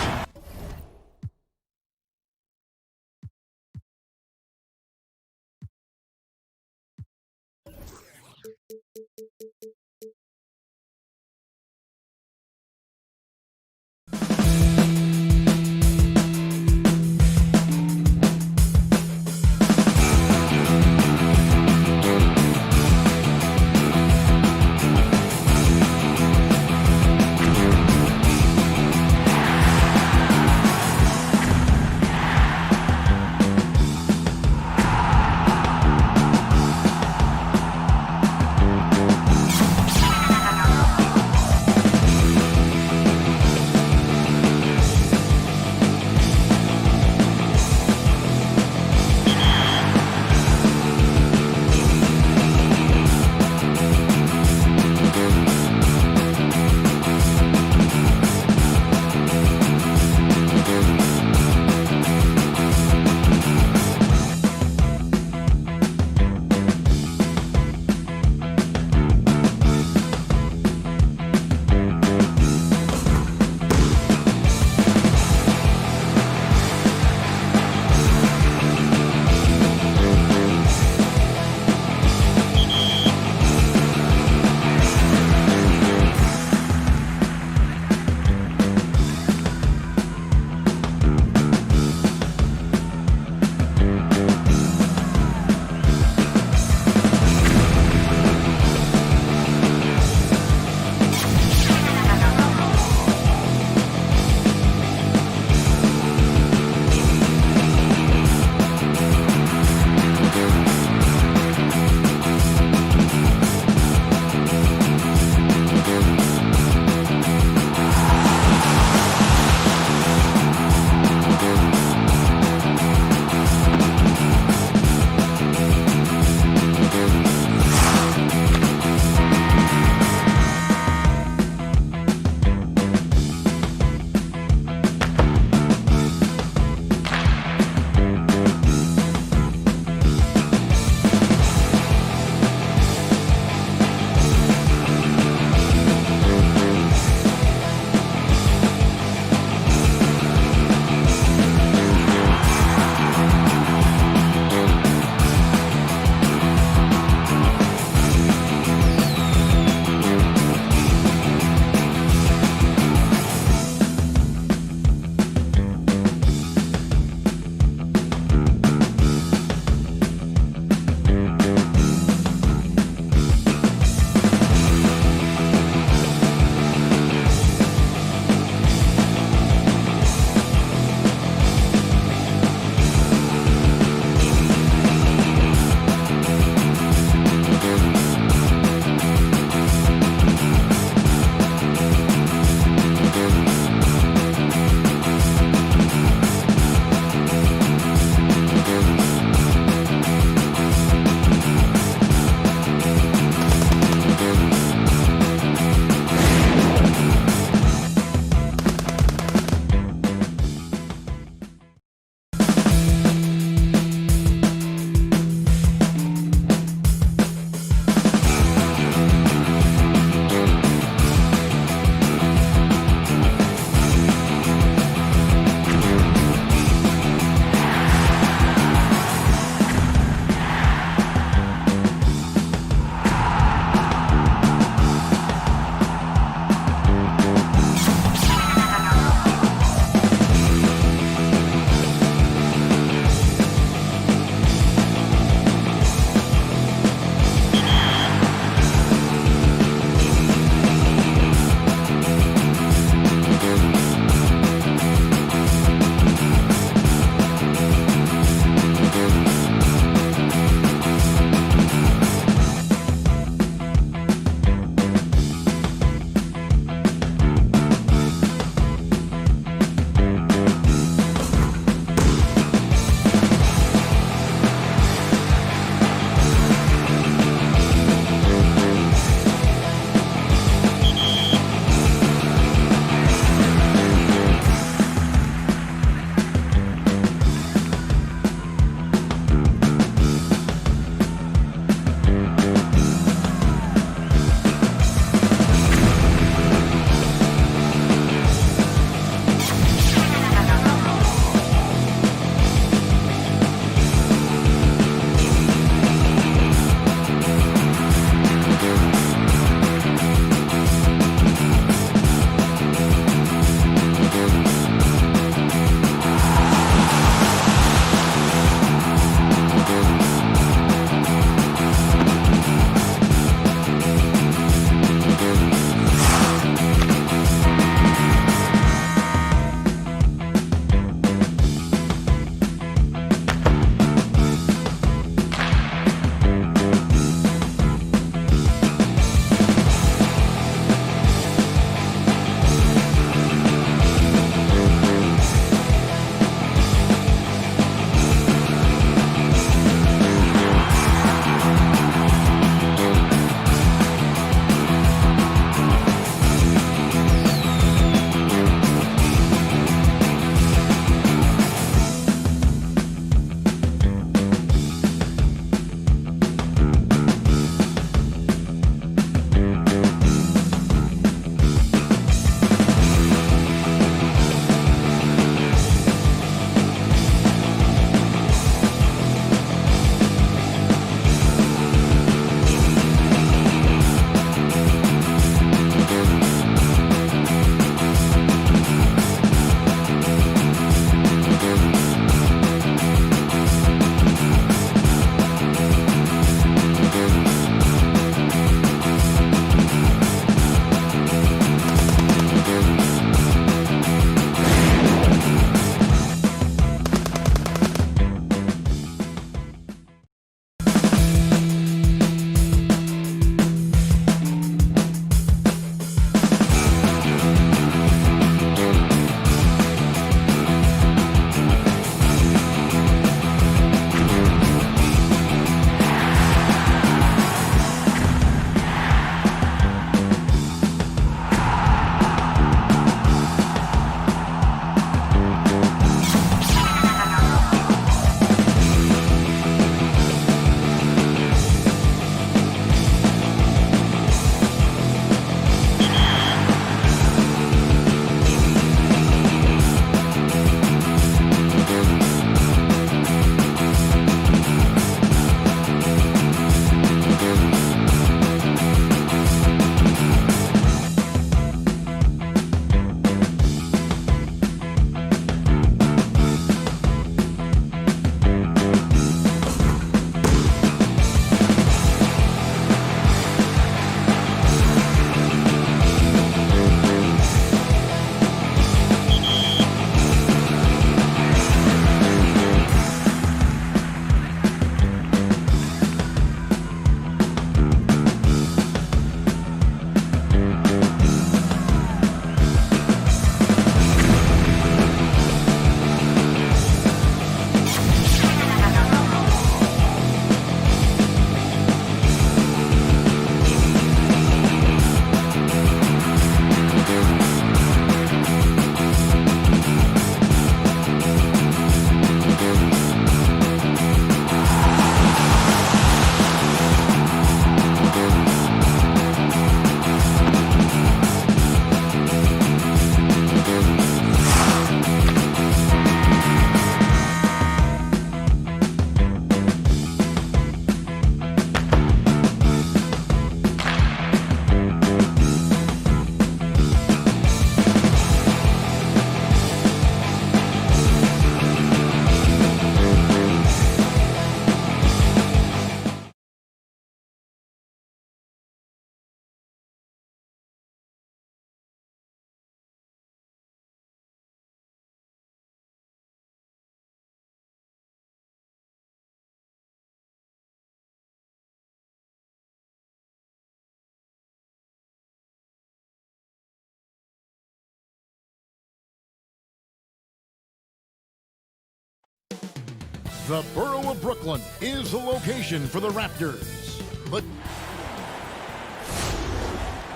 The borough of Brooklyn is the location for the Raptors. But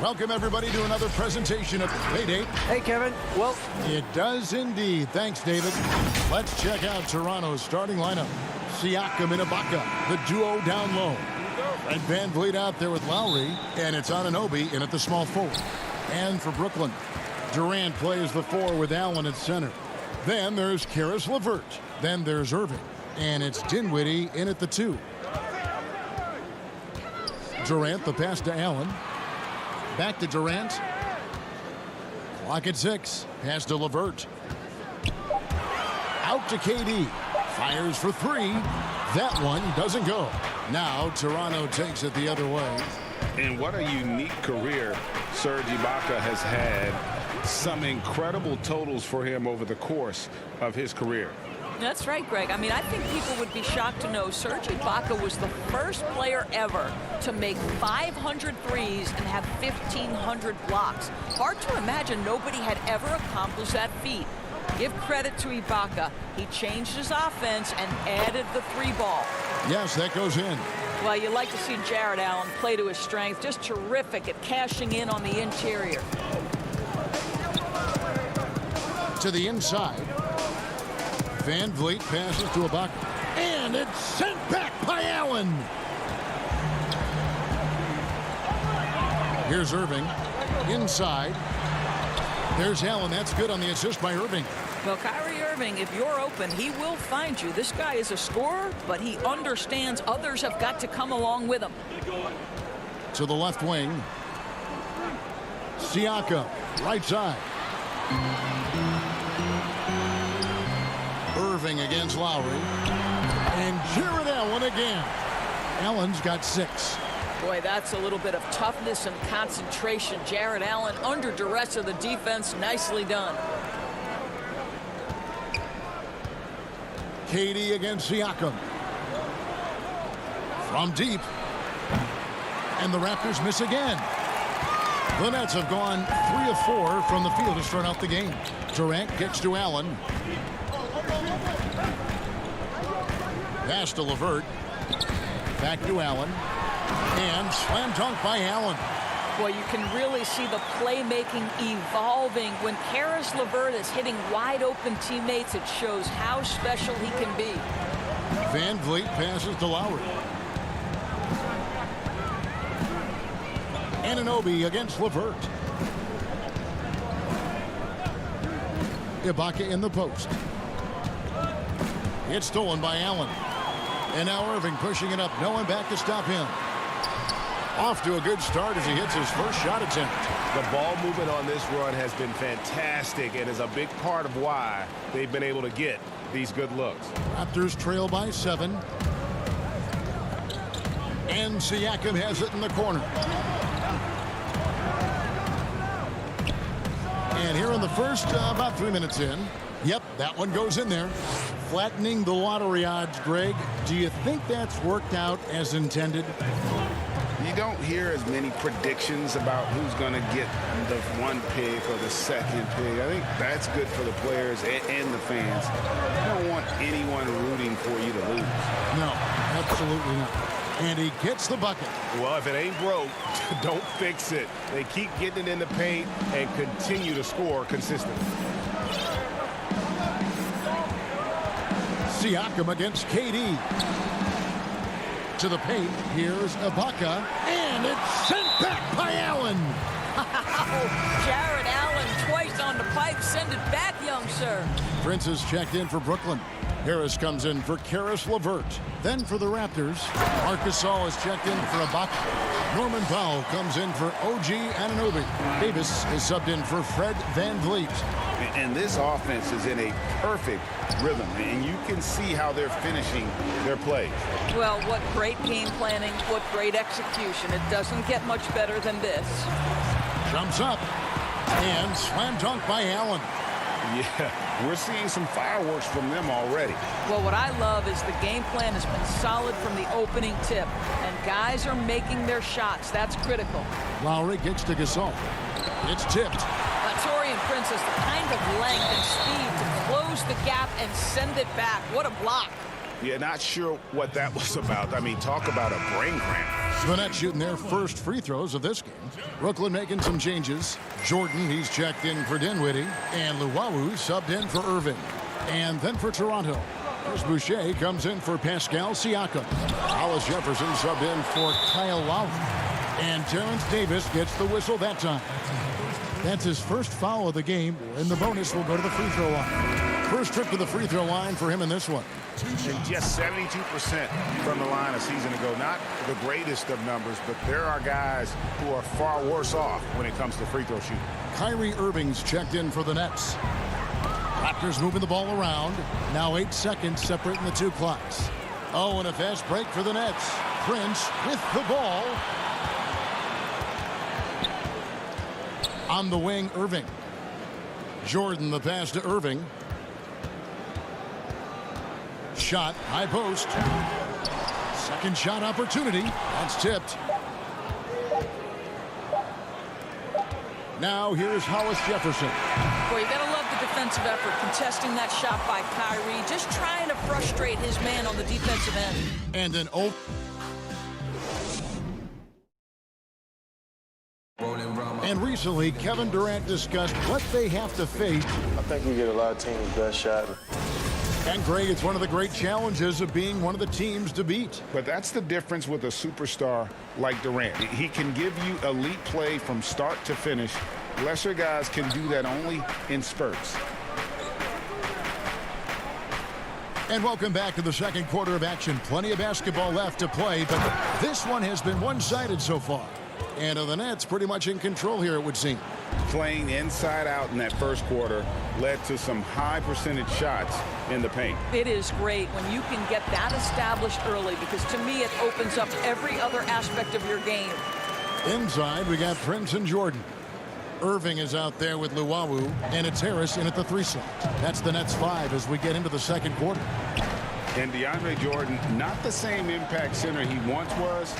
welcome, everybody, to another presentation of Playdate. Hey, Kevin. Well, it does indeed. Thanks, David. Let's check out Toronto's starting lineup. Siakam and Ibaka, the duo down low. And Van Vliet out there with Lowry, and it's Anunoby in at the small forward. And for Brooklyn, Durant plays the 4 with Allen at center. Then there's Karis LeVert. Then there's Irving. And it's Dinwiddie in at the 2. Durant, the pass to Allen. Back to Durant. Clock at 6. Pass to LeVert. Out to KD. Fires for 3. That one doesn't go. Now Toronto takes it the other way. And what a unique career Serge Ibaka has had. Some incredible totals for him over the course of his career. That's right, Greg. I mean, I think people would be shocked to know Serge Ibaka was the first player ever to make 500 threes and have 1,500 blocks. Hard to imagine nobody had ever accomplished that feat. Give credit to Ibaka. He changed his offense and added the 3-ball. Yes, that goes in. Well, you like to see Jared Allen play to his strength. Just terrific at cashing in on the interior. To the inside. Van Vliet passes to Ibaka. And it's sent back by Allen. Here's Irving. Inside. There's Allen. That's good on the assist by Irving. Well, Kyrie Irving, if you're open, he will find you. This guy is a scorer, but he understands others have got to come along with him. To the left wing. Siakam, right side. Irving against Lowry. And Jared Allen again. Allen's got 6. Boy, that's a little bit of toughness and concentration. Jared Allen under duress of the defense. Nicely done. KD against Siakam. From deep. And the Raptors miss again. The Nets have gone 3 of 4 from the field to start out the game. Durant gets to Allen. Pass to LeVert. Back to Allen. And slam dunk by Allen. Boy, you can really see the playmaking evolving. When Karis LeVert is hitting wide open teammates, it shows how special he can be. Van Vliet passes to Lowry. Anunoby against LeVert. Ibaka in the post. It's stolen by Allen. And now Irving pushing it up. No one back to stop him. Off to a good start as he hits his first shot attempt. The ball movement on this run has been fantastic and is a big part of why they've been able to get these good looks. Raptors trail by 7. And Siakam has it in the corner. And here in the first, about 3 minutes in. Yep, that one goes in there. Flattening the lottery odds, Greg. Do you think that's worked out as intended? You don't hear as many predictions about who's going to get the 1 pick or the 2nd pick. I think that's good for the players and the fans. You don't want anyone rooting for you to lose. No, absolutely not. And he gets the bucket. Well, if it ain't broke, don't fix it. They keep getting it in the paint and continue to score consistently. Siakam against KD. To the paint, here's Ibaka, and it's sent back by Allen. Jared Allen twice on the pipe. Send it back, young sir. Prince is checked in for Brooklyn. Harris comes in for Karis LeVert. Then for the Raptors, Marc Gasol is checked in for Ibaka. Norman Powell comes in for OG Anunoby. Davis is subbed in for Fred Van Vliet. And this offense is in a perfect rhythm, and you can see how they're finishing their plays. Well, what great game planning, what great execution. It doesn't get much better than this. Jumps up, and slam dunk by Allen. Yeah, we're seeing some fireworks from them already. Well, what I love is the game plan has been solid from the opening tip, and guys are making their shots. That's critical. Lowry gets to Gasol. It's tipped. Taurean Prince has the kind of length and speed to close the gap and send it back. What a block. Yeah, not sure what that was about. I mean, talk about a brain cramp. The Nets shooting their first free throws of this game. Brooklyn making some changes. Jordan, he's checked in for Dinwiddie. And Luwawu subbed in for Irving. And then for Toronto, Chris Boucher comes in for Pascal Siakam. Hollis Jefferson subbed in for Kyle Lowry. And Terrence Davis gets the whistle that time. That's his first foul of the game, and the bonus will go to the free throw line. First trip to the free throw line for him in this one. And just 72% from the line a season ago. Not the greatest of numbers, but there are guys who are far worse off when it comes to free throw shooting. Kyrie Irving's checked in for the Nets. Raptors moving the ball around. Now 8 seconds separating the two clocks. Oh, and a fast break for the Nets. Prince with the ball. On the wing, Irving. Jordan, the pass to Irving. Shot, high post. Second shot opportunity. That's tipped. Now here's Hollis Jefferson. Boy, you gotta love the defensive effort, contesting that shot by Kyrie, just trying to frustrate his man on the defensive end. And an And recently, Kevin Durant discussed what they have to face. I think we get a lot of teams' best shot. And Greg, it's one of the great challenges of being one of the teams to beat. But that's the difference with a superstar like Durant. He can give you elite play from start to finish. Lesser guys can do that only in spurts. And welcome back to the second quarter of action. Plenty of basketball left to play, but this one has been one-sided so far. And the Nets pretty much in control here, it would seem. Playing inside out in that first quarter led to some high percentage shots in the paint. It is great when you can get that established early, because to me it opens up every other aspect of your game. Inside, we got Prince and Jordan. Irving is out there with Luwawu, and it's Harris in at the 3 slot. That's the Nets 5 as we get into the second quarter. And DeAndre Jordan, not the same impact center he once was,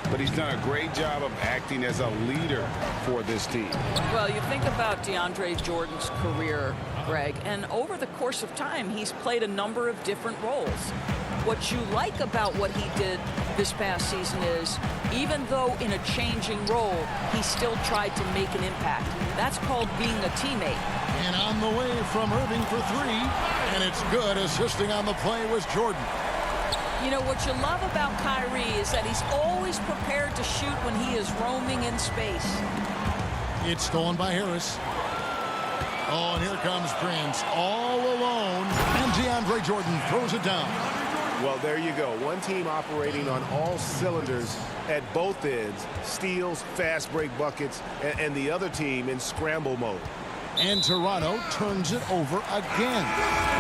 but he's done a great job of acting as a leader for this team. Well, you think about DeAndre Jordan's career, Greg, and over the course of time, he's played a number of different roles. What you like about what he did this past season is, even though in a changing role, he still tried to make an impact. That's called being a teammate. And on the way from Irving for 3, and it's good. Assisting on the play was Jordan. You know, what you love about Kyrie is that he's always prepared to shoot when he is roaming in space. It's stolen by Harris. Oh, and here comes Prince all alone. And DeAndre Jordan throws it down. Well, there you go. One team operating on all cylinders at both ends. Steals, fast break buckets, and the other team in scramble mode. And Toronto turns it over again.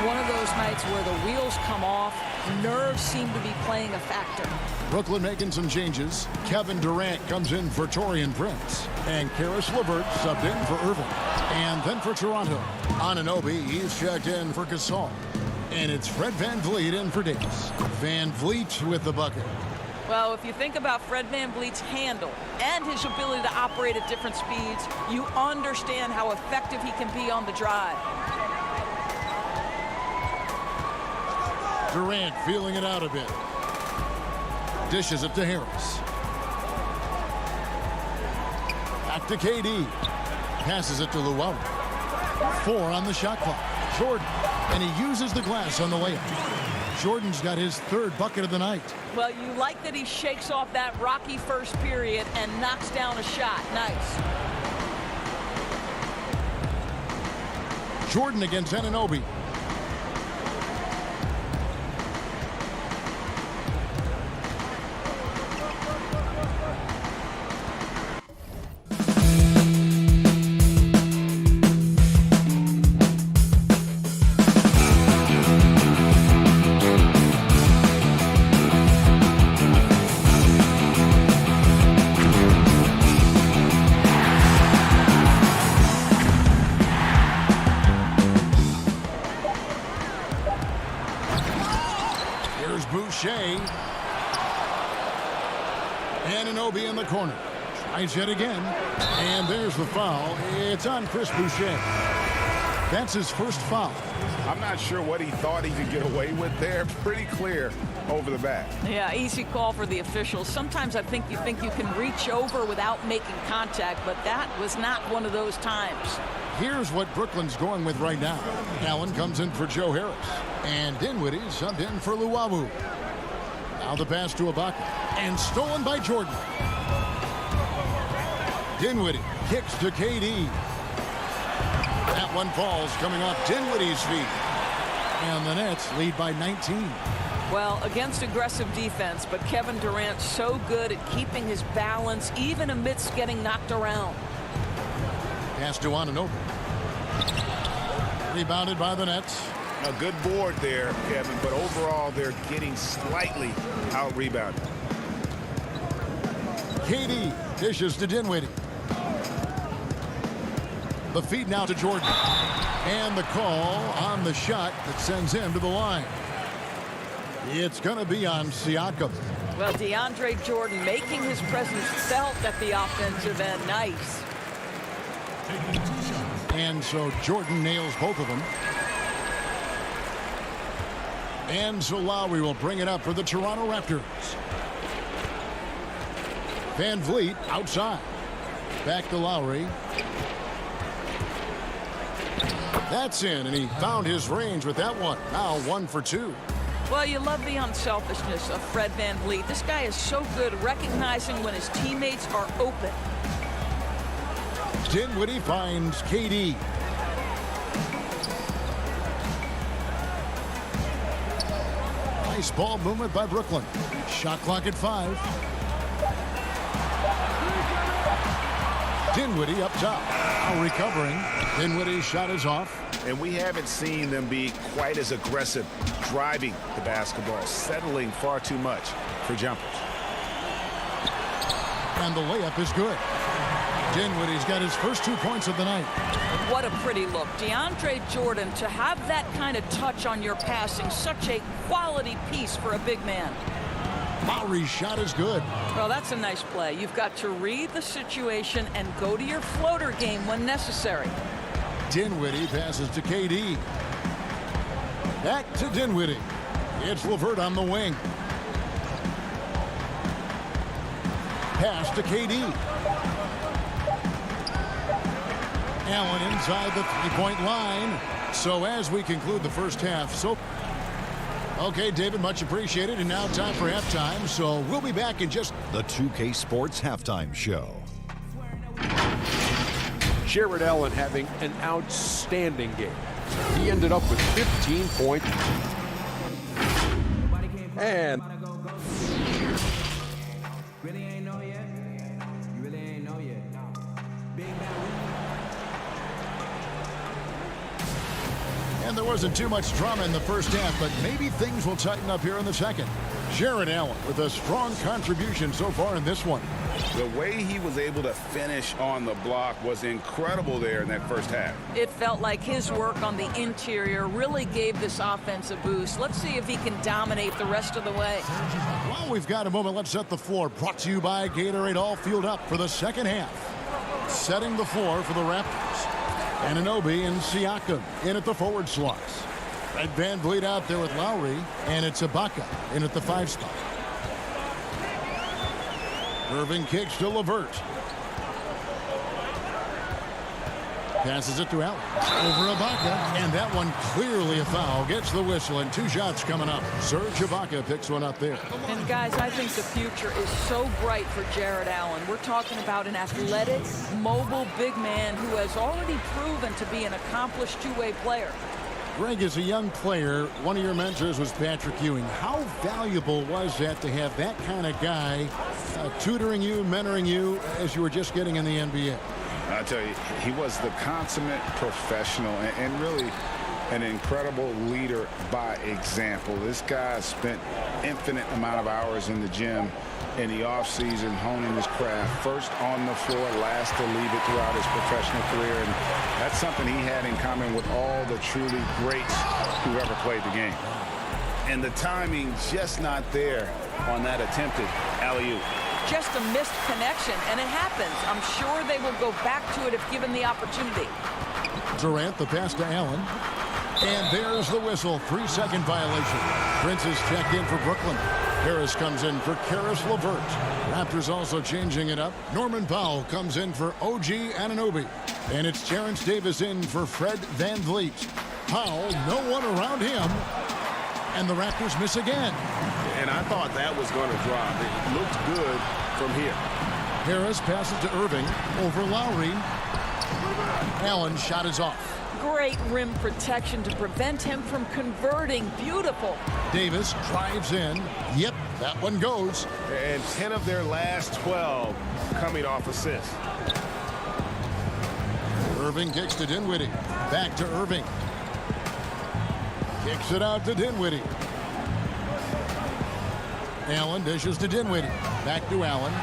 One of those nights where the wheels come off, nerves seem to be playing a factor. Brooklyn making some changes. Kevin Durant comes in for Taurean Prince. And Karis LeVert subbed in for Irving. And then for Toronto, Anunoby, he's checked in for Gasol. And it's Fred VanVleet in for Davis. VanVleet with the bucket. Well, if you think about Fred VanVleet's handle and his ability to operate at different speeds, you understand how effective he can be on the drive. Durant feeling it out a bit. Dishes it to Harris. Back to KD. Passes it to Luwawu. 4 on the shot clock. Jordan. And he uses the glass on the layup. Jordan's got his 3rd bucket of the night. Well, you like that he shakes off that rocky first period and knocks down a shot. Nice. Jordan against Anunoby. Anunoby in the corner. Tries it again. And there's the foul. It's on Chris Boucher. That's his first foul. I'm not sure what he thought he could get away with there. Pretty clear over the back. Yeah, easy call for the officials. Sometimes I think you can reach over without making contact, but that was not one of those times. Here's what Brooklyn's going with right now. Allen comes in for Joe Harris. And Dinwiddie subbed in for Luwawu. Now the pass to Ibaka. And stolen by Jordan. Dinwiddie kicks to KD. That one falls coming off Dinwiddie's feet. And the Nets lead by 19. Well, against aggressive defense, but Kevin Durant's so good at keeping his balance even amidst getting knocked around. Pass to Anunoby. Rebounded by the Nets. A good board there, Kevin, but overall they're getting slightly out-rebounded. KD dishes to Dinwiddie. The feed now to Jordan. And the call on the shot that sends him to the line. It's going to be on Siakam. Well, DeAndre Jordan making his presence felt at the offensive end. Nice. And so Jordan nails both of them. And so Lowry will bring it up for the Toronto Raptors. Van Vliet outside. Back to Lowry. That's in, and he found his range with that one. Now 1 for 2. Well, you love the unselfishness of Fred Van Vliet. This guy is so good recognizing when his teammates are open. Dinwiddie finds KD. Nice ball movement by Brooklyn. Shot clock at 5. Dinwiddie up top. Now recovering. Dinwiddie's shot is off. And we haven't seen them be quite as aggressive driving the basketball, settling far too much for jumpers. And the layup is good. Dinwiddie's got his first 2 points of the night. What a pretty look. DeAndre Jordan, to have that kind of touch on your passing, such a quality piece for a big man. Lowry's shot is good. Well, that's a nice play. You've got to read the situation and go to your floater game when necessary. Dinwiddie passes to KD. Back to Dinwiddie. It's LeVert on the wing. Pass to KD. Allen inside the three-point line. So as we conclude the first half, okay, David, much appreciated. And now time for halftime. So we'll be back in just the 2K Sports Halftime Show. Jared Allen having an outstanding game. He ended up with 15 points. And there wasn't too much drama in the first half, but maybe things will tighten up here in the second. Jared Allen with a strong contribution so far in this one. The way he was able to finish on the block was incredible there in that first half. It felt like his work on the interior really gave this offense a boost. Let's see if he can dominate the rest of the way. While we've got a moment, let's set the floor. Brought to you by Gatorade, all fueled up for the second half. Setting the floor for the Raptors. Anunoby and Siakam in at the forward slots. Red Van Vliet out there with Lowry, and it's Ibaka in at the 5 spot. Irving kicks to LeVert. Passes it to Allen. Over Ibaka, and that one clearly a foul. Gets the whistle, and 2 shots coming up. Serge Ibaka picks one up there. And guys, I think the future is so bright for Jared Allen. We're talking about an athletic, mobile big man who has already proven to be an accomplished two-way player. Greg, as a young player, one of your mentors was Patrick Ewing. How valuable was that to have that kind of guy tutoring you, mentoring you as you were just getting in the NBA? I tell you, he was the consummate professional and really an incredible leader by example. This guy spent infinite amount of hours in the gym in the offseason honing his craft, first on the floor, last to leave it throughout his professional career. And that's something he had in common with all the truly greats who ever played the game. And the timing just not there on that attempted alley-oop. Just a missed connection, and it happens. I'm sure they will go back to it if given the opportunity. Durant, the pass to Allen. And there's the whistle. 3-second violation. Prince is checked in for Brooklyn. Harris comes in for Karis LeVert. Raptors also changing it up. Norman Powell comes in for OG Anunoby. And it's Terrence Davis in for Fred VanVleet. Powell, no one around him. And the Raptors miss again. And I thought that was going to drop. It looked good from here. Harris passes to Irving over Lowry. Allen's shot is off. Great rim protection to prevent him from converting. Beautiful. Davis drives in. Yep, that one goes. And 10 of their last 12 coming off assists. Irving kicks to Dinwiddie. Back to Irving. Kicks it out to Dinwiddie. Allen dishes to Dinwiddie. Back to Allen.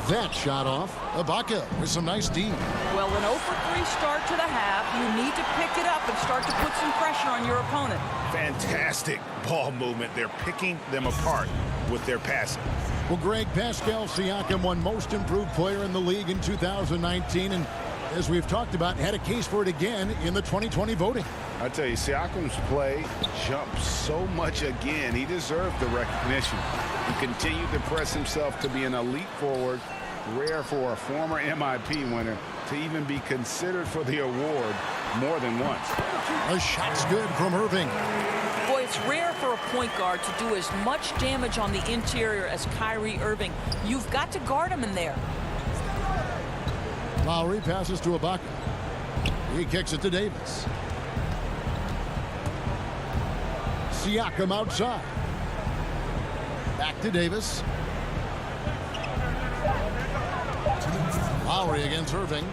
That shot off. Ibaka with some nice D. Well, an 0-for-3 start to the half. You need to pick it up and start to put some pressure on your opponent. Fantastic ball movement. They're picking them apart with their passing. Well, Greg, Pascal Siakam won Most Improved Player in the league in 2019, and as we've talked about, had a case for it again in the 2020 voting. I tell you, Siakam's play jumped so much again. He deserved the recognition. He continued to press himself to be an elite forward. Rare for a former MIP winner to even be considered for the award more than once. A shot's good from Irving. Boy, it's rare for a point guard to do as much damage on the interior as Kyrie Irving. You've got to guard him in there. Lowry passes to Ibaka. He kicks it to Davis. Siakam outside. Back to Davis. Lowry against Irving.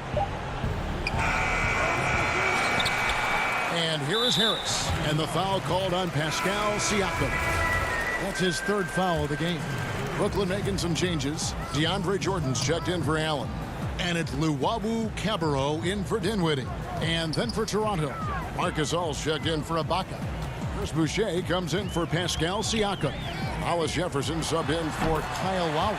And here is Harris. And the foul called on Pascal Siakam. That's his third foul of the game. Brooklyn making some changes. DeAndre Jordan's checked in for Allen. And it's Luwawu Cabarrot in for Dinwiddie. And then for Toronto, Marcus All's checked in for Ibaka. Chris Boucher comes in for Pascal Siakam. Hollis Jefferson subbed in for Kyle Lowry.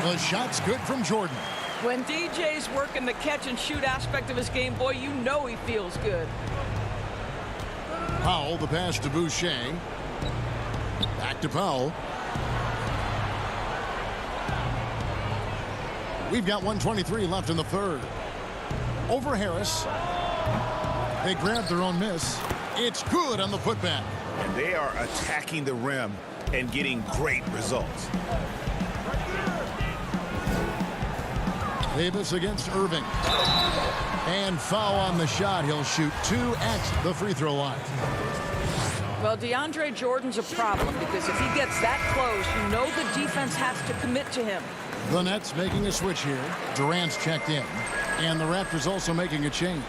The shot's good from Jordan. When DJ's working the catch-and-shoot aspect of his game, boy, you know he feels good. Powell, the pass to Boucher. Back to Powell. We've got 1:23 left in the third. Over Harris. They grabbed their own miss. It's good on the putback. And they are attacking the rim and getting great results. Davis against Irving. And foul on the shot. He'll shoot 2 at the free throw line. Well, DeAndre Jordan's a problem because if he gets that close, you know the defense has to commit to him. The Nets making a switch here. Durant's checked in. And the Raptors also making a change.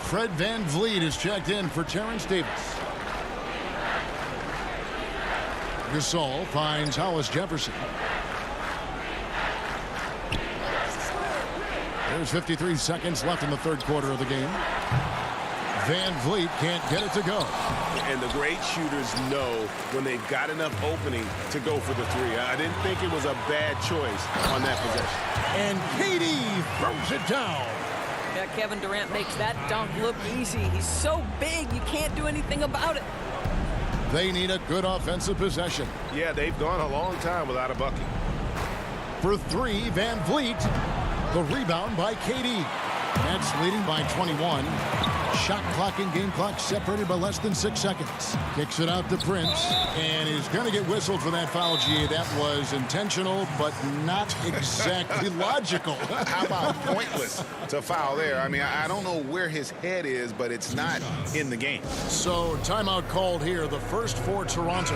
Fred VanVleet is checked in for Terrence Davis. Gasol finds Hollis Jefferson. There's 53 seconds left in the third quarter of the game. VanVleet can't get it to go. And the great shooters know when they've got enough opening to go for the three. I didn't think it was a bad choice on that possession. And KD throws it down. Yeah, Kevin Durant makes that dunk look easy. He's so big, you can't do anything about it. They need a good offensive possession. Yeah, they've gone a long time without a bucket. For 3, VanVleet. The rebound by KD. Nets leading by 21. Shot clock and game clock separated by less than 6 seconds. Kicks it out to Prince. And he's going to get whistled for that foul, G. That was intentional, but not exactly logical. How about pointless to foul there? I mean, I don't know where his head is, but it's not in the game. So timeout called here, the first for Toronto.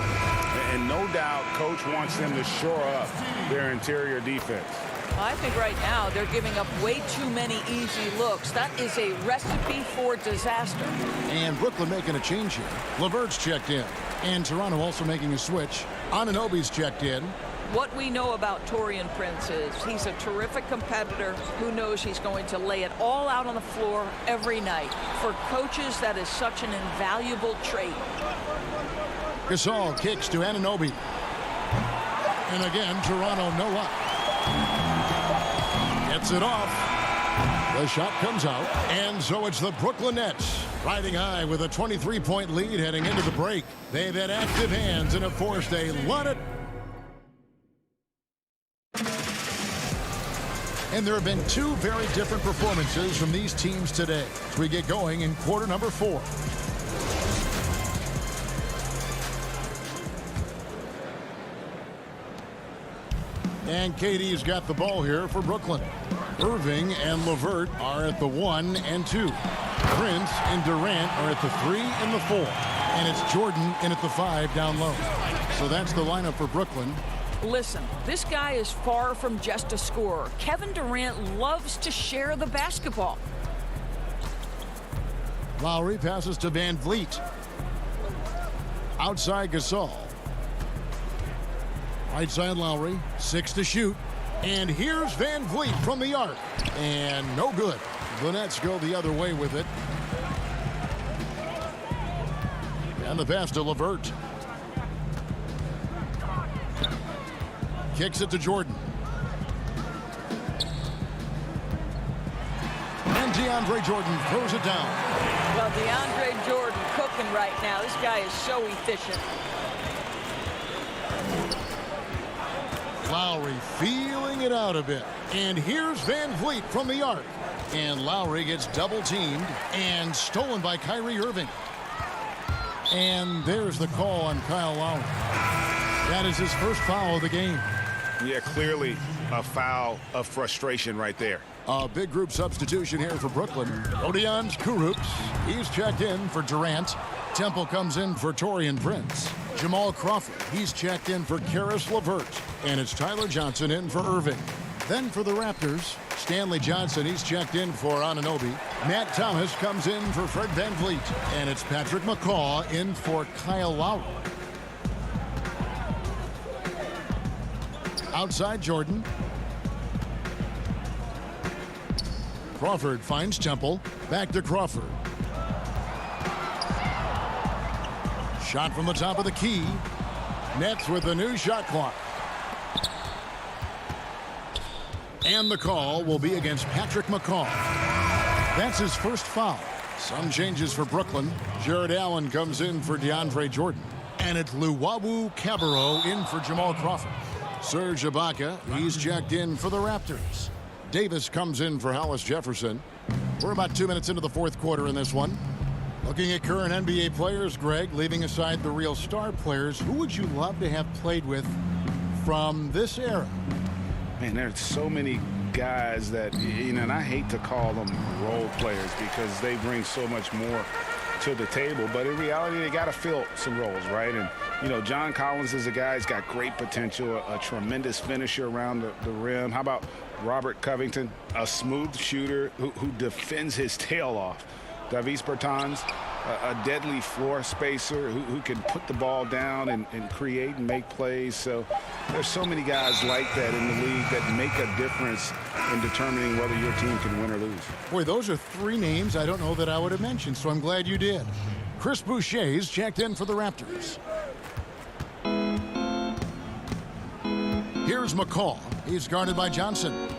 And no doubt coach wants them to shore up their interior defense. I think right now they're giving up way too many easy looks. That is a recipe for disaster. And Brooklyn making a change here. LeVert's checked in. And Toronto also making a switch. Anunoby's checked in. What we know about Taurean Prince is he's a terrific competitor who knows he's going to lay it all out on the floor every night. For coaches, that is such an invaluable trait. Gasol kicks to Anunoby. And again, Toronto no up. Gets it off. The shot comes out, and so it's the Brooklyn Nets riding high with a 23-point lead heading into the break. They've had active hands and have forced a lot of... And there have been two very different performances from these teams today as we get going in quarter number 4. And KD's got the ball here for Brooklyn. Irving and LeVert are at the 1 and 2. Prince and Durant are at the 3 and the 4. And it's Jordan in at the 5 down low. So that's the lineup for Brooklyn. Listen, this guy is far from just a scorer. Kevin Durant loves to share the basketball. Lowry passes to Van Vliet. Outside Gasol. Right side Lowry, 6 to shoot. And here's Van Vliet from the arc. And no good. The Nets go the other way with it. And the pass to LeVert. Kicks it to Jordan. And DeAndre Jordan throws it down. Well, DeAndre Jordan cooking right now. This guy is so efficient. Lowry feeling it out a bit. And here's Van Vliet from the arc. And Lowry gets double teamed and stolen by Kyrie Irving. And there's the call on Kyle Lowry. That is his first foul of the game. Yeah, clearly a foul of frustration right there. A big group substitution here for Brooklyn. Odion Kurucs, he's checked in for Durant. Temple comes in for Taurean Prince. Jamal Crawford, he's checked in for Karis LeVert. And it's Tyler Johnson in for Irving. Then for the Raptors, Stanley Johnson, he's checked in for Anunoby. Matt Thomas comes in for Fred VanVleet. And it's Patrick McCaw in for Kyle Lowry. Outside Jordan. Crawford finds Temple. Back to Crawford. Shot from the top of the key. Nets with the new shot clock. And the call will be against Patrick McCaw. That's his first foul. Some changes for Brooklyn. Jared Allen comes in for DeAndre Jordan. And it's Luwawu Cabarrot in for Jamal Crawford. Serge Ibaka, he's checked in for the Raptors. Davis comes in for Hollis Jefferson. We're about 2 minutes into the fourth quarter in this one. Looking at current NBA players, Greg, leaving aside the real star players, who would you love to have played with from this era? Man, there's so many guys that, you know, and I hate to call them role players because they bring so much more to the table, but in reality, they got to fill some roles, right? And, you know, John Collins is a guy who's got great potential, a tremendous finisher around the rim. How about Robert Covington, a smooth shooter who defends his tail off? Davis Bertans, a deadly floor spacer who can put the ball down and create and make plays. So there's so many guys like that in the league that make a difference in determining whether your team can win or lose. Boy, those are 3 names I don't know that I would have mentioned, so I'm glad you did. Chris Boucher's checked in for the Raptors. Here's McCaw. He's guarded by Johnson.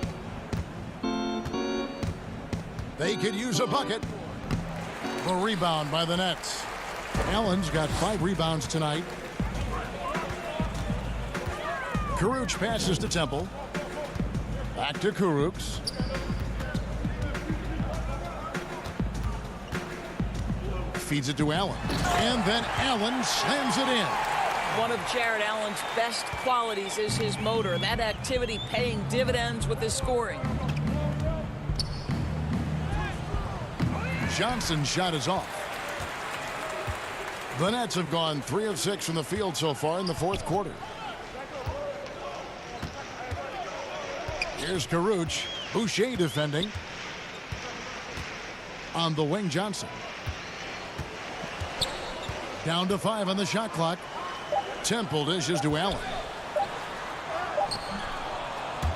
They could use a bucket. The rebound by the Nets. Allen's got 5 rebounds tonight. Kurucs passes to Temple. Back to Kurucs. Feeds it to Allen. And then Allen slams it in. One of Jared Allen's best qualities is his motor. That activity paying dividends with his scoring. Johnson's shot is off. The Nets have gone 3 of 6 from the field so far in the fourth quarter. Here's Kurucs. Boucher defending. On the wing, Johnson. Down to 5 on the shot clock. Temple dishes to Allen.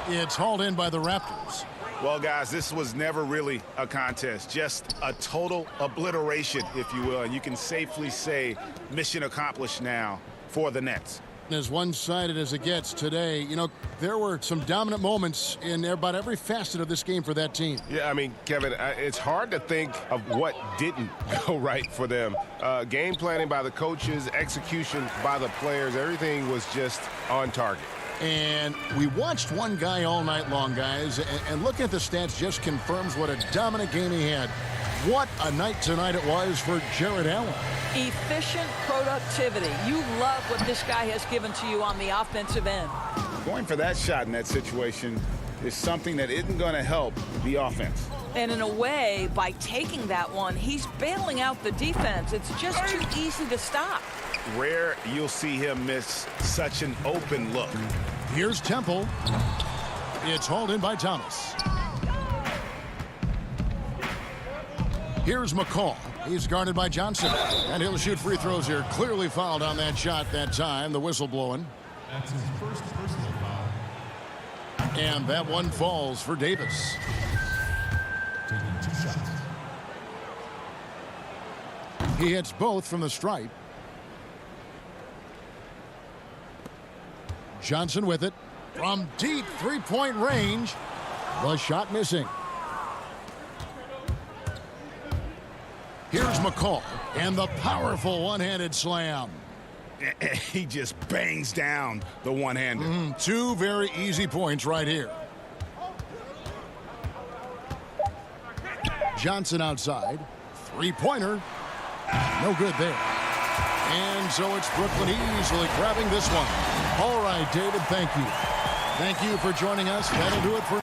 It's hauled in by the Raptors. Well, guys, this was never really a contest, just a total obliteration, if you will. And you can safely say mission accomplished now for the Nets. As one-sided as it gets today, you know, there were some dominant moments in about every facet of this game for that team. Yeah, I mean, Kevin, it's hard to think of what didn't go right for them. Game planning by the coaches, execution by the players, everything was just on target. And we watched one guy all night long, guys, and looking at the stats just confirms what a dominant game he had. What a night tonight it was for Jared Allen. Efficient productivity. You love what this guy has given to you on the offensive end. Going for that shot in that situation is something that isn't going to help the offense. And in a way, by taking that one, he's bailing out the defense. It's just too easy to stop. Rare you'll see him miss such an open look. Here's Temple. It's hauled in by Thomas. Here's McCall. He's guarded by Johnson. And he'll shoot free throws here. Clearly fouled on that shot that time. The whistle blowing. That's his first personal foul. And that one falls for Davis. Taking 2 shots. He hits both from the stripe. Johnson with it. From deep three-point range. The shot missing. Here's McCall, and the powerful one-handed slam. He just bangs down the one-hander. 2 very easy points right here. Johnson outside. Three-pointer. No good there. And so it's Brooklyn easily grabbing this one. All right, David, thank you. Thank you for joining us. That'll do it for...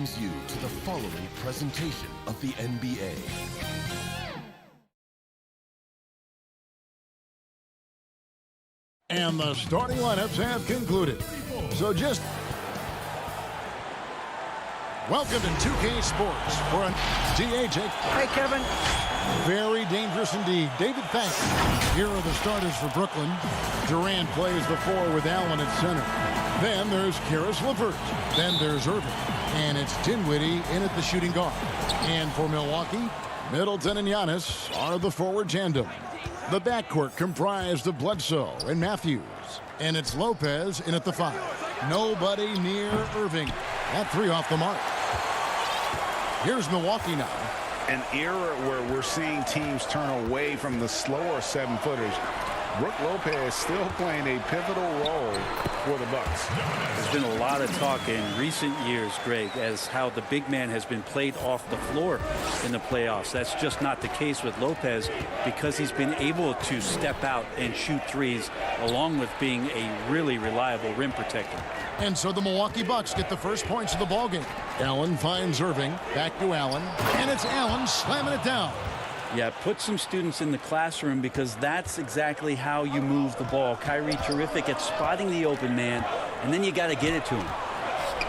welcomes you to the following presentation of the NBA. And the starting lineups have concluded. So just welcome to 2K Sports for a DHA. Hey, Kevin. Very dangerous indeed. David, thanks. Here are the starters for Brooklyn. Durant plays the 4 with Allen at center. Then there's Karis LeVert. Then there's Irving. And it's Dinwiddie in at the shooting guard. And for Milwaukee, Middleton and Giannis are the forward tandem. The backcourt comprised of Bledsoe and Matthews. And it's Lopez in at the 5. Nobody near Irving. That 3 off the mark. Here's Milwaukee now. An era where we're seeing teams turn away from the slower 7-footers. Brook Lopez still playing a pivotal role for the Bucks. There's been a lot of talk in recent years, Greg, as how the big man has been played off the floor in the playoffs. That's just not the case with Lopez because he's been able to step out and shoot threes along with being a really reliable rim protector. And so the Milwaukee Bucks get the first points of the ballgame. Allen finds Irving. Back to Allen. And it's Allen slamming it down. Yeah, put some students in the classroom because that's exactly how you move the ball. Kyrie terrific at spotting the open man, and then you got to get it to him.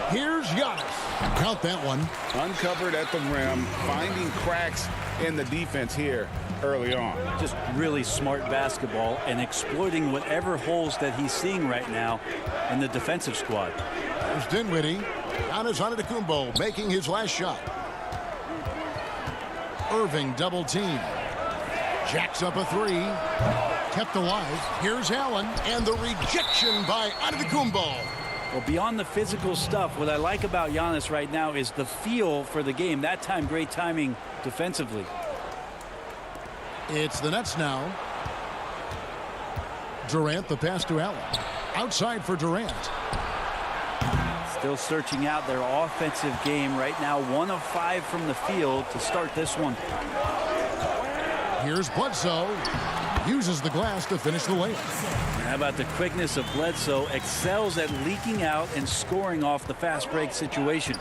Here's Giannis. Count that one. Uncovered at the rim, finding cracks in the defense here early on. Just really smart basketball and exploiting whatever holes that he's seeing right now in the defensive squad. There's Dinwiddie. Giannis Antetokounmpo making his last shot. Irving double team. Jacks up a 3. Kept alive. Here's Allen. And the rejection by Antetokounmpo. Well, beyond the physical stuff, what I like about Giannis right now is the feel for the game. That time, great timing defensively. It's the Nets now. Durant, the pass to Allen. Outside for Durant. Still searching out their offensive game right now. 1 of 5 from the field to start this one. Here's Bledsoe. Uses the glass to finish the layup. How about the quickness of Bledsoe? Excels at leaking out and scoring off the fast break situation.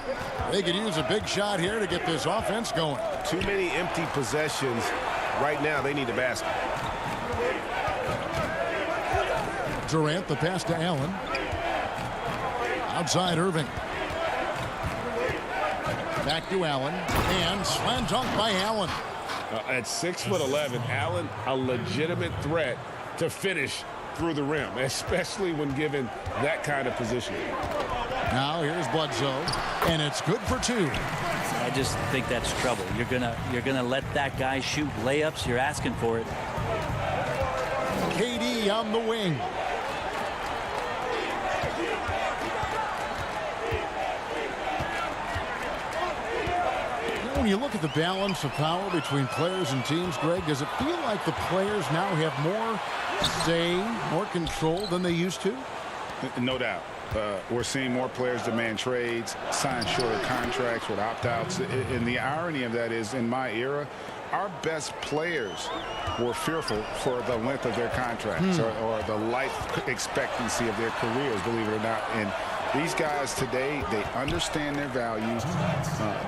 They could use a big shot here to get this offense going. Too many empty possessions. Right now, they need a basket. Durant, the pass to Allen. Outside Irving. Back to Allen. And slam dunk by Allen. At 6'11", Allen, a legitimate threat to finish through the rim, especially when given that kind of position. Now here's Bledsoe. And it's good for 2. I just think that's trouble. You're gonna let that guy shoot layups. You're asking for it. KD on the wing. When you look at the balance of power between players and teams, Greg, does it feel like the players now have more say, more control than they used to? No doubt. We're seeing more players demand trades, sign shorter contracts with opt-outs. And the irony of that is, in my era, our best players were fearful for the length of their contracts or the life expectancy of their careers, believe it or not. And these guys today, they understand their values.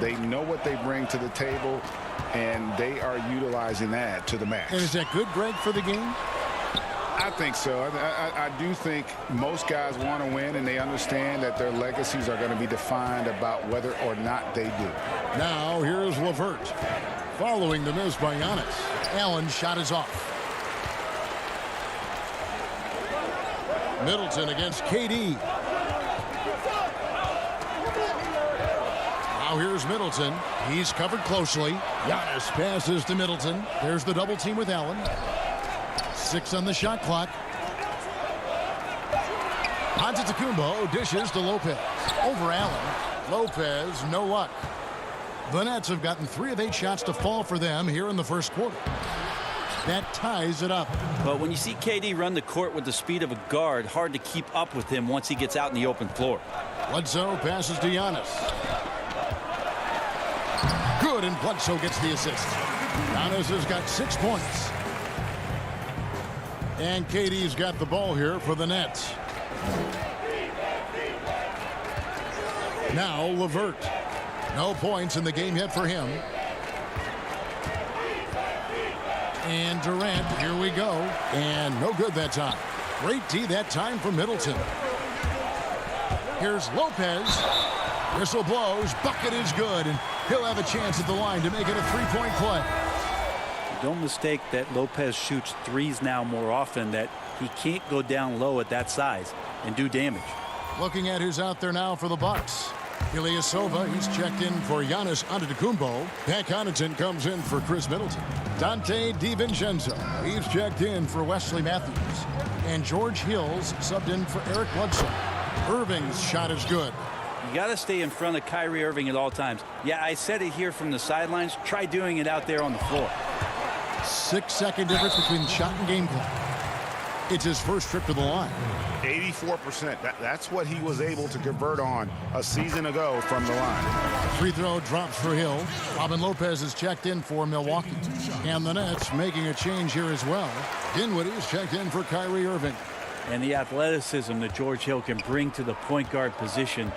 They know what they bring to the table, and they are utilizing that to the max. And is that good, Greg, for the game? I think so. I do think most guys want to win, and they understand that their legacies are going to be defined about whether or not they do. Now here's LeVert. Following the miss by Giannis. Allen's shot is off. Middleton against KD. Now here's Middleton. He's covered closely. Giannis passes to Middleton. There's the double team with Allen. 6 on the shot clock. Antetokounmpo dishes to Lopez. Over Allen. Lopez, no luck. The Nets have gotten 3 of 8 shots to fall for them here in the first quarter. That ties it up. But when you see KD run the court with the speed of a guard, hard to keep up with him once he gets out in the open floor. Bledsoe passes to Giannis. Good, and Bledsoe gets the assist. Giannis has got 6 points. And KD's got the ball here for the Nets. Now LeVert. No points in the game yet for him. And Durant, here we go. And no good that time. Great D that time from Middleton. Here's Lopez. Whistle blows. Bucket is good. And he'll have a chance at the line to make it a three-point play. Don't mistake that Lopez shoots threes now more often, that he can't go down low at that size and do damage. Looking at who's out there now for the Bucks. Ilyasova, he's checked in for Giannis Antetokounmpo. Pat Connaughton comes in for Chris Middleton. Dante DiVincenzo, he's checked in for Wesley Matthews. And George Hill's subbed in for Eric Bledsoe. Irving's shot is good. You got to stay in front of Kyrie Irving at all times. Yeah, I said it here from the sidelines. Try doing it out there on the floor. 6-second difference between shot and game clock. It's his first trip to the line. 84%. That's what he was able to convert on a season ago from the line. Free throw drops for Hill. Robin Lopez is checked in for Milwaukee. And the Nets making a change here as well. Dinwiddie is checked in for Kyrie Irving. And the athleticism that George Hill can bring to the point guard position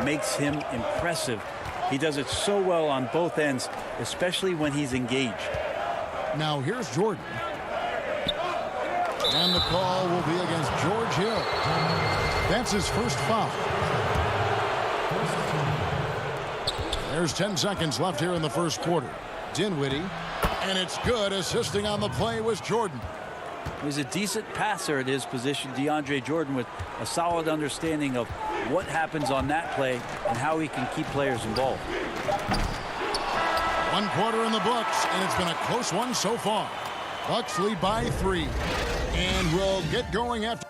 makes him impressive. He does it so well on both ends, especially when he's engaged. Now here's Jordan. And the call will be against George Hill. That's his first foul. There's 10 seconds left here in the first quarter. Dinwiddie, and it's good. Assisting on the play was Jordan. He's a decent passer at his position, DeAndre Jordan, with a solid understanding of what happens on that play and how he can keep players involved. 1 quarter in the books, and it's been a close one so far. Bucks lead by 3. And we'll get going after.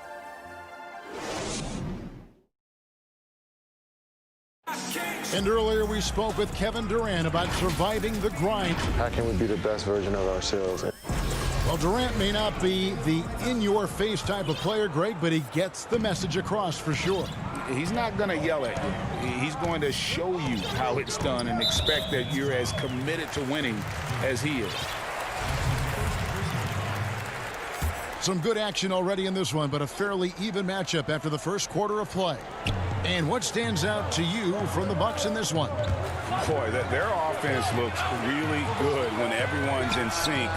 And earlier we spoke with Kevin Durant about surviving the grind. How can we be the best version of ourselves? Well, Durant may not be the in-your-face type of player, Greg, but he gets the message across for sure. He's not going to yell at you. He's going to show you how it's done and expect that you're as committed to winning as he is. Some good action already in this one, but a fairly even matchup after the first quarter of play. And what stands out to you from the Bucks in this one? Boy, their offense looks really good when everyone's in sync.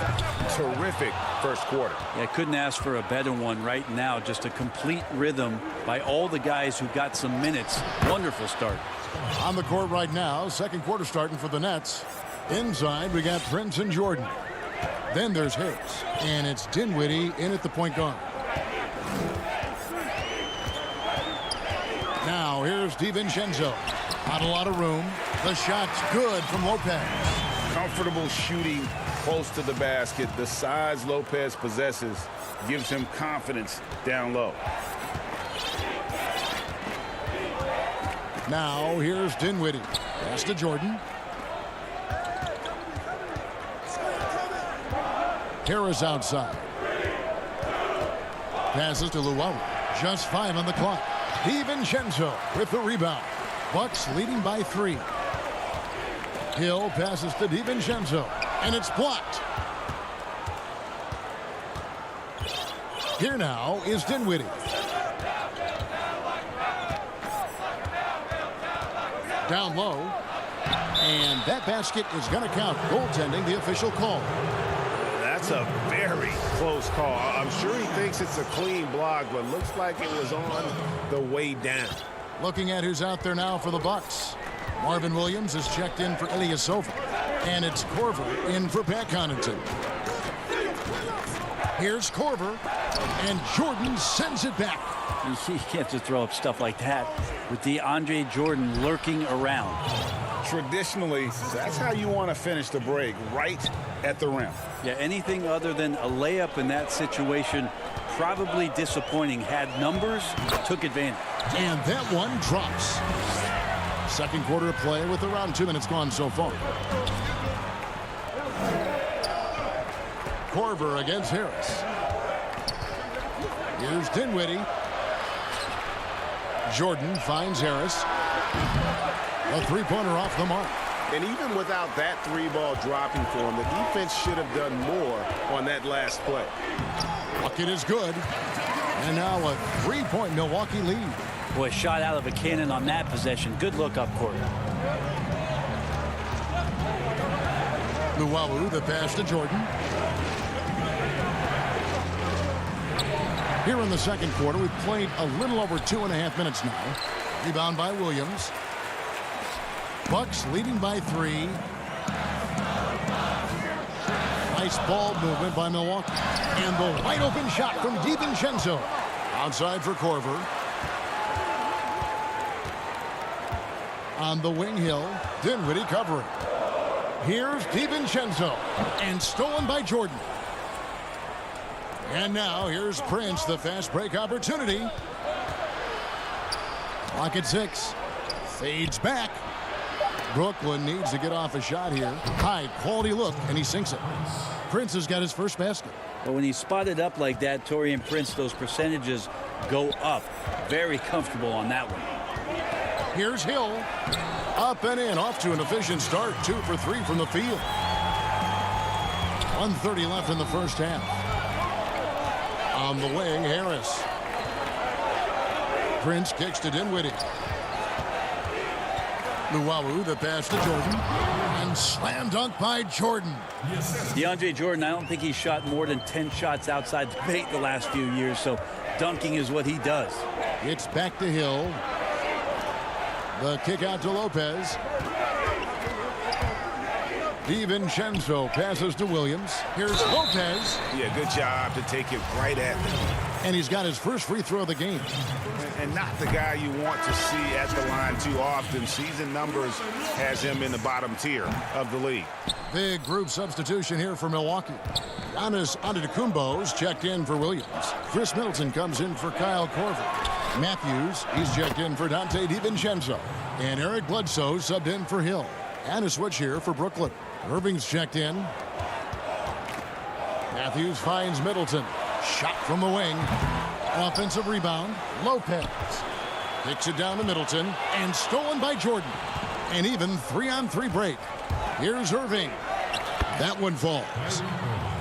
Terrific first quarter. Yeah, couldn't ask for a better one right now. Just a complete rhythm by all the guys who got some minutes. Wonderful start. On the court right now, second quarter starting for the Nets. Inside, we got Prince and Jordan. Then there's Harris, and it's Dinwiddie in at the point guard. Now here's DiVincenzo. Not a lot of room. The shot's good from Lopez. Comfortable shooting close to the basket. The size Lopez possesses gives him confidence down low. Now here's Dinwiddie. Pass to Jordan. Harris outside. Passes to Luau. Just 5 on the clock. DiVincenzo with the rebound. Bucks leading by 3. Hill passes to DiVincenzo, and it's blocked. Here now is Dinwiddie. Down low, and that basket is going to count. Goaltending, the official call. That's a very close call. I'm sure he thinks it's a clean block, but looks like it was on the way down. Looking at who's out there now for the Bucks. Marvin Williams is checked in for Ilyasova, and it's Korver in for Pat Connaughton. Here's Korver, and Jordan sends it back. You can't just throw up stuff like that with DeAndre Jordan lurking around. Traditionally, that's how you want to finish the break, right at the rim. Yeah, anything other than a layup in that situation, probably disappointing. Had numbers, took advantage. And that one drops. Second quarter of play with around 2 minutes gone so far. Korver against Harris. Here's Dinwiddie. Jordan finds Harris. A three-pointer off the mark. And even without that 3-ball dropping for him, the defense should have done more on that last play. Bucket is good. And now a 3-point Milwaukee lead. Boy, shot out of a cannon on that possession. Good look up court. Luwawu, the pass to Jordan. Here in the second quarter, we've played a little over 2.5 minutes now. Rebound by Williams. Bucks leading by 3. Nice ball movement by Milwaukee. And the wide open shot from DiVincenzo. Outside for Korver. On the wing, Hill. Dinwiddie covering. Here's DiVincenzo. And stolen by Jordan. And now here's Prince, the fast break opportunity. Clock at 6. Fades back. Brooklyn needs to get off a shot here. High quality look, and he sinks it. Prince has got his first basket. But when he's spotted up like that, Taurean Prince, those percentages go up. Very comfortable on that one. Here's Hill. Up and in, off to an efficient start. 2 for 3 from the field. 1:30 left in the first half. On the wing, Harris. Prince kicks to Dinwiddie. Luwawu, the pass to Jordan. And slam dunk by Jordan. DeAndre Jordan, I don't think he's shot more than 10 shots outside the paint the last few years, so dunking is what he does. It's back to Hill. The kick out to Lopez. DiVincenzo passes to Williams. Here's Lopez. Yeah, good job to take it right at them. And he's got his first free throw of the game. And not the guy you want to see at the line too often. Season numbers has him in the bottom tier of the league. Big group substitution here for Milwaukee. Giannis Antetokounmpo's checked in for Williams. Chris Middleton comes in for Kyle Korver. Matthews, he's checked in for Dante DiVincenzo. And Eric Bledsoe subbed in for Hill. And a switch here for Brooklyn. Irving's checked in. Matthews finds Middleton. Shot from the wing. Offensive rebound. Lopez kicks it down to Middleton. And stolen by Jordan. And even 3-on-3 break. Here's Irving. That one falls.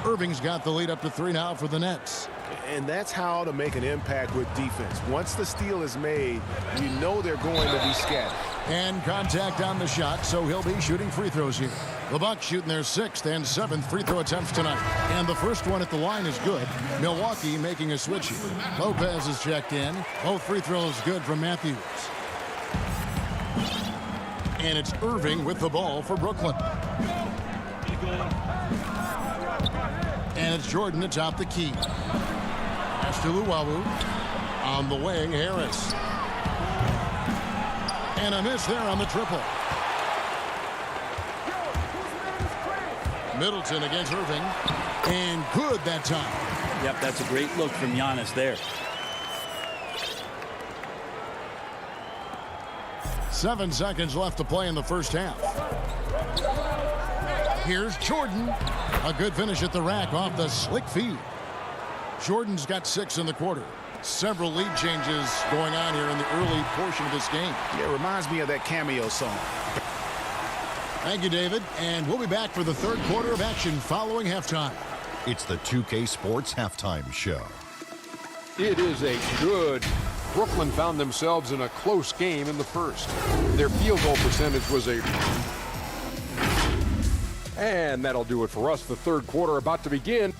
Irving's got the lead up to 3 now for the Nets. And that's how to make an impact with defense. Once the steal is made, you know they're going to be scattered. And contact on the shot, so he'll be shooting free throws here. The Bucks shooting their 6th and 7th free throw attempts tonight. And the first one at the line is good. Milwaukee making a switch here. Lopez is checked in. Both free throws good from Matthews. And it's Irving with the ball for Brooklyn. And it's Jordan atop the key. Pass to Luwawu. On the wing, Harris. And a miss there on the triple. Middleton against Irving. And good that time. Yep, that's a great look from Giannis there. 7 seconds left to play in the first half. Here's Jordan. A good finish at the rack off the slick feed. Jordan's got 6 in the quarter. Several lead changes going on here in the early portion of this game. Yeah, it reminds me of that cameo song. Thank you, David. And we'll be back for the third quarter of action following halftime. It's the 2K Sports Halftime Show. It is a good. Brooklyn found themselves in a close game in the first. Their field goal percentage was a... And that'll do it for us. The third quarter about to begin.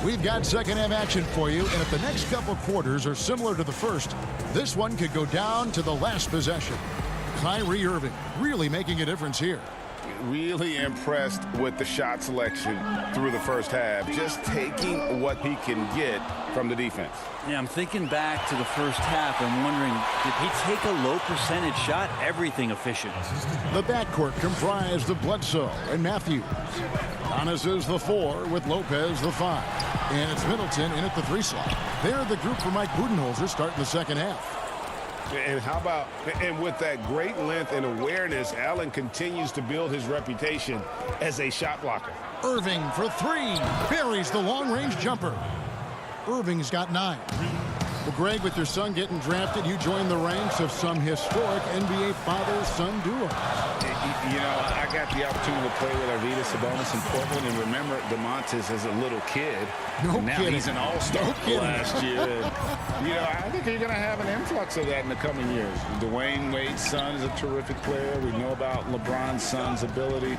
We've got second half action for you, and if the next couple quarters are similar to the first, this one could go down to the last possession. Kyrie Irving really making a difference here. Really impressed with the shot selection through the first half. Just taking what he can get from the defense. Yeah, I'm thinking back to the first half. I'm wondering, did he take a low percentage shot? Everything efficient. The backcourt comprised of Bledsoe and Matthews. Giannis is the 4 with Lopez the 5. And it's Middleton in at the 3 slot. They're the group for Mike Budenholzer starting the second half. And how about, and with that great length and awareness, Allen continues to build his reputation as a shot blocker. Irving for 3. Buries the long-range jumper. Irving's got 9. The Well, Greg, with your son getting drafted, you joined the ranks of some historic NBA father-son duos. You know, I got the opportunity to play with Arvydas Sabonis in Portland, and remember DeMontis as a little kid. No and now kidding. He's an all-star No last year. And, you know, I think you're going to have an influx of that in the coming years. Dwayne Wade's son is a terrific player. We know about LeBron's son's ability.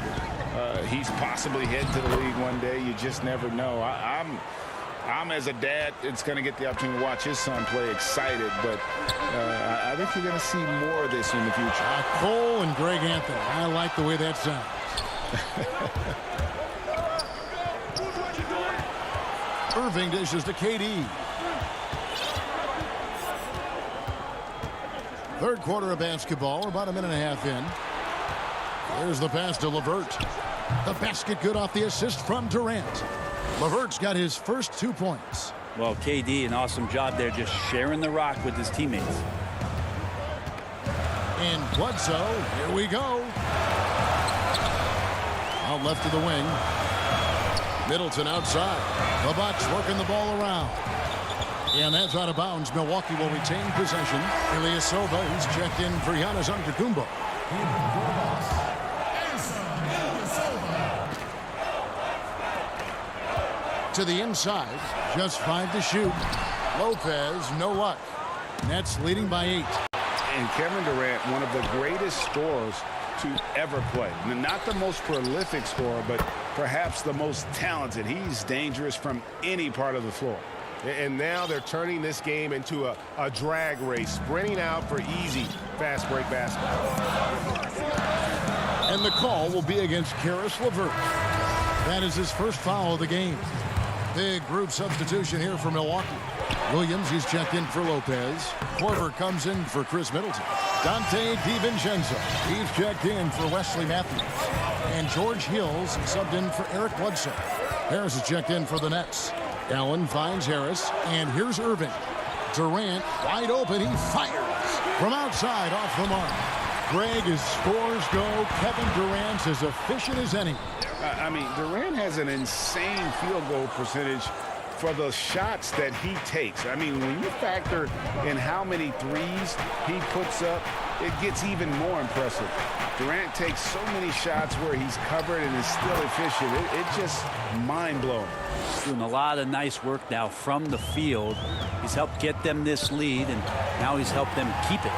He's possibly heading to the league one day. You just never know. I'm as a dad, it's going to get the opportunity to watch his son play excited, but I think you're going to see more of this in the future. Cole and Greg Anthony. I like the way that sounds. Irving dishes to KD. Third quarter of basketball. We're about a minute and a half in. There's the pass to LeVert. The basket good off the assist from Durant. LeVert's got his first 2 points. Well, KD, an awesome job there, just sharing the rock with his teammates. And Bledsoe, here we go. Out left to the wing. Middleton outside. The Bucks working the ball around. And that's out of bounds. Milwaukee will retain possession. Ilyasova, he's checked in for Giannis Antetokounmpo. To the inside, just 5 to shoot. Lopez, no luck. Nets leading by 8. And Kevin Durant, one of the greatest scorers to ever play. Not the most prolific scorer, but perhaps the most talented. He's dangerous from any part of the floor. And now they're turning this game into a drag race, sprinting out for easy fast break basketball. And the call will be against Karis LeVert. That is his first foul of the game. Big group substitution here for Milwaukee. Williams, he's checked in for Lopez. Korver comes in for Chris Middleton. Dante DiVincenzo, he's checked in for Wesley Matthews. And George Hills subbed in for Eric Bledsoe. Harris is checked in for the Nets. Allen finds Harris, and here's Irving. Durant wide open, he fires from outside off the mark. Greg, as scores go, Kevin Durant's as efficient as any. I mean, Durant has an insane field goal percentage for the shots that he takes. I mean, when you factor in how many threes he puts up, it gets even more impressive. Durant takes so many shots where he's covered and is still efficient. It's just mind-blowing. Doing a lot of nice work now from the field. He's helped get them this lead, and now he's helped them keep it.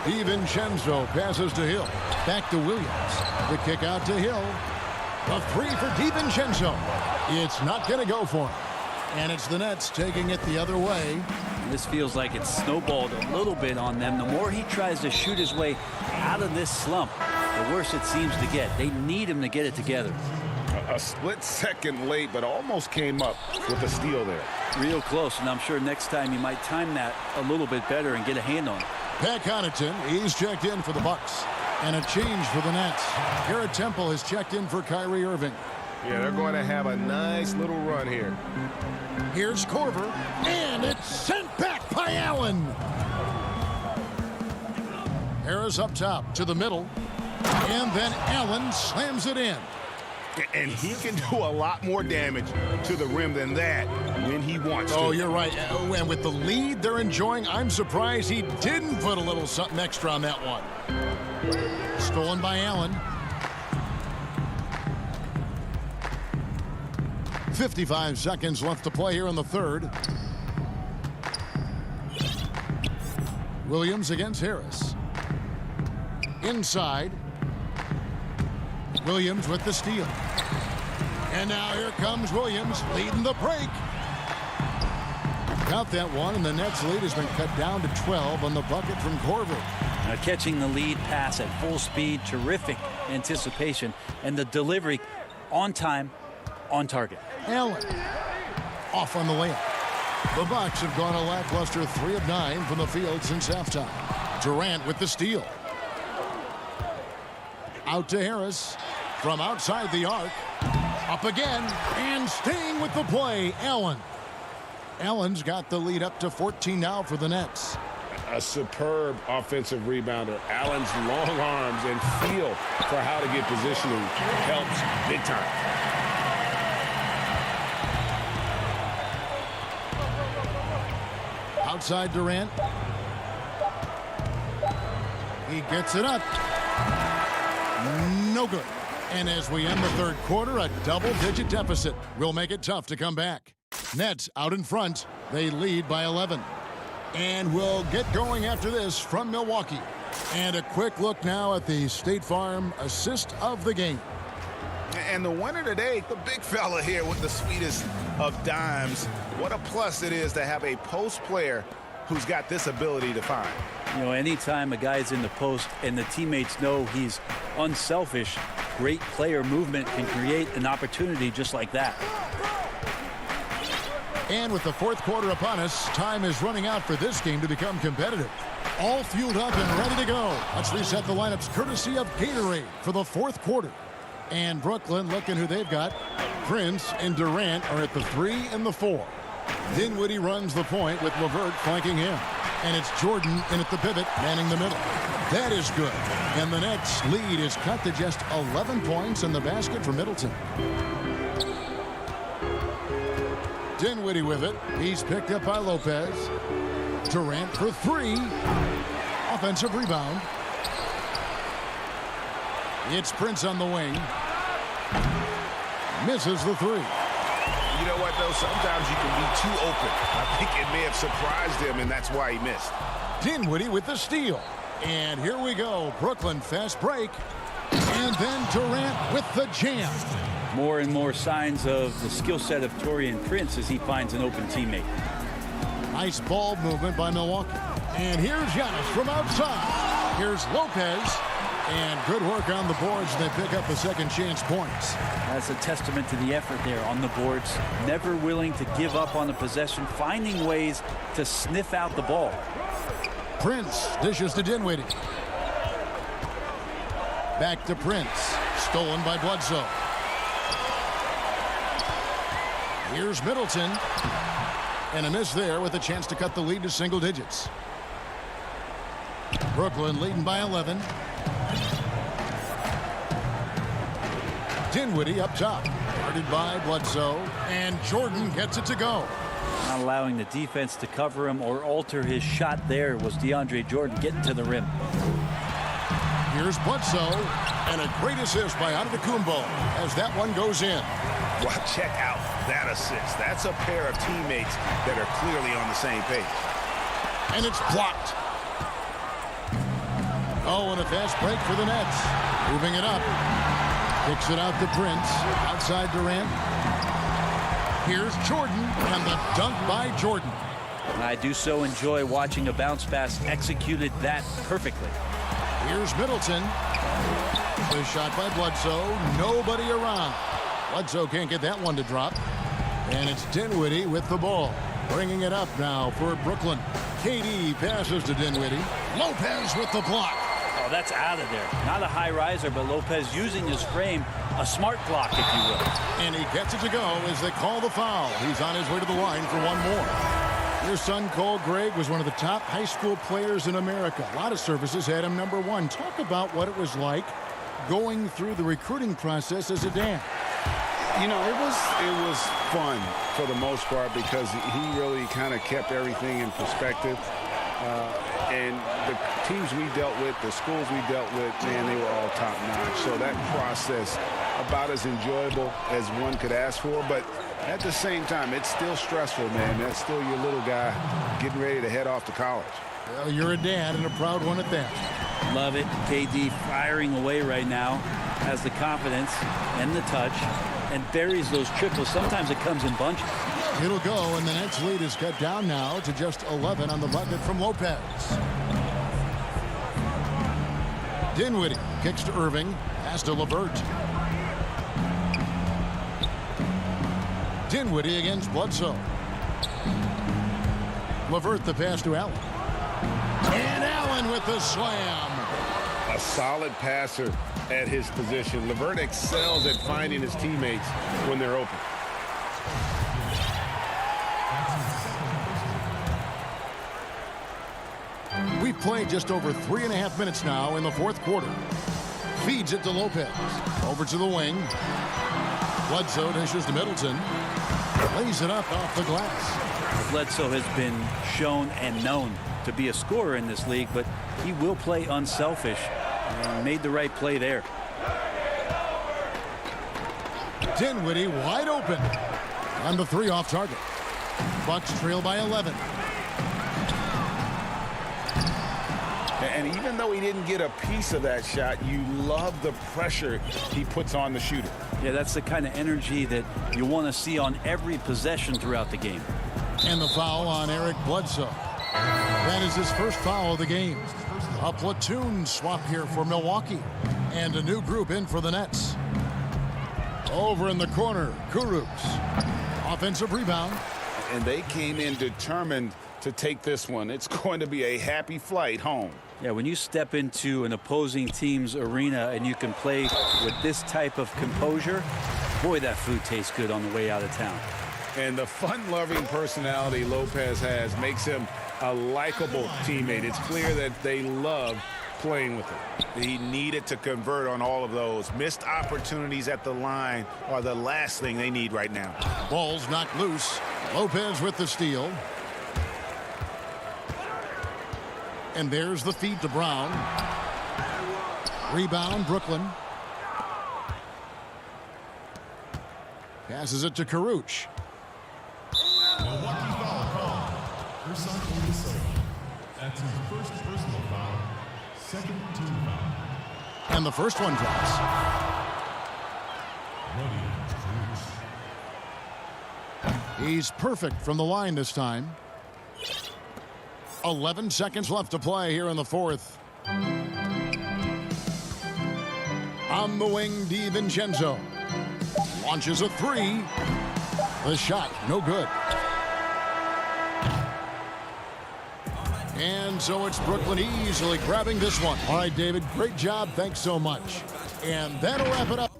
DiVincenzo passes to Hill. Back to Williams. The kick out to Hill. A 3 for DiVincenzo. It's not going to go for him. And it's the Nets taking it the other way. This feels like it's snowballed a little bit on them. The more he tries to shoot his way out of this slump, the worse it seems to get. They need him to get it together. A split second late, but almost came up with a steal there. Real close, and I'm sure next time he might time that a little bit better and get a hand on it. Pat Connaughton, he's checked in for the Bucks. And a change for the Nets. Garrett Temple has checked in for Kyrie Irving. Yeah, they're going to have a nice little run here. Here's Korver, and it's sent back by Allen. Harris up top to the middle, and then Allen slams it in. And he can do a lot more damage to the rim than that when he wants to. Oh, you're right. And with the lead they're enjoying, I'm surprised he didn't put a little something extra on that one. Stolen by Allen. 55 seconds left to play here in the third. Williams against Harris. Inside. Williams with the steal. And now here comes Williams leading the break. Got that one, and the Nets lead has been cut down to 12 on the bucket from Korver. Catching the lead pass at full speed, terrific anticipation, and the delivery on time, on target. Allen off on the layup. The Bucks have gone a lackluster 3 of 9 from the field since halftime. Durant with the steal. Out to Harris from outside the arc. Up again and staying with the play, Allen. Allen's got the lead up to 14 now for the Nets. A superb offensive rebounder. Allen's long arms and feel for how to get positioning helps big time. outside Durant. He gets it up. No good. And as we end the third quarter, a double-digit deficit will make it tough to come back. Nets out in front. They lead by 11. And we'll get going after this from Milwaukee. And a quick look now at the State Farm assist of the game. And the winner today, the big fella here with the sweetest of dimes. What a plus it is to have a post player who's got this ability to find. You know, anytime a guy's in the post and the teammates know he's unselfish, great player movement can create an opportunity just like that. And with the fourth quarter upon us, time is running out for this game to become competitive. All fueled up and ready to go. Let's reset the lineups courtesy of Gatorade for the fourth quarter. And Brooklyn, looking who they've got. Prince and Durant are at the 3 and the 4. Dinwiddie runs the point with LeVert flanking him. And it's Jordan in at the pivot, manning the middle. That is good. And the Nets' lead is cut to just 11 points in the basket for Middleton. Dinwiddie with it. He's picked up by Lopez. Durant for 3. Offensive rebound. It's Prince on the wing. Misses the 3. You know what, though? Sometimes you can be too open. I think it may have surprised him, and that's why he missed. Dinwiddie with the steal. And here we go. Brooklyn fast break. And then Durant with the jam. More and more signs of the skill set of Taurean Prince as he finds an open teammate. Nice ball movement by Milwaukee. And here's Giannis from outside. Here's Lopez. And good work on the boards. They pick up the second chance points. That's a testament to the effort there on the boards. Never willing to give up on the possession, finding ways to sniff out the ball. Prince dishes to Dinwiddie. Back to Prince. Stolen by Bledsoe. Here's Middleton. And a miss there with a chance to cut the lead to single digits. Brooklyn leading by 11. Dinwiddie up top. Guarded by Bledsoe. And Jordan gets it to go. Not allowing the defense to cover him or alter his shot there was DeAndre Jordan getting to the rim. Here's Bledsoe. And a great assist by Antetokounmpo as that one goes in. Well, check out that assist. That's a pair of teammates that are clearly on the same page. And it's blocked. Oh, and a fast break for the Nets. Moving it up. Kicks it out to Prince. Outside Durant. Here's Jordan. And the dunk by Jordan. I do so enjoy watching a bounce pass executed that perfectly. Here's Middleton. The shot by Bledsoe. Nobody around. Bledsoe can't get that one to drop. And it's Dinwiddie with the ball. Bringing it up now for Brooklyn. KD passes to Dinwiddie. Lopez with the block. Oh, that's out of there. Not a high riser, but Lopez using his frame, a smart block, if you will. And he gets it to go as they call the foul. He's on his way to the line for one more. Your son, Cole Gregg, was one of the top high school players in America. A lot of services had him number 1. Talk about what it was like going through the recruiting process as a dad. You know, it was fun for the most part because he really kind of kept everything in perspective. And the teams we dealt with, the schools we dealt with, man, they were all top-notch. So that process, about as enjoyable as one could ask for. But at the same time, it's still stressful, man. That's still your little guy getting ready to head off to college. Well, you're a dad and a proud one at that. Love it. KD firing away right now. Has the confidence and the touch and buries those triples. Sometimes it comes in bunches. It'll go, and the Nets lead is cut down now to just 11 on the bucket from Lopez. Dinwiddie kicks to Irving. Pass to LeVert. Dinwiddie against Bledsoe. LeVert the pass to Allen. And Allen with the slam. A solid passer at his position. LeVert excels at finding his teammates when they're open. We've played just over 3.5 minutes now in the fourth quarter. Feeds it to Lopez. Over to the wing. Bledsoe dishes to Middleton. Lays it up off the glass. Bledsoe has been shown and known to be a scorer in this league, but he will play unselfish and made the right play there. Dinwiddie wide open. And the three off target. Bucks trail by 11. And even though he didn't get a piece of that shot, you love the pressure he puts on the shooter. Yeah, that's the kind of energy that you want to see on every possession throughout the game. And the foul on Eric Bledsoe. That is his first foul of the game. A platoon swap here for Milwaukee. And a new group in for the Nets. Over in the corner, Kurucs. Offensive rebound. And they came in determined to take this one. It's going to be a happy flight home. Yeah, when you step into an opposing team's arena and you can play with this type of composure, boy, that food tastes good on the way out of town. And the fun-loving personality Lopez has makes him a likable teammate. It's clear that they love playing with him. He needed to convert on all of those. Missed opportunities at the line are the last thing they need right now. Ball's knocked loose. Lopez with the steal. And there's the feed to Brown. Rebound, Brooklyn. Passes it to Kurucs. Milwaukee foul call. First on Minnesota. That's his first personal foul. Second team foul. And the first one drops. He's perfect from the line this time. 11 seconds left to play here in the fourth. On the wing, DiVincenzo. Launches a three. The shot, no good. And so it's Brooklyn easily grabbing this one. All right, David, great job. Thanks so much. And that'll wrap it up.